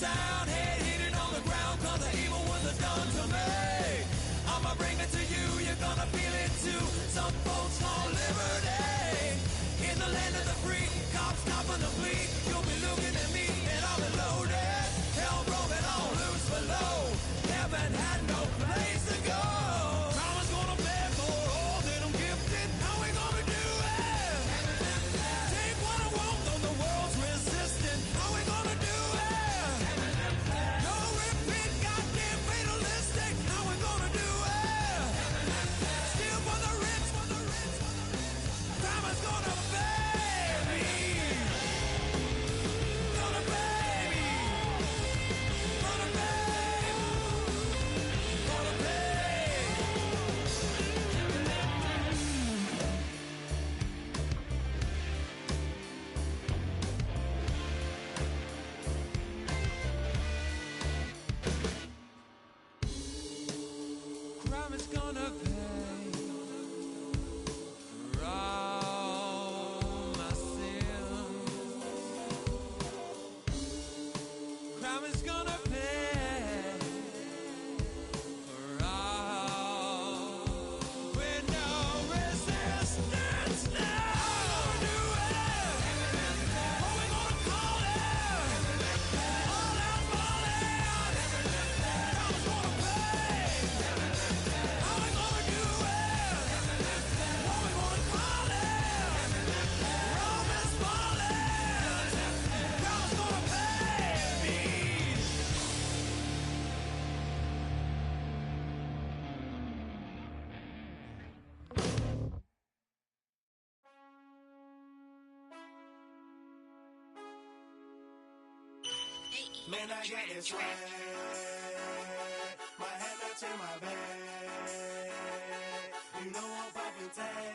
sound, head hitting on the ground, cause the evil ones are done to me. I'ma bring it to you, you're gonna feel it too. Some folks call liberty. In the land of the free, cops stopping the fleet. You'll be looking at me and I'll be loaded. Hell broken on loose below. Haven't had no place to go. Karma's gonna pay for all that I'm gifted. How we gonna do it? Take what I want, though the world's resistant. How we gonna do it? No repeat, goddamn fatalistic. How we gonna do it? Steal for the rich, for the rich, for the rich. Karma's gonna pay me. Gonna pay me. Gonna pay. Gonna pay. Crime is gonna pay for all my sins. Crime is gonna pay for all with no resistance. Now we're gonna do it. What we gonna call it? All out falling. Crime's gonna pay. How we gonna do it? What we gonna call it? Rome is falling. Crime's gonna pay me. Man, I got this swag. My hat matching my bag. You know I'm poppin' tag.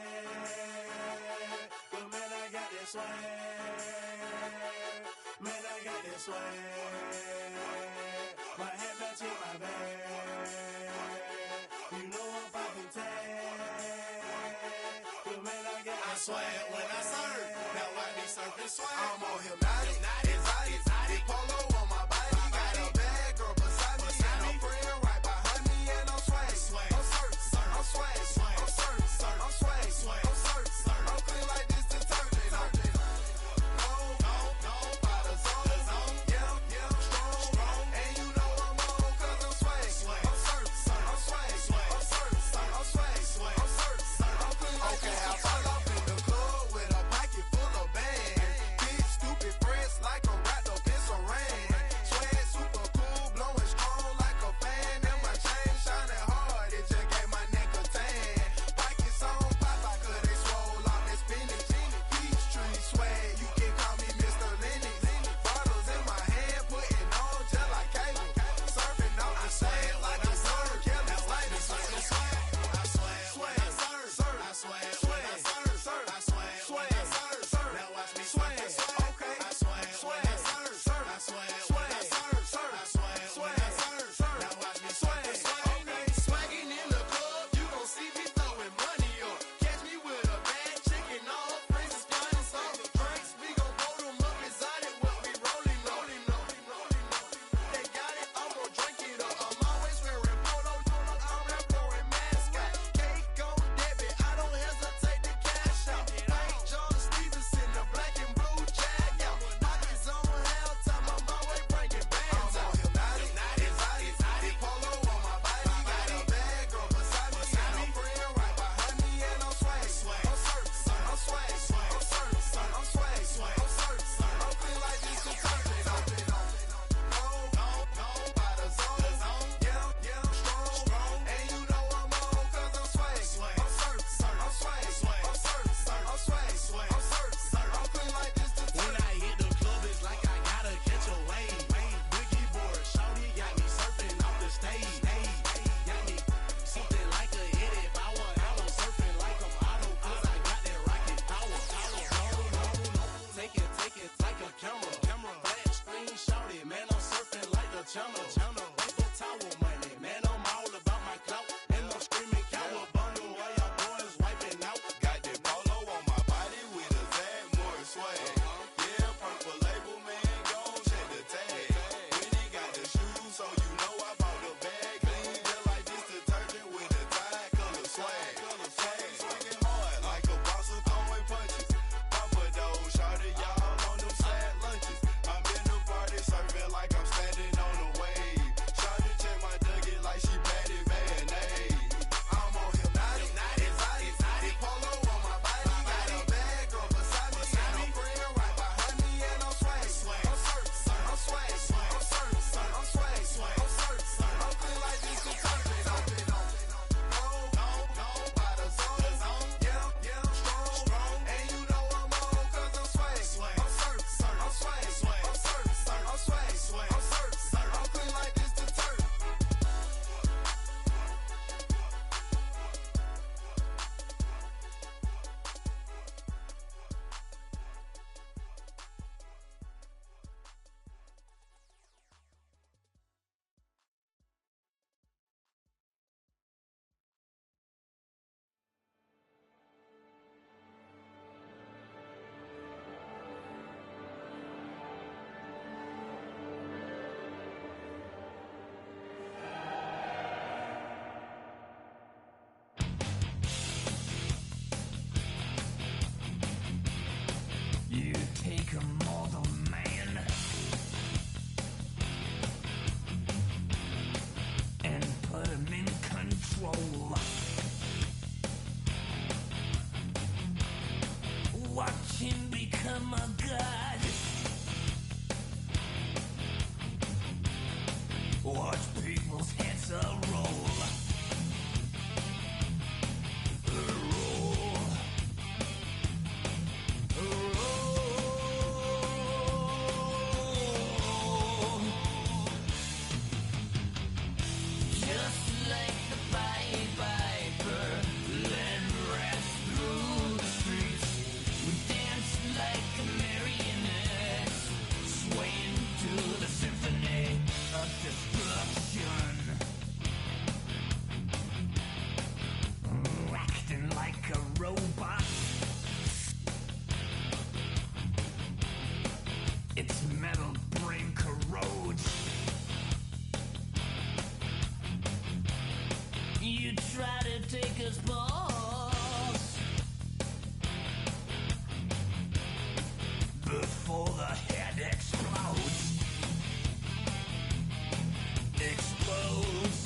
But man, I got this swag. Man, I got this swag. My hat matching my bag. You know I'm poppin' tag. But man, I got this swag. When I serve, now I be surfing swag. I'm on hypnotic, exotic, polo on my body. Got a bad girl beside me, and a friend right behind me, and I'm swag. I'm surf, I'm swag, I'm surf, I'm swag, I'm surf, I'm clean like this detergent. No, by the zone, yeah, strong, and you know I'm on 'cause I'm swag. I'm surf, I'm swag, I'm surf, I'm swag, I'm surf, I'm clean like this. Okay, I fall off in the club with a pocket full of bags. Big stupid friends like I'm wrapped up in some rain. God. Watch people's heads roll. Robot. Its metal brain corrodes. You try to take us balls before the head explodes. Explodes.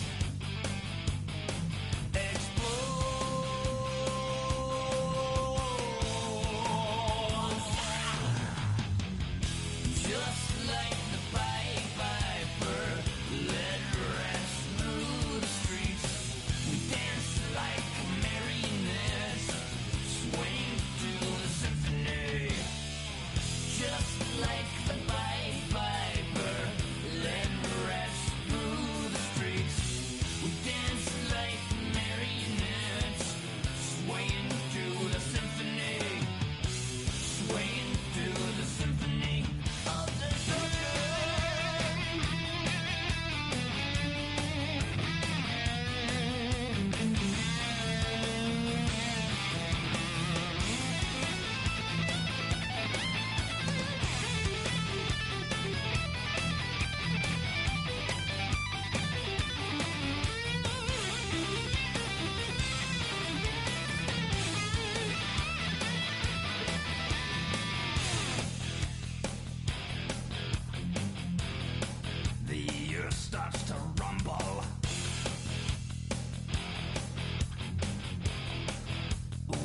Starts to rumble.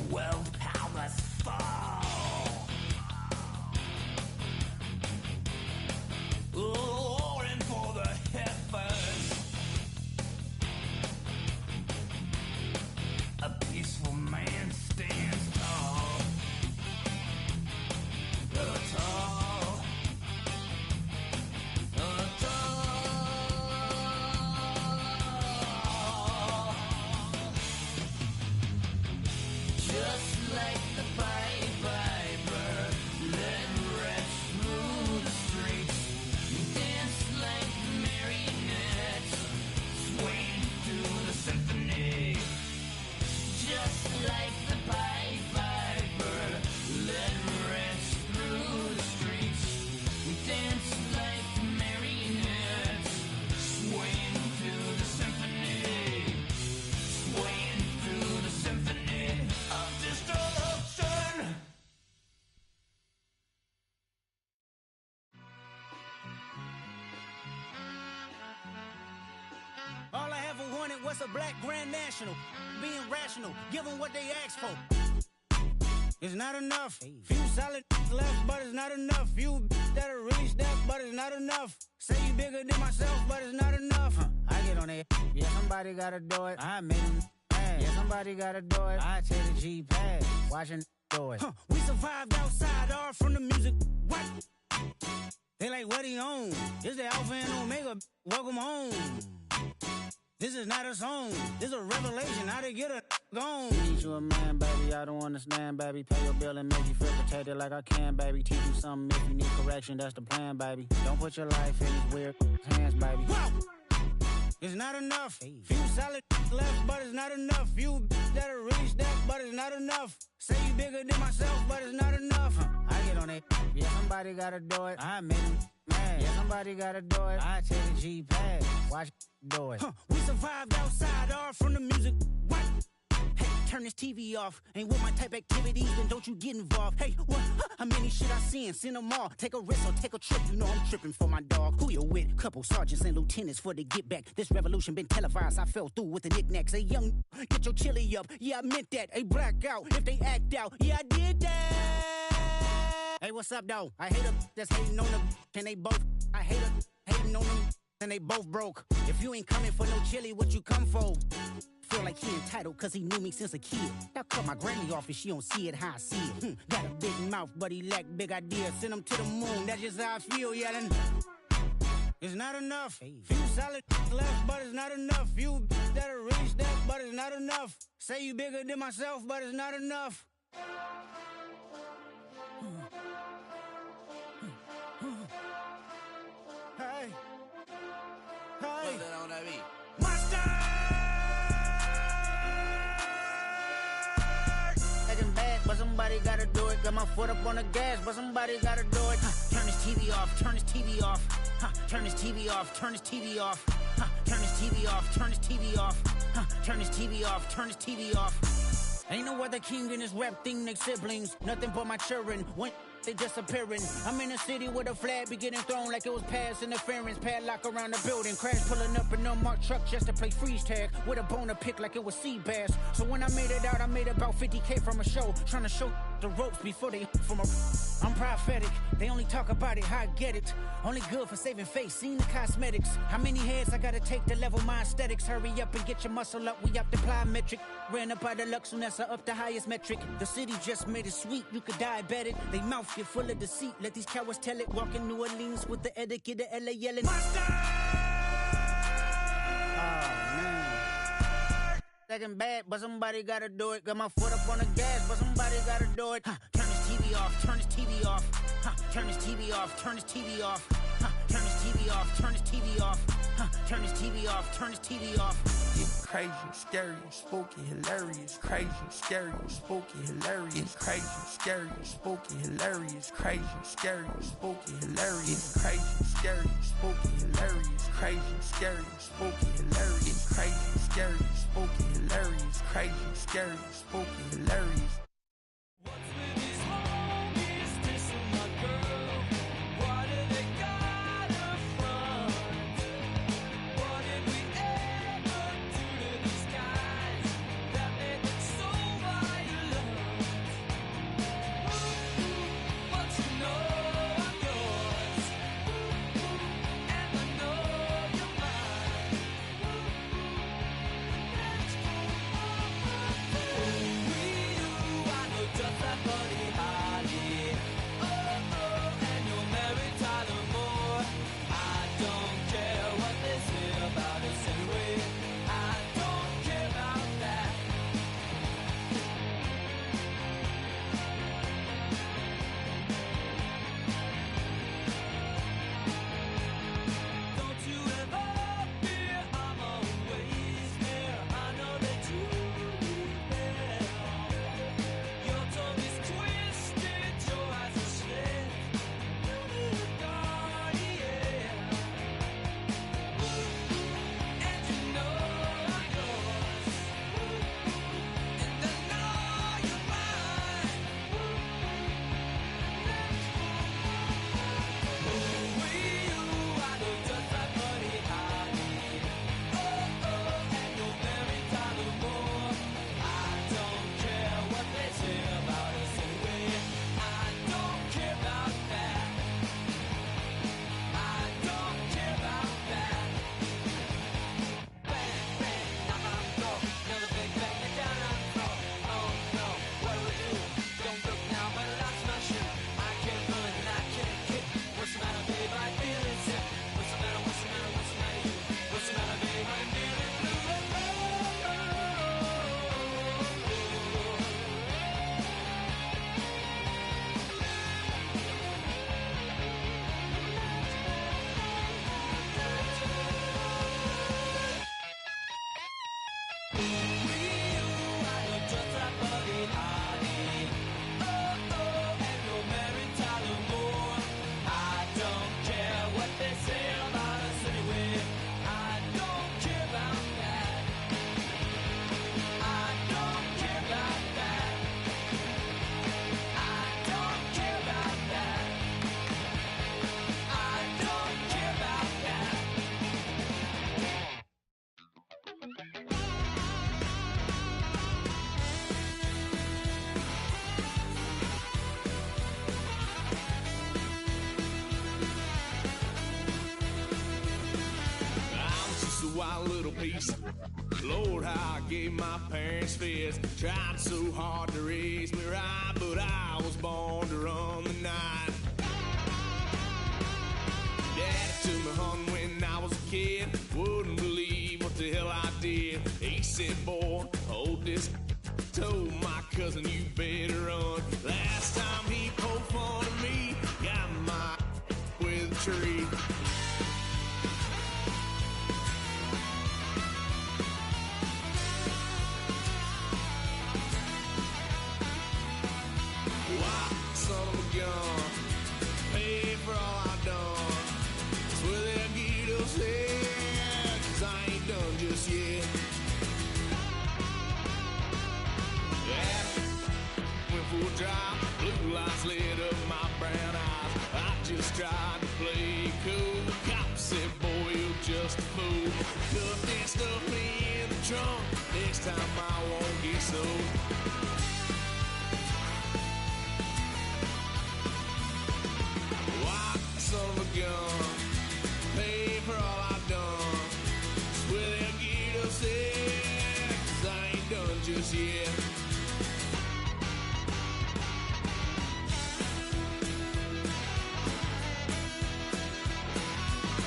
World powers fall. Roaring for the heavens. A peaceful man stands tall. Tall. All I ever wanted was a black grand national. Being rational, give them what they ask for. It's not enough. Few solid left, but it's not enough. Few that are really step, but it's not enough. Say you bigger than myself, but it's not enough. I get on it. Yeah, somebody gotta do it. I made him mad. Yeah, somebody gotta do it. I take the G-Pad. Watching do it. We survived outside, all from the music. What? They like, what he on? This the Alpha and Omega. Welcome home. This is not a song. This is a revelation. How to get a gone. Need you a man, baby. I don't understand, baby. Pay your bill and make you feel protected like I can, baby. Teach you something if you need correction. That's the plan, baby. Don't put your life in these weird hands, baby. Whoa! It's not enough. Few solid left, but it's not enough. Few that are really step, but it's not enough. Say you bigger than myself, but it's not enough. I get on it. Yeah, somebody gotta do it. I made him mad. Yeah, somebody gotta do it. I take the G-Pad. Watch do it. We survived outside, all from the music. What? Hey, turn this TV off. Ain't with my type activities, then don't you get involved. Hey, what? How many shit I seen? Send them all. Take a risk or take a trip. You know I'm tripping for my dog. Who you with? Couple sergeants and lieutenants for the get back. This revolution been televised. I fell through with the knickknacks. Hey, young, get your chili up. Yeah, I meant that. Hey, black out if they act out. Yeah, I did that. Hey, what's up, though? I hate a that's hating on the and they both. I hate a hating on them and they both broke. If you ain't coming for no chili, what you come for? Feel like he entitled cause he knew me since a kid. Now cut my granny off if she don't see it how I see it. Got a big mouth, but he lack big ideas. Send him to the moon, that's just how I feel, yelling. It's not enough. Few solid left, but it's not enough. Few that'll reach that, but it's not enough. Say you bigger than myself, but it's not enough. Hey. Hey. Monster! Acting bad, but somebody gotta do it. Got my foot up on the gas, but somebody gotta do it. Turn his TV off, turn his TV off. Turn his TV off, turn his TV off. Turn his TV off, turn his TV off. Turn his TV off, turn his TV off. Ain't no other king in this rap thing, they siblings. Nothing but my children. When they disappearing. I'm in a city with a flag be getting thrown like it was pass interference. Padlock around the building. Crash pulling up an unmarked truck just to play freeze tag. With a bone to pick like it was sea bass. So when I made it out, I made about 50K from a show. Trying to show the ropes before they from a... I'm prophetic. They only talk about it, how I get it. Only good for saving face, seen the cosmetics. How many heads I gotta take to level my aesthetics? Hurry up and get your muscle up, we up the plyometric. Ran up out of luck, soon as I up the highest metric. The city just made it sweet, you could diabetic. They mouth get full of deceit, let these cowards tell it. Walk in New Orleans with the etiquette of LA yelling Monster! Oh man. Second bad, but somebody gotta do it. Got my foot up on the gas, but somebody gotta do it. Turn his TV off, turn his TV off. Turn his TV off, turn his TV off. Turn his TV off, turn his TV off. Turn his TV off, turn his TV off. It's crazy, scary, spooky, hilarious. Crazy, scary, spooky, hilarious. Crazy, scary, spooky, hilarious. Crazy, scary, spooky, hilarious. Crazy, scary, spooky, hilarious. Crazy, scary, spooky, hilarious. Crazy, scary, spooky, hilarious. Crazy, scary, spooky, hilarious. taste. Lord, how I gave my parents fits. Tried so hard to raise me right, but I was born to run the night. Daddy took me hunting when I was a kid. Wouldn't believe what the hell I did. He said, boy, hold this. Told my cousin, you better run. Last time he poked fun at me, got my with a tree. Why, son of a gun, pay for all I've done. Swear they'll get us here, 'cause I ain't done just yet. Yeah, went for a drive, blue lights lit up my brown eyes. I just tried to play cool. Cop said, boy, you're just a fool. Cuffed and stuffed me in the trunk. Next time I won't get so. Why, son of a gun, pay for all I've done. Swear they'll get us there, 'cause I ain't done just yet.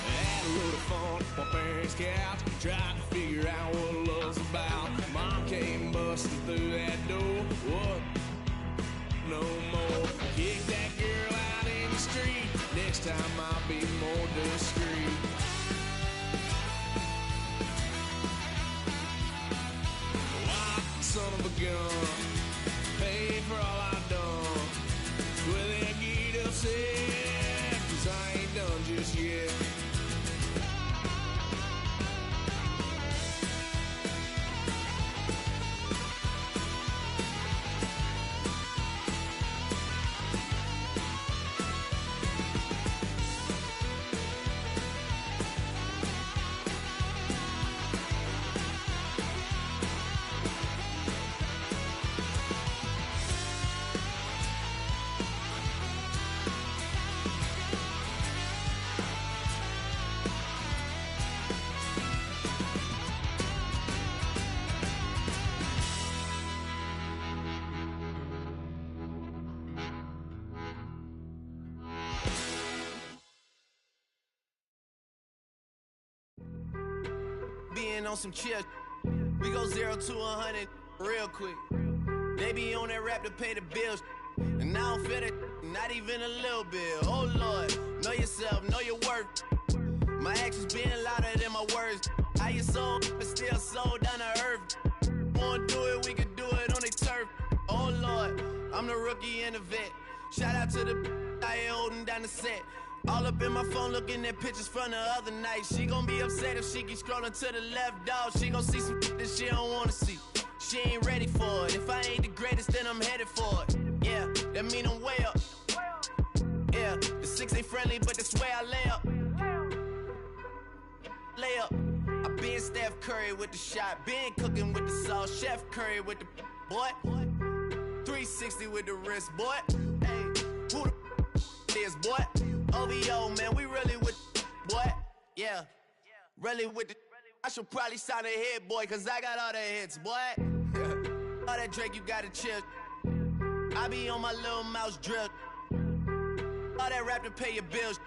Had a load of fun on my parents' couch, tried to figure out what love's about. Mom came busting through that door. What? No more. Kick that girl out in the street. Next time I'll be more discreet. Why, son of a gun, pay for all I've done. Swear they'll get upset, 'cause I ain't done just yet. Being on some chill, we go 0 to 100 real quick. They be on that rap to pay the bills, and I don't feel it, not even a little bit. Oh Lord, know yourself, know your worth. My actions being louder than my words. How you sold, but still sold down to earth. Wanna do it, we can do it on their turf. Oh Lord, I'm the rookie and the vet. Shout out to the I ain't holding down the set. All up in my phone looking at pictures from the other night. She gon' be upset if she keeps scrolling to the left, dog. She gon' see some that she don't wanna see. She ain't ready for it. If I ain't the greatest, then I'm headed for it. Yeah, that mean I'm way up. Yeah, the 6 ain't friendly, but that's where I lay up. Lay up. I been Steph Curry with the shot. Been cooking with the sauce. Chef Curry with the boy. 360 with the wrist, boy. Hey, who the is, boy? OVO, man, we really with boy. Yeah, really with the. I should probably sign a hit, boy, 'cause I got all the hits, boy. All that Drake, you gotta chill. I be on my little mouse drip. All that rap to pay your bills.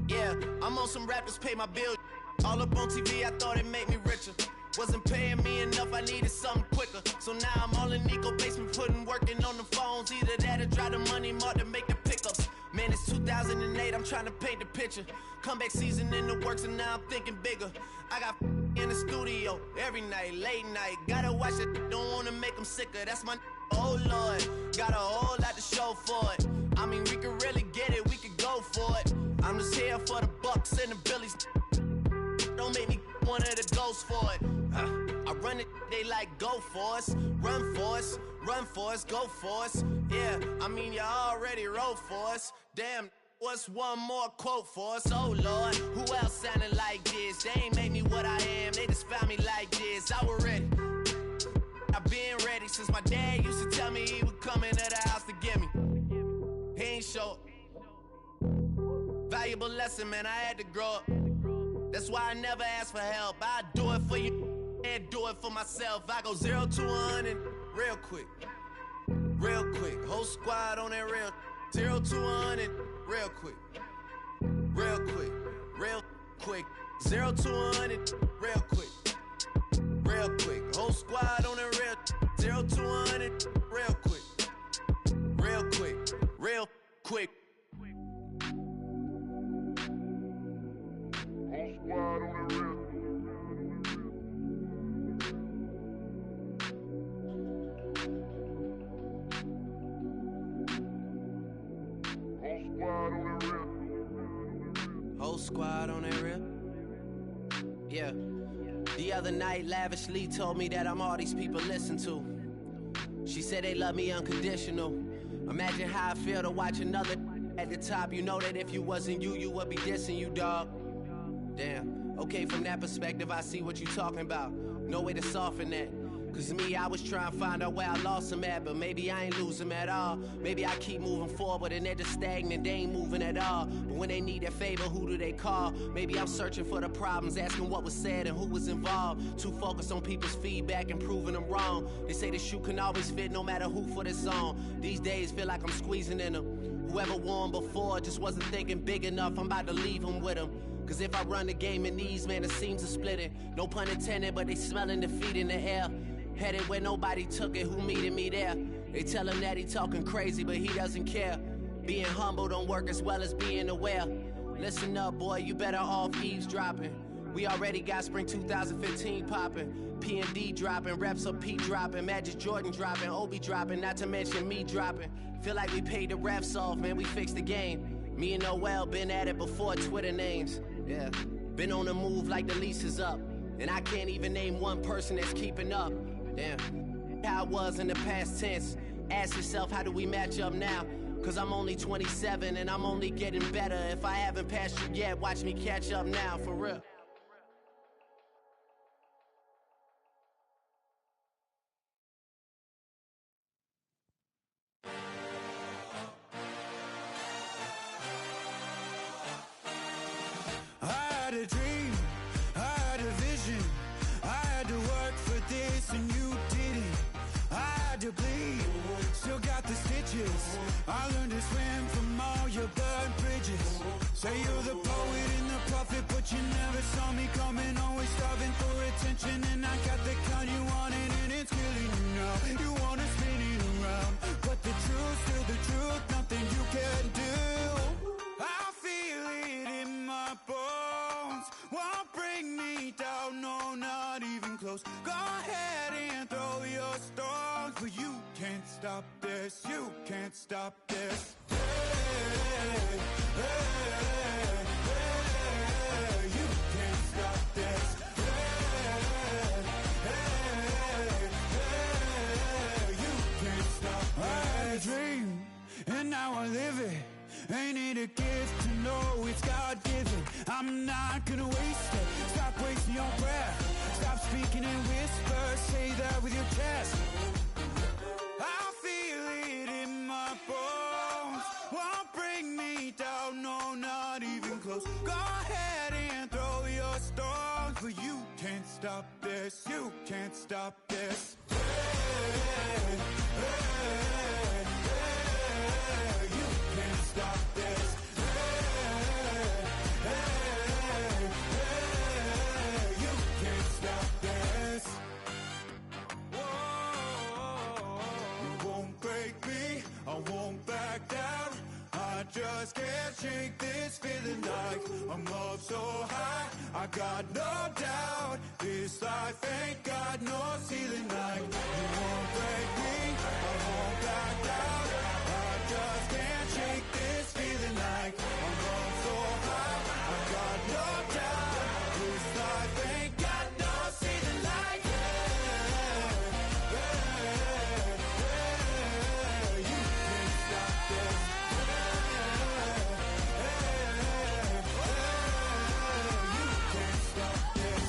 Yeah, I'm on some rappers pay my bills. All up on TV, I thought it made me richer. Wasn't paying me enough, I needed something quicker. So now I'm all in Nico basement, working on the phones. Either that or try the money mark to make the pickups. Man, it's 2008, I'm trying to paint the picture. Comeback season in the works and now I'm thinking bigger. I got in the studio every night, late night. Gotta watch it, don't wanna make them sicker. That's my oh Lord, got a whole lot to show for it. I mean, we could really get it, we could go for it. I'm just here for the Bucks and the Billies. Don't make me one of the ghosts for it. I run it, they like go for us, run for us, run for us, go for us. Yeah, I mean you already wrote for us. Damn, what's one more quote for us? Oh Lord, who else sounded like this? They ain't made me what I am, they just found me like this. I was ready, I've been ready since my dad used to tell me he would come into the house to get me. He ain't show up. Valuable lesson, man, I had to grow up. That's why I never ask for help. I do it for you. and do it for myself. I go 0 to 100 real quick. Real quick. Whole squad on that real. 0 to 100 real quick. Real quick. Real quick. 0 to 100 real quick. Real quick. Whole squad on that real. 0 to 100 real quick. Real quick. Real quick. Whole squad on that real. Whole squad on that real. Yeah. The other night, Lavishly told me that I'm all these people listen to. She said they love me unconditional. Imagine how I feel to watch another at the top. You know that if you wasn't you, you would be dissing you, dog. Damn. Okay, from that perspective, I see what you talking about. No way to soften that. Cause me, I was trying to find out where I lost them at, but maybe I ain't lose them at all. Maybe I keep moving forward and they're just stagnant, they ain't moving at all. But when they need a favor, who do they call? Maybe I'm searching for the problems, asking what was said and who was involved. Too focused on people's feedback and proving them wrong. They say the shoe can always fit no matter who for the song. These days feel like I'm squeezing in them. Whoever won before just wasn't thinking big enough, I'm about to leave them with them. Cause if I run the game in these, man, the seams are splitting. No pun intended, but they smelling defeat in the air. Headed where nobody took it, who meeted me there? They tell him that he talking crazy, but he doesn't care. Being humble don't work as well as being aware. Listen up, boy, you better off eavesdropping. We already got spring 2015 popping. P&D dropping, reps up P dropping, Magic Jordan dropping, Obi dropping, not to mention me dropping. Feel like we paid the refs off, man, we fixed the game. Me and Noel been at it before Twitter names. Yeah, been on the move like the lease is up. And I can't even name one person that's keeping up. Damn, how I was in the past tense. Ask yourself, how do we match up now? Cause I'm only 27 and I'm only getting better. If I haven't passed you yet, watch me catch up now, for real. I had a dream, I had a vision. I had to work for this and you didn't. I had to bleed, still got the stitches. I learned to swim from all your burned bridges. Say you're the poet and the prophet, but you never saw me coming. Always starving for attention, and I got the kind you wanted, and it's killing you now. You wanna spin it around, but the truth's still the truth. Nothing you can do. I feel it in my bones. Won't bring me down, no, not even close. Go ahead and throw your stones, but you can't stop this. You can't stop this. Hey, hey, hey, you can't stop this. Hey, hey, hey, you can't stop this. I had a dream, and now I live it. Ain't it a gift to know it's God-given? I'm not gonna waste it. Stop wasting your breath. Stop speaking in whispers. Say that with your chest. I feel it in my bones. Won't bring me down, no, not even close. Go ahead and throw your stones, but you can't stop this. You can't stop this. Hey, hey, hey, you can't stop this. Hey, hey, hey, you can't stop this. Whoa, you won't break me, I won't back down. I just can't shake this feeling like I'm up so high. I got no doubt this life ain't got no ceiling like. You won't break me, I won't back down. I just can't shake this feeling like I'm up so high. I got no doubt this life ain't got no ceiling like. You can't stop this. You can't stop this.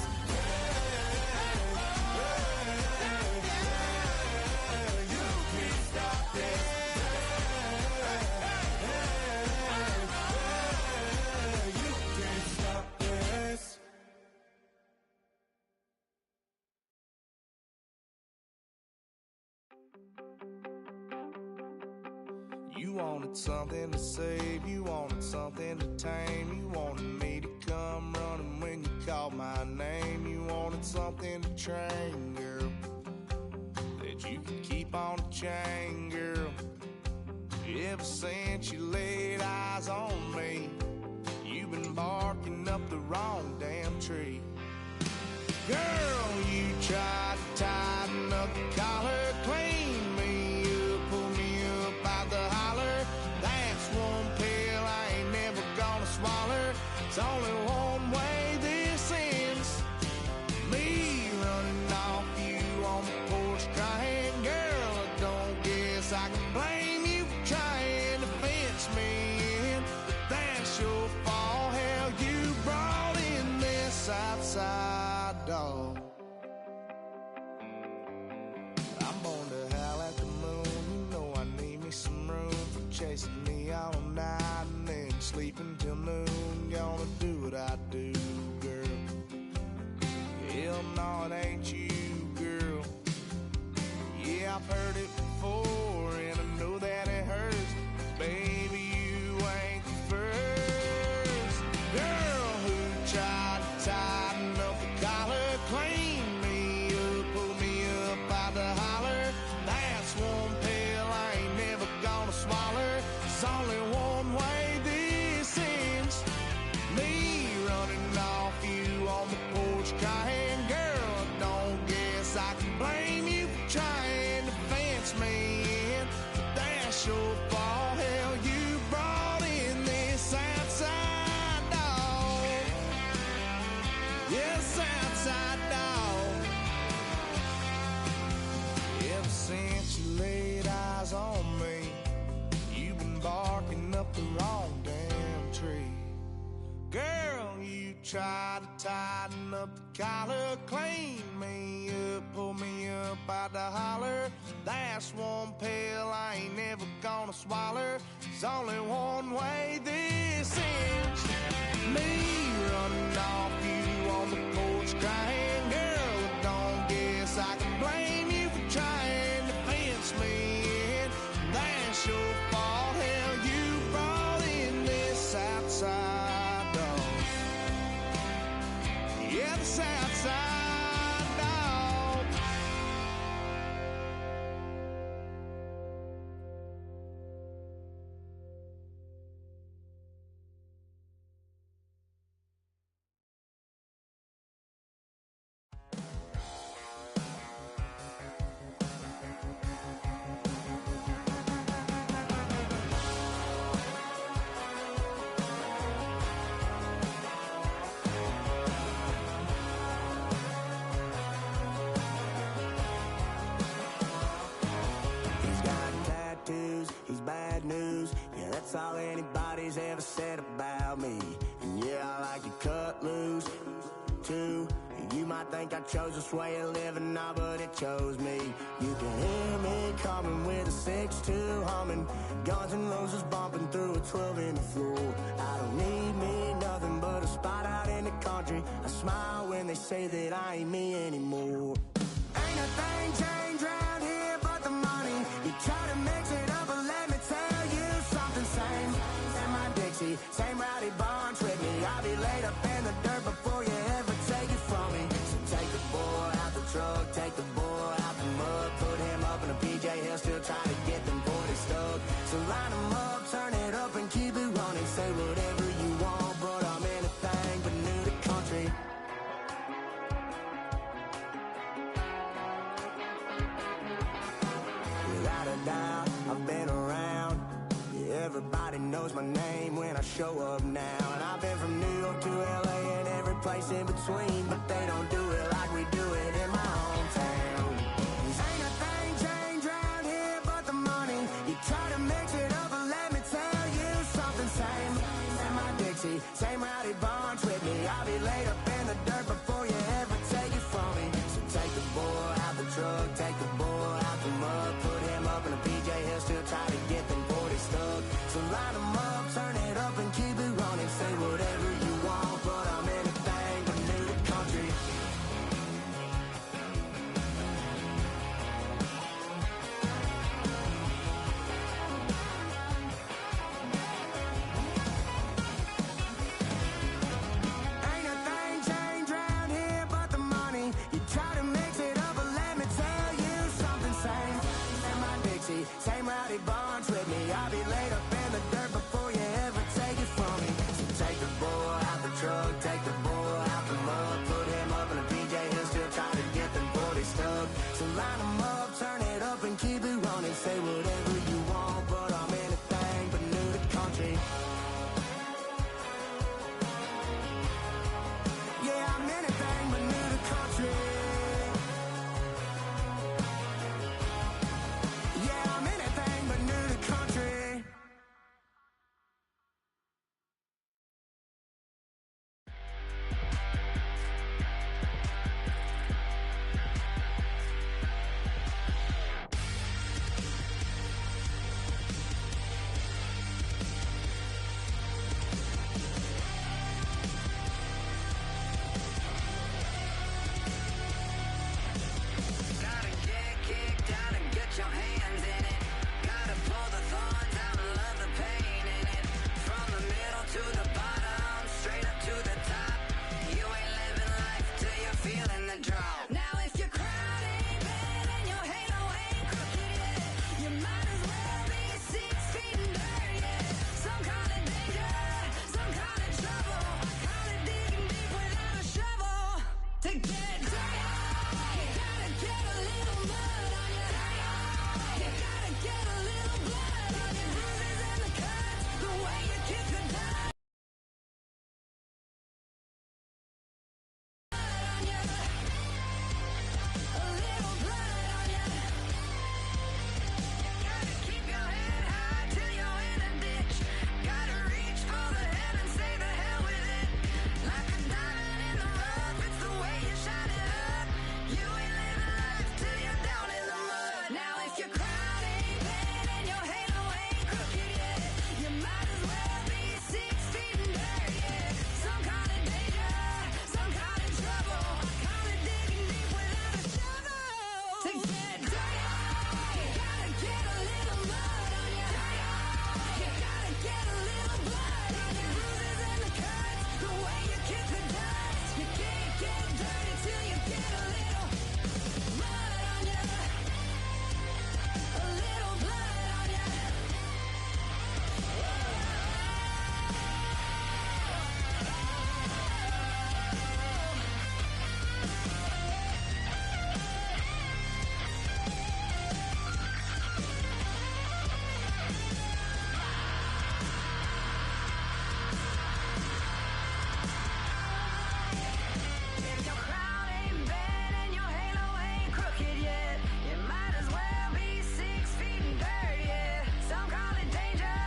You wanted something to save, you wanted something to tame. You wanted me to come running when you called my name. You wanted something to train, girl, that you could keep on the chain, girl. Ever since you laid eyes on me, you've been barking up the wrong damn tree. Girl, you tried to tighten up the collar, clean me up, pull me up out the holler. That's one pill I ain't never gonna swallow. It's only one way this ends. Me running off you on the porch crying. Girl, I don't guess I can blame you for trying to fence me in, but that's your fault. Hell, you brought in this outside dog. I'm born to howl at the moon. You know I need me some room for chasing me all night and then sleeping till noon. Gonna do what I do, girl. Hell no, it ain't you, girl. Yeah, I've heard it before and I know that it hurts. Baby, you ain't the first girl who tried to tighten up the collar, clean me up, pull me up out the holler. That's one pill I ain't never gonna swallow. There's only one way this ends. Me running off you on the porch crying. Girl, I don't guess I can blame you for trying to fence me in, but that's your fault. Hell, you brought in this outside dog. Yes, outside dog. Ever since you laid eyes on me, you've been barking up the wrong damn tree. Girl, you tried to tighten up the collar, clean me up, pull me up out the holler. That's one pill I ain't never gonna swallow. There's only one way this ends. Me running off you on the porch crying. Girl, I don't guess I can blame you for trying to fence me in. That's your fault. Hell, you brought in this outside dog. Yeah, this outside dog. He's got tattoos, he's bad news. Yeah, that's all anybody's ever said about me. And yeah, I like you cut loose, too. You might think I chose this way of living now, but it chose me. You can hear me coming with a 6'2" humming, Guns N' Roses bumping through a 12 in the floor. I don't need me nothing but a spot out in the country. I smile when they say that I ain't me anymore. Ain't a thing changed round here but the money. You try to mix it up, but let me tell you something. Same in my Dixie, same rowdy bunch with me. I'll be laid up in the dirt before you ever take it from me. So take the boy out the truck, take the boy out the mud, put him up in a PJ, he'll still try to get them 40 stuck. So line him up, turn it up and keep it running. Say whatever you want, but I'm anything but new to country. Without a doubt, I've been around. Yeah, everybody knows my name when I show up now. And I've been from New York to LA and every place in between, but they don't do it like we do it in my hometown. Ain't a thing changed round here but the money. You try to mix it up, but let me tell you something. Same in my Dixie, same rowdy bunch with me. I'll be laid up in the dirt before you ever take it from me. So take the boy out the truck, take the boy out the mud, put him up in a PJ, he'll still try to get them 40 stuck. So line him up, turn it up and keep it running. Say whatever you want, but I'm anything but new to country. see, same rowdy bonds with me. I'll be laid up in the dirt before you ever take it from me. So take the bull out the truck, take the bull out the mud, put him up in a PJ, he'll still try to get them 40 stuck. So line him up, turn it up and keep it running. Say whatever you want, but I'm anything but new to country. Yeah, I'm anything but new to country. Yeah, I'm anything but new to country. Gotta get kicked out and get your hands in it. Gotta pull the thorns out and love the pain in it. From the middle to the bottom, straight up to the top. You ain't living life till you're feeling the drop. Now if your crown ain't bad and your halo ain't crooked yet, you might as well be 6 feet in dirt yet. Some kind of danger, some kind of trouble. I call it digging deep without a shovel. To get dirty, you gotta get a little mud on you. You gotta get a little blood on your bruises and the cuts, the way you kick the dust. On you, a little blood on you. Gotta keep your head high till you're in a ditch. Gotta reach for the heavens, say the hell with it. Like a diamond in the rough, it's the way you shine it up. You ain't living life till you're down in the mud. Now if your crown ain't bad and your halo ain't crooked yet, you might as well be 6 feet in dirt yet. Some kind of danger, some kind of trouble. I call it digging deep without a shovel. To get dirty, you gotta get a little mud on you. You gotta get a little blood on your bruises and the cuts, the way you kick the dust. You can't get dirty till you get a little mud on you, a little blood on you. If your crown ain't bad and your halo ain't crooked yet, you might as well be 6 feet in dirt, yeah. Some call it danger,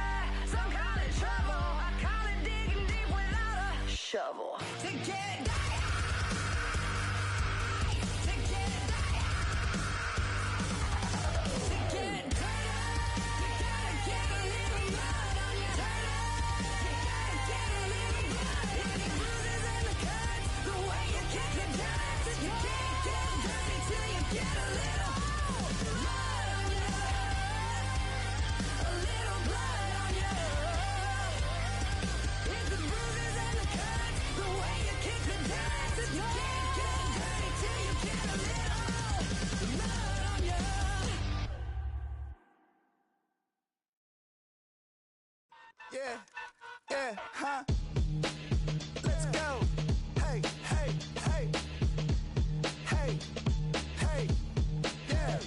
some call it trouble. I call it digging deep without a shovel. To get dirty, to get dirty, to get dirty, you gotta get a little mud on you. You gotta get a little blood on your bruises and the cuts, the way you kick the dust. You can't get dirty till you get a little mud on you, a little blood on you. It's the bruises and the cuts, the way you kick the dust. You can't get dirty till you get a little mud on you. Yeah, yeah, huh? Let's go. Hey, hey, hey. Hey, hey, yeah.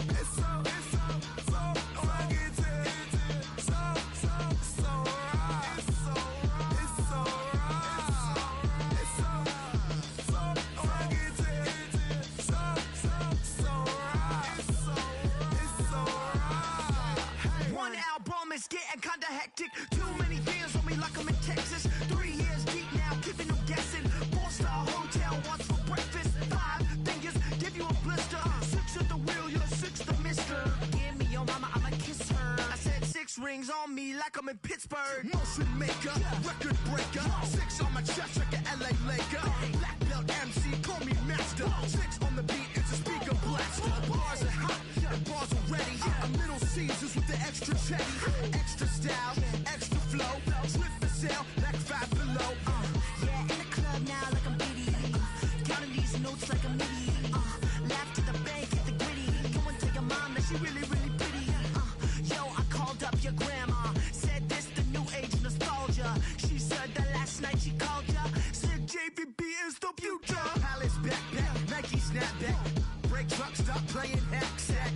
It's so rugged. So right. It's so right. It's so rugged. It's so right. It's so right. One album is getting kinda hectic. Too many fans on me like I'm in Texas. 3 years deep now, keeping them guessing. 4-star hotel once for breakfast. 5 fingers give you a blister. 6 at the wheel, you're 6 the mister. Give me your mama, I'ma kiss her. I said 6 rings on me like I'm in Pittsburgh. Motion maker, record breaker. 6 on my chest like an LA Laker. Black belt MC, call me master. 6 on the beat, it's a speaker blaster. Bars are hot, and bars are ready. A Middle Caesars with the extra chetty. Extra style, extra flow. Slip for sale, like 5 below. Yeah, in the club now like I'm Diddy. Counting these notes like a MIDI. Laugh to the bank, hit the gritty. Go and tell your mom that she really, really your grandma. Said this the new age nostalgia. She said that last night she called ya. Said JVB is the future. Palace backpack, Nike snapback. Break truck, stop playing hack sack.